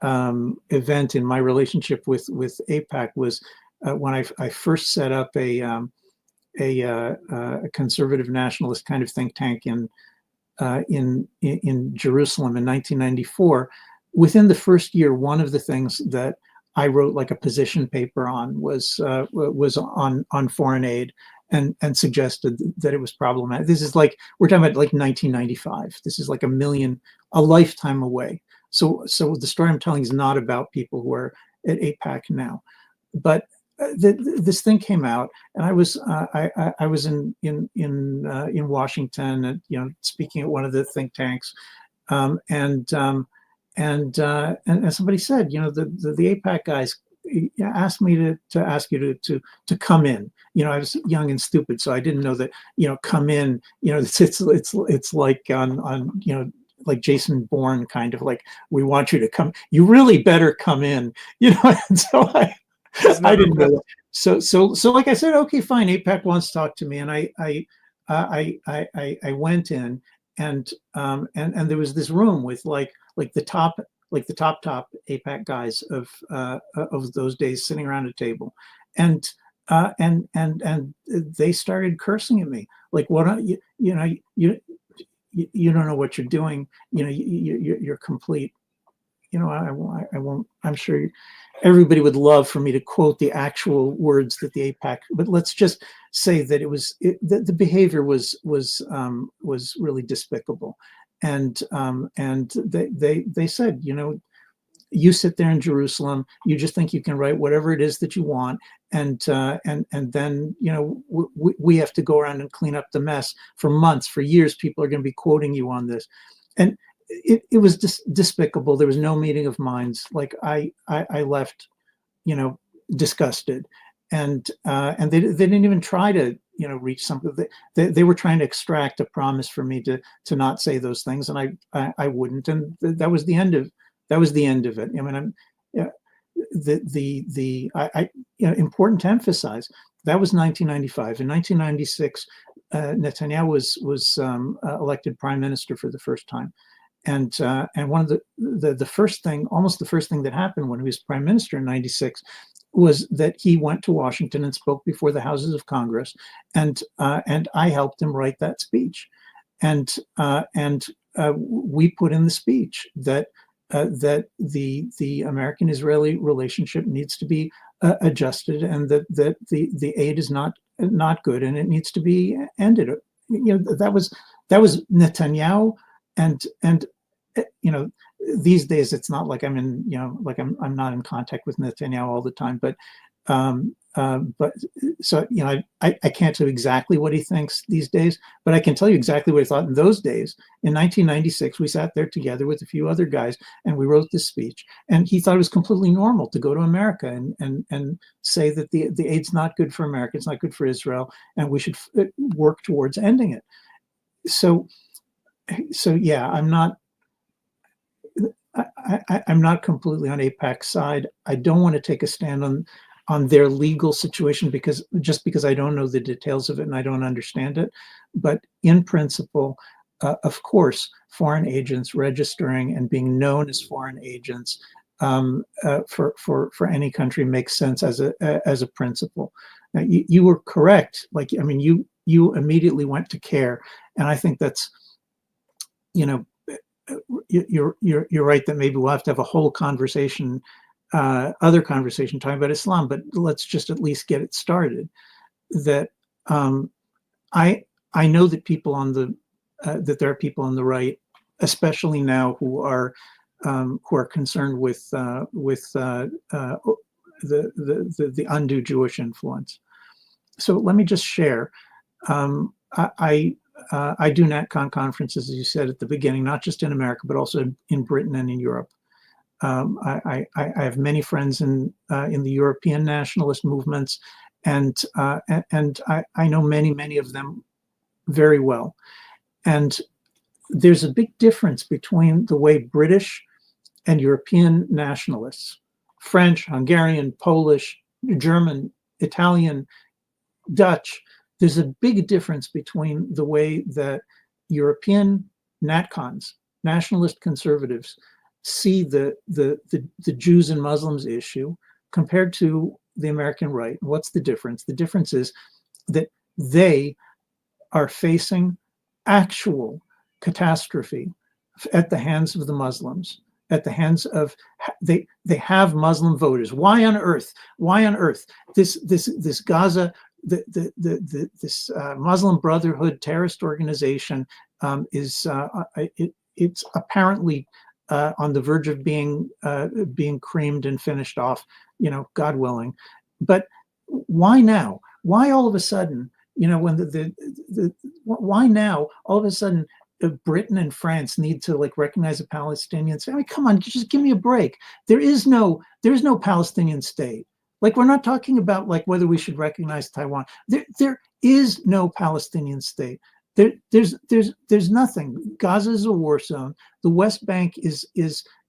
event in my relationship with AIPAC was when I first set up a conservative nationalist kind of think tank in Jerusalem in 1994. Within the first year, one of the things that I wrote like a position paper on was on foreign aid, and suggested that it was problematic. This is like, we're talking about like 1995. This is like a lifetime away. So the story I'm telling is not about people who are at AIPAC now, but this thing came out, and I was in Washington, and speaking at one of the think tanks, and somebody said, the AIPAC guys asked me to ask you to come in. I was young and stupid, so I didn't know that come in. It's like on like Jason Bourne kind of like, we want you to come. You really better come in. And so I didn't know that. So like I said, okay, fine. AIPAC wants to talk to me, and I I went in, and there was this room with like the top APAC guys of those days sitting around a table, and they started cursing at me, like, what you don't know what you're doing, you're complete. I won't. I'm sure everybody would love for me to quote the actual words that the APAC, but let's just say that the behavior was really despicable, and they said, you sit there in Jerusalem, you just think you can write whatever it is that you want, and then we have to go around and clean up the mess for months, for years. People are going to be quoting you on this, and it was despicable. There was no meeting of minds. Like I left, disgusted, and they didn't even try to reach something. They were trying to extract a promise for me to not say those things, and I wouldn't, and that was the end of it. I mean, important to emphasize, that was 1995. In 1996, Netanyahu was elected prime minister for the first time. And one of the first thing, almost the first thing that happened when he was prime minister in 96, was that he went to Washington and spoke before the Houses of Congress, and I helped him write that speech, and we put in the speech that the American-Israeli relationship needs to be adjusted, and that the aid is not good, and it needs to be ended. That was Netanyahu, and these days it's not like I'm in I'm not in contact with Netanyahu all the time, but so I can't tell you exactly what he thinks these days, but I can tell you exactly what he thought in those days. In 1996, we sat there together with a few other guys, and we wrote this speech, and he thought it was completely normal to go to America and say that the aid's not good for America, it's not good for Israel, and we should work towards ending it. So yeah, I'm not completely on AIPAC's side. I don't want to take a stand on their legal situation because I don't know the details of it and I don't understand it. But in principle, of course, foreign agents registering and being known as foreign agents for any country makes sense as a principle. Now, you were correct. You immediately went to care, and I think that's, you're right that maybe we'll have to have a whole conversation, other conversation talking about Islam, but let's just at least get it started. That I know that people on that there are people on the right, especially now, who are concerned with the undue Jewish influence. So let me just share. I do NatCon conferences, as you said at the beginning, not just in America, but also in Britain and in Europe. I have many friends in the European nationalist movements, and I know many of them very well. And there's a big difference between the way British and European nationalists, French, Hungarian, Polish, German, Italian, Dutch, there's a big difference between the way that European NatCons, nationalist conservatives, see the Jews and Muslims issue compared to the American right. What's the difference? The difference is that they are facing actual catastrophe at the hands of the Muslims, at the hands of they have Muslim voters. Why on earth this Gaza, this Muslim Brotherhood terrorist organization it's apparently on the verge of being creamed and finished off, God willing. But why now? Why all of a sudden, when why now all of a sudden Britain and France need to recognize a Palestinian state? I mean, come on, just give me a break. There is no Palestinian state. We're not talking about whether we should recognize Taiwan. There is no Palestinian state. There's nothing. Gaza is a war zone. The West Bank is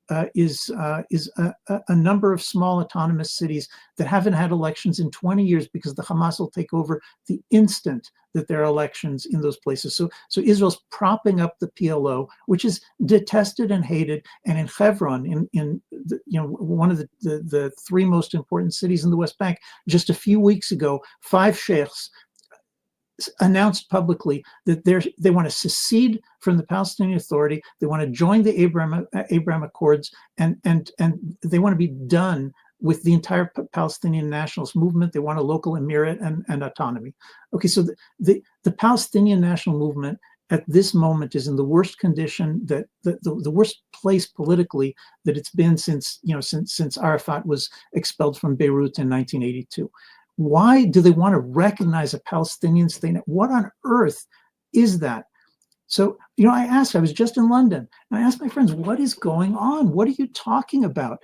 a number of small autonomous cities that haven't had elections in 20 years because the Hamas will take over the instant that there are elections in those places. So Israel's propping up the PLO, which is detested and hated. And in Hebron, in the, one of the three most important cities in the West Bank, just a few weeks ago, 5 sheikhs announced publicly that they want to secede from the Palestinian Authority. They want to join the Abraham Accords, and they want to be done with the entire Palestinian nationalist movement. They want a local emirate and autonomy. Okay, so the Palestinian national movement at this moment is in the worst condition, that the worst place politically that it's been since Arafat was expelled from Beirut in 1982. Why do they want to recognize a Palestinian state? What on earth is that? So, I was just in London, and I asked my friends, what is going on? What are you talking about?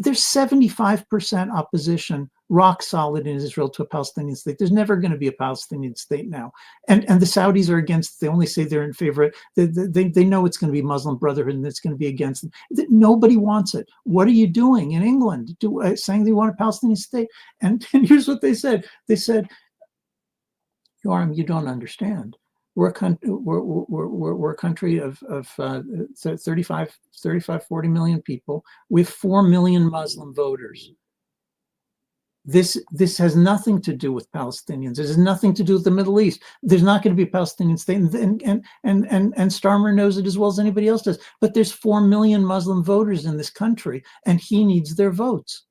There's 75% opposition, rock solid in Israel, to a Palestinian state. There's never going to be a Palestinian state now. And the Saudis are against, they only say they're in favor. They know it's going to be Muslim Brotherhood and it's going to be against them. Nobody wants it. What are you doing in England? Saying they want a Palestinian state? And here's what they said. They said, Yoram, you don't understand. We're a country of 35, 40 million people. We have 4 million Muslim voters. This has nothing to do with Palestinians. This has nothing to do with the Middle East. There's not going to be a Palestinian state, and Starmer knows it as well as anybody else does. But there's 4 million Muslim voters in this country, and he needs their votes.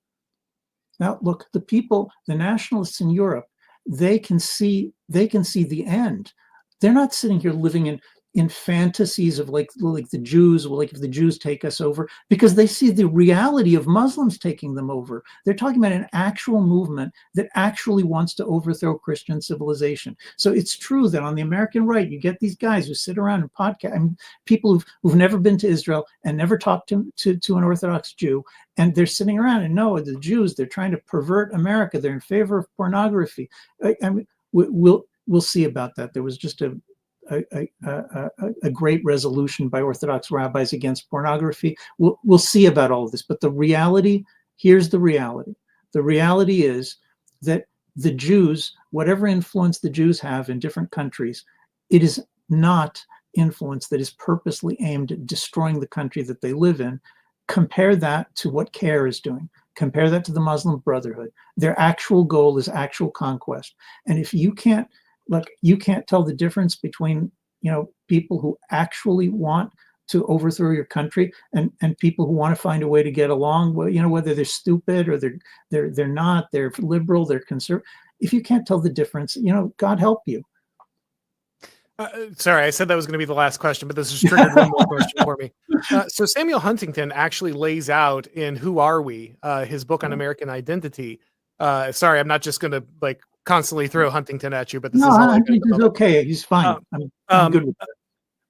Now, look, the people, the nationalists in Europe, they can see the end. They're not sitting here living in fantasies of like the Jews, well, like if the Jews take us over, because they see the reality of Muslims taking them over. They're talking about an actual movement that actually wants to overthrow Christian civilization. So it's true that on the American right, you get these guys who sit around and podcast, people who've never been to Israel and never talked to an Orthodox Jew, and they're sitting around and know the Jews, they're trying to pervert America. They're in favor of pornography. We'll see about that. There was just a great resolution by Orthodox rabbis against pornography. We'll see about all of this. But the reality, here's the reality. The reality is that the Jews, whatever influence the Jews have in different countries, it is not influence that is purposely aimed at destroying the country that they live in. Compare that to what CARE is doing. Compare that to the Muslim Brotherhood. Their actual goal is actual conquest. And if you can't tell the difference between, people who actually want to overthrow your country and people who want to find a way to get along, whether they're stupid or they're not, they're liberal, they're conservative. If you can't tell the difference, God help you. Sorry, I said that was going to be the last question, but this has triggered one more question for me. So Samuel Huntington actually lays out in Who Are We, his book on American identity. Sorry, I'm not just going to constantly throw Huntington at you, but this is all Huntington's okay. He's fine. I'm good with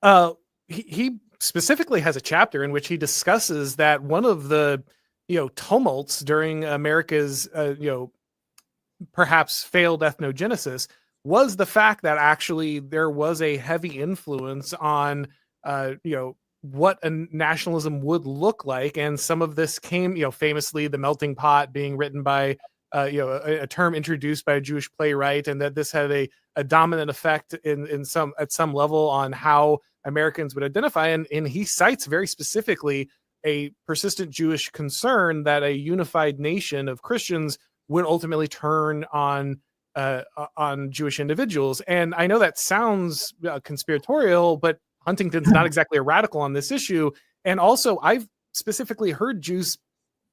that. He specifically has a chapter in which he discusses that one of the tumults during America's perhaps failed ethnogenesis was the fact that actually there was a heavy influence on what a nationalism would look like, and some of this came famously the melting pot being written by a term introduced by a Jewish playwright, and that this had a dominant effect at some level on how Americans would identify. And he cites very specifically a persistent Jewish concern that a unified nation of Christians would ultimately turn on Jewish individuals. And I know that sounds conspiratorial, but Huntington's not exactly a radical on this issue. And also, I've specifically heard Jews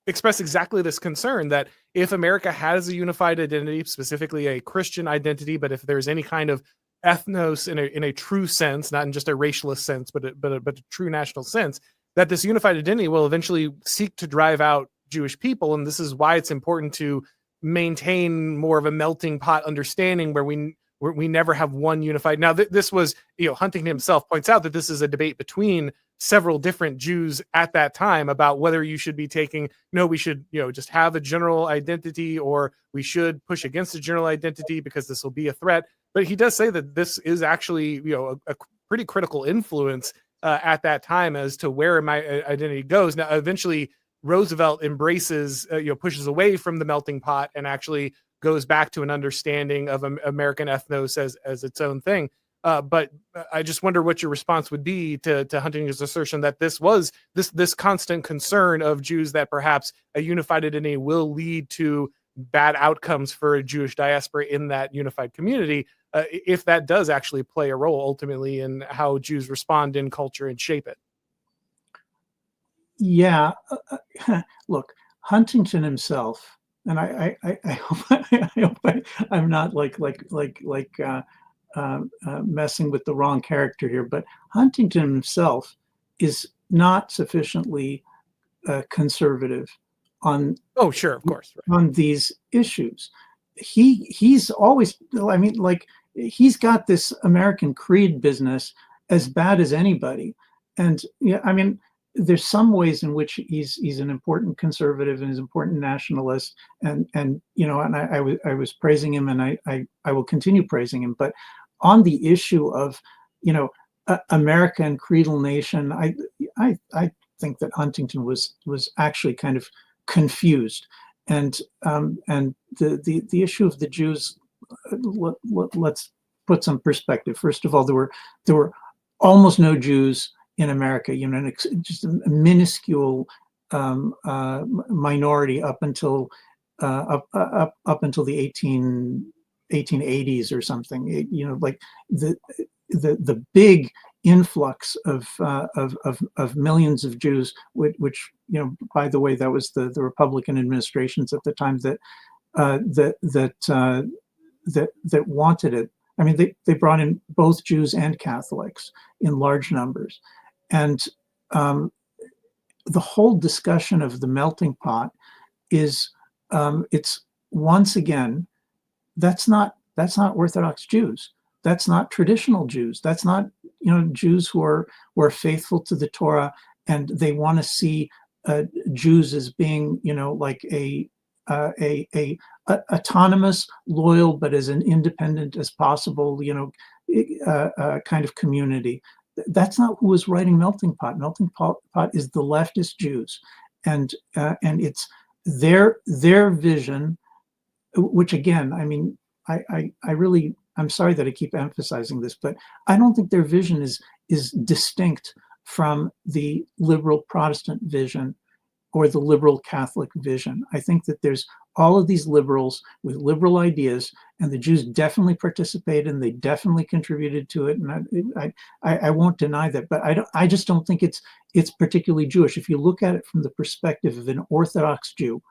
express exactly this concern that if America has a unified identity, specifically a Christian identity, but if there's any kind of ethnos in a true sense, not in just a racialist sense, but a true national sense, that this unified identity will eventually seek to drive out Jewish people. And this is why it's important to maintain more of a melting pot understanding where we never have one unified. Now, this was, Huntington himself points out that this is a debate between several different Jews at that time about whether you should be we should, just have a general identity, or we should push against a general identity because this will be a threat. But he does say that this is actually, a pretty critical influence at that time as to where my identity goes. Now, eventually, Roosevelt embraces, pushes away from the melting pot and actually goes back to an understanding of American ethnos as its own thing. But I just wonder what your response would be to Huntington's assertion that this was this constant concern of Jews, that perhaps a unified identity will lead to bad outcomes for a Jewish diaspora in that unified community, if that does actually play a role ultimately in how Jews respond in culture and shape it. Yeah, look, Huntington himself, and I hope I'm not messing with the wrong character here, but Huntington himself is not sufficiently conservative on. Oh, sure, of course, right. On these issues. He's always, I mean, like, he's got this American creed business as bad as anybody, and yeah, I mean, there's some ways in which he's an important conservative and he's an important nationalist, and I was praising him, and I will continue praising him. But on the issue of America and creedal nation, I think that Huntington was actually kind of confused, and the issue of the Jews. Let's put some perspective. First of all, there were almost no Jews in America, just a minuscule minority up until the 1880s or something. Like the big influx of millions of Jews, which by the way, that was the Republican administrations at the time that wanted it. I mean, they brought in both Jews and Catholics in large numbers. And the whole discussion of the melting pot is, it's once again, that's not Orthodox Jews. That's not traditional Jews. That's not Jews who are faithful to the Torah, and they want to see Jews as being like a autonomous, loyal, but as an independent as possible kind of community. That's not who is writing Melting Pot. Melting Pot is the leftist Jews, and it's their vision, which again, I mean, I'm sorry that I keep emphasizing this, but I don't think their vision is distinct from the liberal Protestant vision or the liberal Catholic vision. I think that there's all of these liberals with liberal ideas, and the Jews definitely participated and they definitely contributed to it. And I won't deny that, but I just don't think it's particularly Jewish. If you look at it from the perspective of an Orthodox Jew,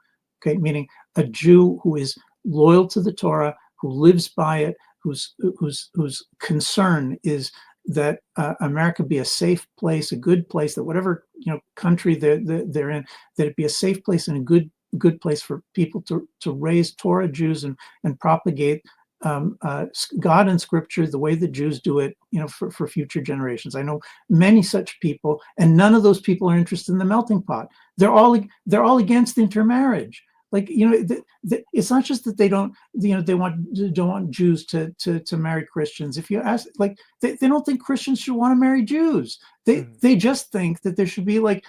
okay, meaning a Jew who is loyal to the Torah, who lives by it, whose concern is that America be a safe place, a good place, that whatever country they're in, that it be a safe place and a good place for people to raise Torah Jews and propagate God and Scripture the way the Jews do it, for future generations. I know many such people, and none of those people are interested in the melting pot. They're all against intermarriage. Like, it's not just that they don't want Jews to marry Christians. If you ask, like, they don't think Christians should want to marry Jews. They just think that there should be like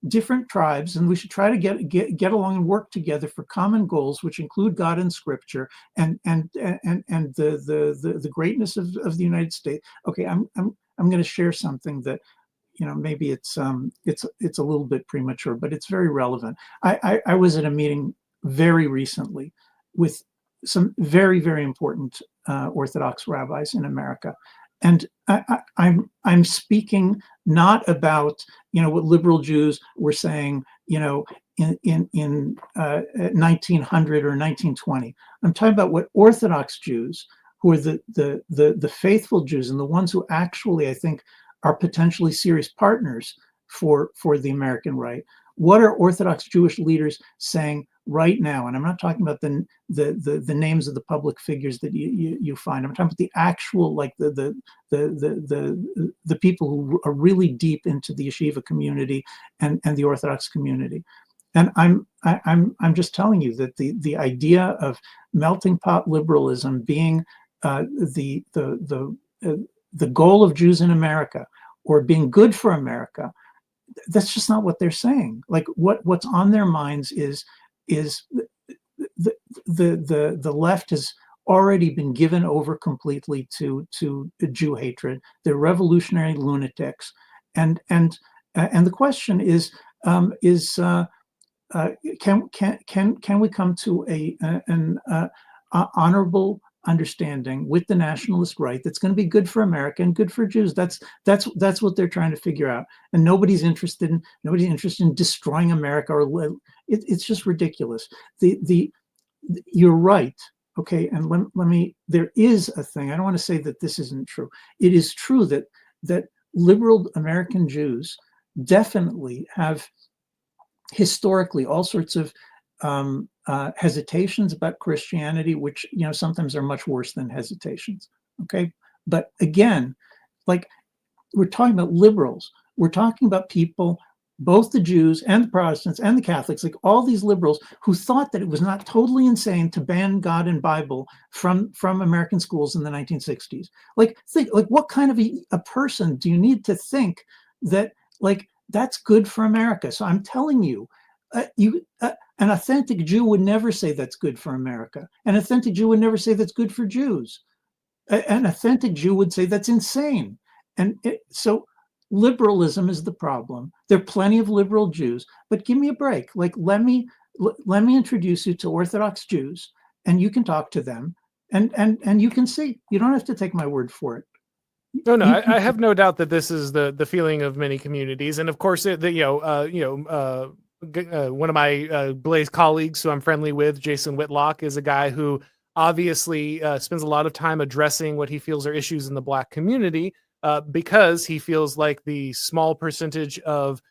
different tribes, and we should try to get along and work together for common goals, which include God and Scripture and the greatness of the United States. Okay, I'm going to share something that, maybe it's a little bit premature, but it's very relevant. I was at a meeting very recently with some very, very important Orthodox rabbis in America, and I'm speaking not about what liberal Jews were saying in 1900 or 1920. I'm talking about what Orthodox Jews, who are the faithful Jews and the ones who actually, I think, are potentially serious partners for the American right. What are Orthodox Jewish leaders saying right now? And I'm not talking about the names of the public figures that you find. I'm talking about the actual, like the people who are really deep into the yeshiva community and the Orthodox community. And I'm just telling you that the idea of melting pot liberalism being the goal of Jews in America, or being good for America. That's just not what they're saying. Like what's on their minds is the left has already been given over completely to Jew hatred. They're revolutionary lunatics, and the question is can we come to an honorable understanding with the nationalist right that's going to be good for America and good for Jews? That's what they're trying to figure out, and nobody's interested in destroying America, or it's just ridiculous. You're right. Okay, and let me. There is a thing. I don't want to say that this isn't true. It is true that liberal American Jews definitely have historically all sorts of hesitations about Christianity, which sometimes are much worse than hesitations. Okay, but again, like, we're talking about liberals. We're talking about people, both the Jews and the Protestants and the Catholics, like all these liberals who thought that it was not totally insane to ban God and Bible from American schools in the 1960s. Like, think, like, what kind of a person do you need to think that, like, that's good for America? So I'm telling you, an authentic Jew would never say that's good for America. An authentic Jew would never say that's good for Jews. An authentic Jew would say that's insane. And so liberalism is the problem. There are plenty of liberal Jews, but give me a break. Like, let me introduce you to Orthodox Jews, and you can talk to them, and you can see. You don't have to take my word for it. No, I have no doubt that this is the feeling of many communities, and of course, one of my Blaze colleagues who I'm friendly with, Jason Whitlock, is a guy who obviously spends a lot of time addressing what he feels are issues in the Black community, because he feels like the small percentage of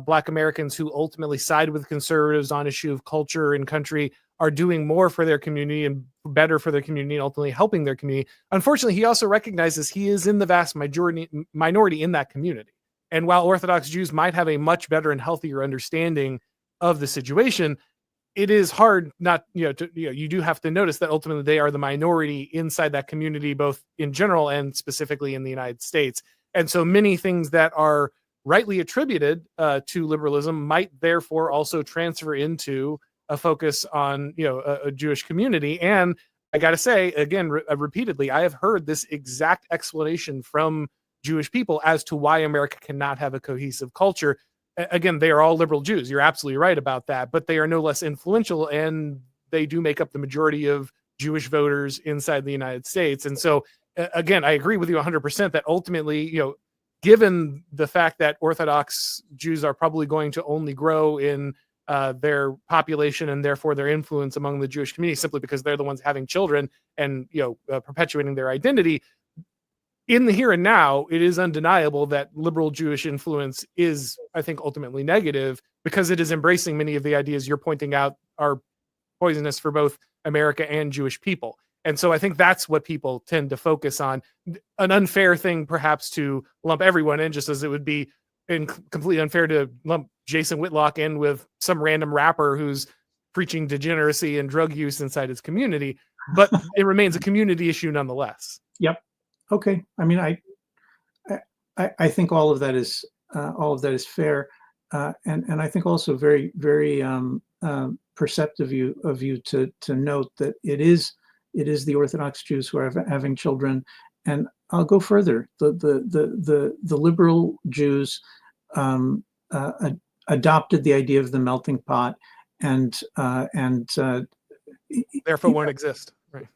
Black Americans who ultimately side with conservatives on issue of culture and country are doing more for their community and better for their community and ultimately helping their community. Unfortunately, he also recognizes he is in the vast minority in that community. And while Orthodox Jews might have a much better and healthier understanding of the situation, it is hard not, you do have to notice that ultimately they are the minority inside that community, both in general and specifically in the United States. And so many things that are rightly attributed to liberalism might therefore also transfer into a focus on, a Jewish community. And I got to say, again, repeatedly, I have heard this exact explanation from Jewish people as to why America cannot have a cohesive culture. Again, they are all liberal Jews. You're absolutely right about that, but they are no less influential, and they do make up the majority of Jewish voters inside the United States. And so, again, I agree with you 100% that ultimately, given the fact that Orthodox Jews are probably going to only grow in their population and therefore their influence among the Jewish community simply because they're the ones having children and perpetuating their identity, in the here and now, it is undeniable that liberal Jewish influence is, I think, ultimately negative, because it is embracing many of the ideas you're pointing out are poisonous for both America and Jewish people. And so I think that's what people tend to focus on. An unfair thing, perhaps, to lump everyone in, just as it would be completely unfair to lump Jason Whitlock in with some random rapper who's preaching degeneracy and drug use inside his community. But it remains a community issue nonetheless. Yep. Okay. I mean, I think all of that is fair, and I think also very, very perceptive of you to note that it is the Orthodox Jews who are having children, and I'll go further. The liberal Jews adopted the idea of the melting pot, and therefore won't exist. Right.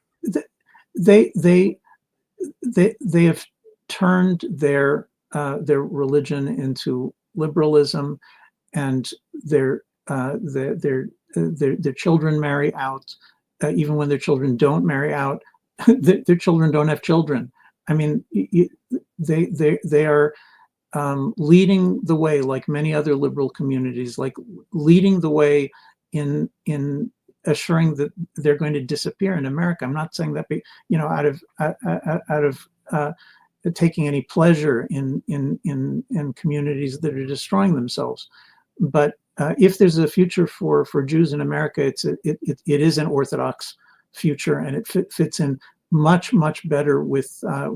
They have turned their religion into liberalism, and their children marry out, even when their children don't marry out. Their children don't have children. I mean, they are leading the way, like many other liberal communities, like leading the way in assuring that they're going to disappear in America. I'm not saying that, out of taking any pleasure in communities that are destroying themselves. But if there's a future for Jews in America, it is an Orthodox future, and it fits in much better with the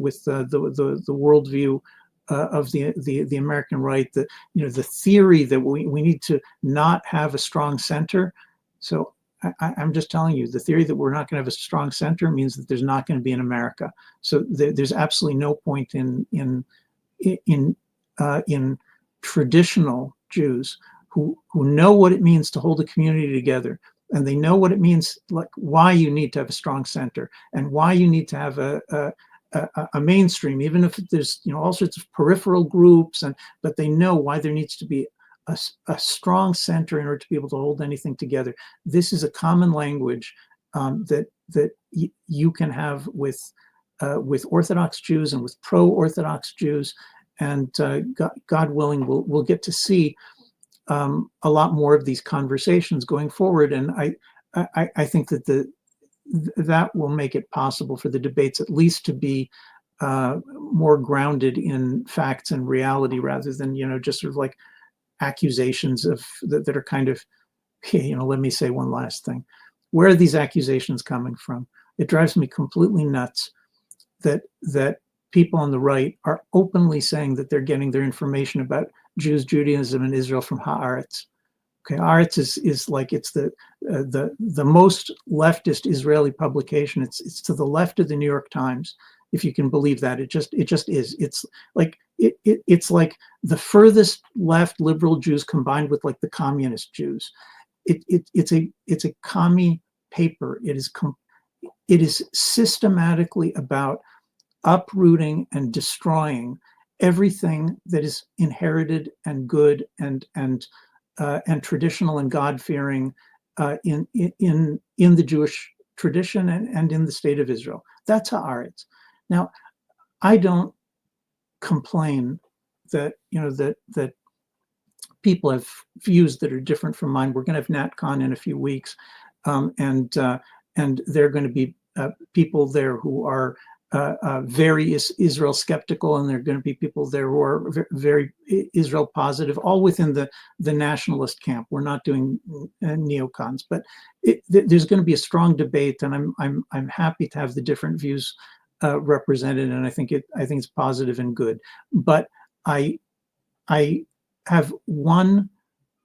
worldview the American right, the the theory that we need to not have a strong center. So I'm just telling you, the theory that we're not going to have a strong center means that there's not going to be an America. So there's absolutely no point in traditional Jews who know what it means to hold a community together, and they know what it means, like why you need to have a strong center and why you need to have a mainstream, even if there's all sorts of peripheral groups, but they know why there needs to be a strong center in order to be able to hold anything together. This is a common language that you can have with Orthodox Jews and with pro-Orthodox Jews, and God willing, we'll get to see a lot more of these conversations going forward. And I think that that will make it possible for the debates at least to be more grounded in facts and reality, rather than just sort of like accusations that are kind of, let me say one last thing. Where are these accusations coming from? It drives me completely nuts that people on the right are openly saying that they're getting their information about Jews, Judaism, and Israel from Haaretz. Okay, Haaretz is like, it's the most leftist Israeli publication. It's to the left of the New York Times, if you can believe that. It just is. It's like it's like the furthest left liberal Jews combined with like the communist Jews. It's a commie paper. It is systematically about uprooting and destroying everything that is inherited and good and traditional and God-fearing in the Jewish tradition and in the state of Israel. That's Haaretz. Now, I don't complain that that people have views that are different from mine. We're going to have NatCon in a few weeks, and there are going to be people there who are very Israel skeptical, and there are going to be people there who are very Israel positive, all within the nationalist camp. We're not doing neocons, but there's going to be a strong debate, and I'm happy to have the different views represented, and I think it's positive and good. But I have one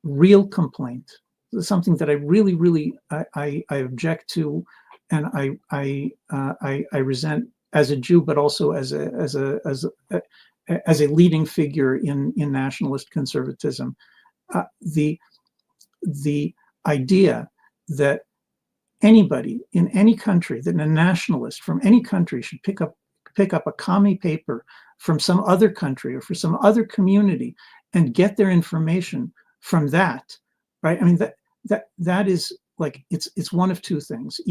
real complaint, something that I really I object to, and I resent as a Jew, but also as a leading figure in nationalist conservatism. The idea that anybody in any country, that a nationalist from any country should pick up a commie paper from some other country or for some other community and get their information from that, right? I mean, that is like, it's one of two things.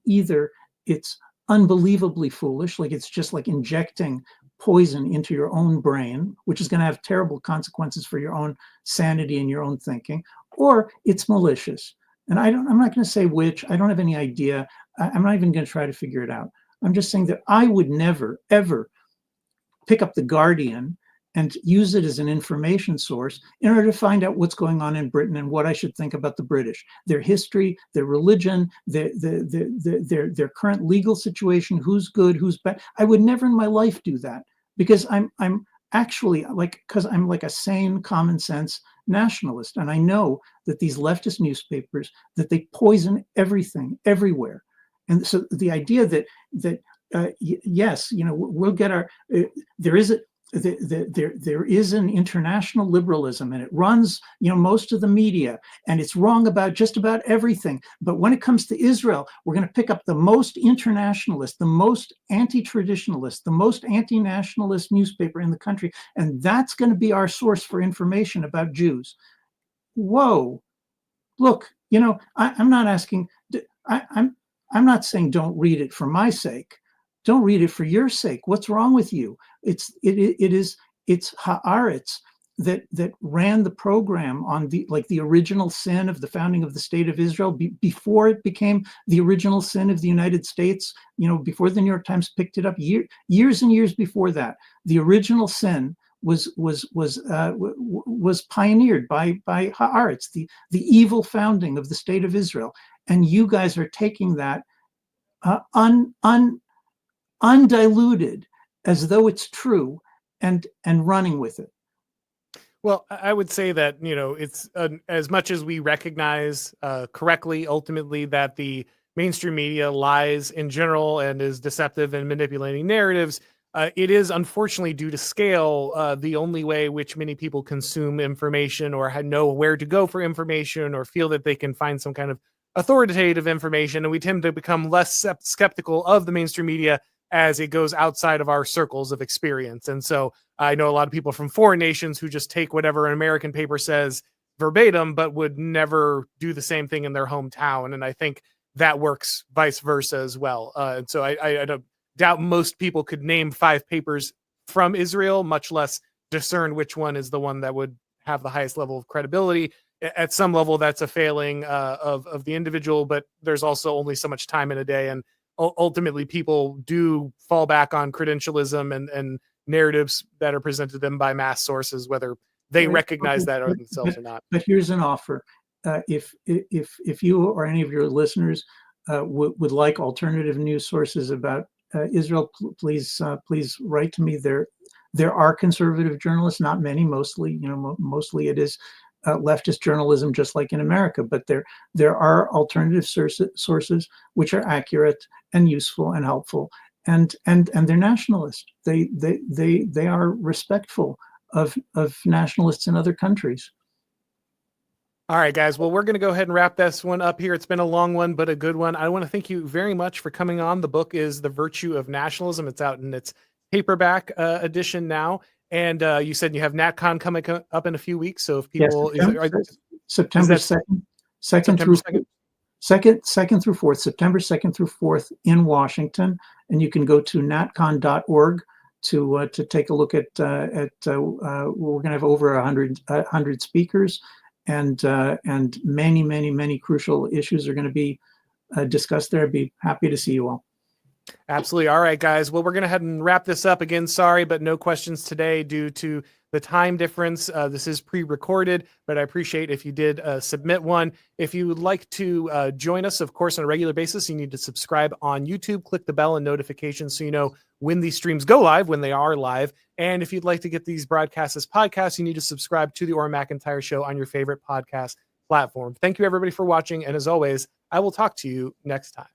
Either it's unbelievably foolish, like it's just like injecting poison into your own brain, which is going to have terrible consequences for your own sanity and your own thinking, or it's malicious. And I'm not going to say which. I don't have any idea. I'm not even going to try to figure it out. I'm just saying that I would never, ever pick up the Guardian and use it as an information source in order to find out what's going on in Britain and what I should think about the British, their history, their religion, their current legal situation, who's good, who's bad. I would never in my life do that, because I'm actually because I'm like a sane, common sense nationalist, and I know that these leftist newspapers, that they poison everything everywhere. And so the idea that yes, we'll get our there is an international liberalism, and it runs most of the media, and it's wrong about just about everything. But when it comes to Israel, we're going to pick up the most internationalist, the most anti-traditionalist, the most anti-nationalist newspaper in the country, and that's going to be our source for information about Jews. Whoa, look, I'm not asking. I'm not saying don't read it for my sake. Don't read it for your sake. What's wrong with you? It's Haaretz that ran the program on the original sin of the founding of the state of Israel before it became the original sin of the United States. Before the New York Times picked it up, years and years before that, the original sin was pioneered by Haaretz, the evil founding of the state of Israel. And you guys are taking that undiluted as though it's true, and running with it. Well, I would say that, it's as much as we recognize correctly, ultimately, that the mainstream media lies in general and is deceptive and manipulating narratives. It is unfortunately, due to scale, the only way which many people consume information or know where to go for information or feel that they can find some kind of authoritative information. And we tend to become less skeptical of the mainstream media as it goes outside of our circles of experience. And so I know a lot of people from foreign nations who just take whatever an American paper says verbatim, but would never do the same thing in their hometown. And I think that works vice versa as well. And so I don't doubt most people could name 5 papers from Israel, much less discern which one is the one that would have the highest level of credibility. At some level, that's a failing of the individual, but there's also only so much time in a day. And ultimately, people do fall back on credentialism and narratives that are presented to them by mass sources, whether they recognize that or themselves or not. But here's an offer. If you or any of your listeners would like alternative news sources about Israel, please write to me. There are conservative journalists, not many, mostly mostly it is leftist journalism, just like in America. But there are alternative sources which are accurate and useful and helpful, and they're nationalist. They are respectful of nationalists in other countries. All right, guys. Well, we're going to go ahead and wrap this one up here. It's been a long one, but a good one. I want to thank you very much for coming on. The book is The Virtue of Nationalism. It's out in its paperback edition now. And you said you have NatCon coming up in a few weeks. So if people... September 2nd, 2nd through 4th, September 2nd through 4th in Washington. And you can go to natcon.org to take a look at we're going to have over 100 speakers. And many crucial issues are going to be discussed there. I'd be happy to see you all. Absolutely. All right, guys. Well, we're going to head and wrap this up again. Sorry, but no questions today due to the time difference. This is pre-recorded, but I appreciate if you did submit one. If you would like to join us, of course, on a regular basis, you need to subscribe on YouTube, click the bell and notifications so you know when these streams go live, when they are live. And if you'd like to get these broadcasts as podcasts, you need to subscribe to the Auron MacIntyre Show on your favorite podcast platform. Thank you, everybody, for watching. And as always, I will talk to you next time.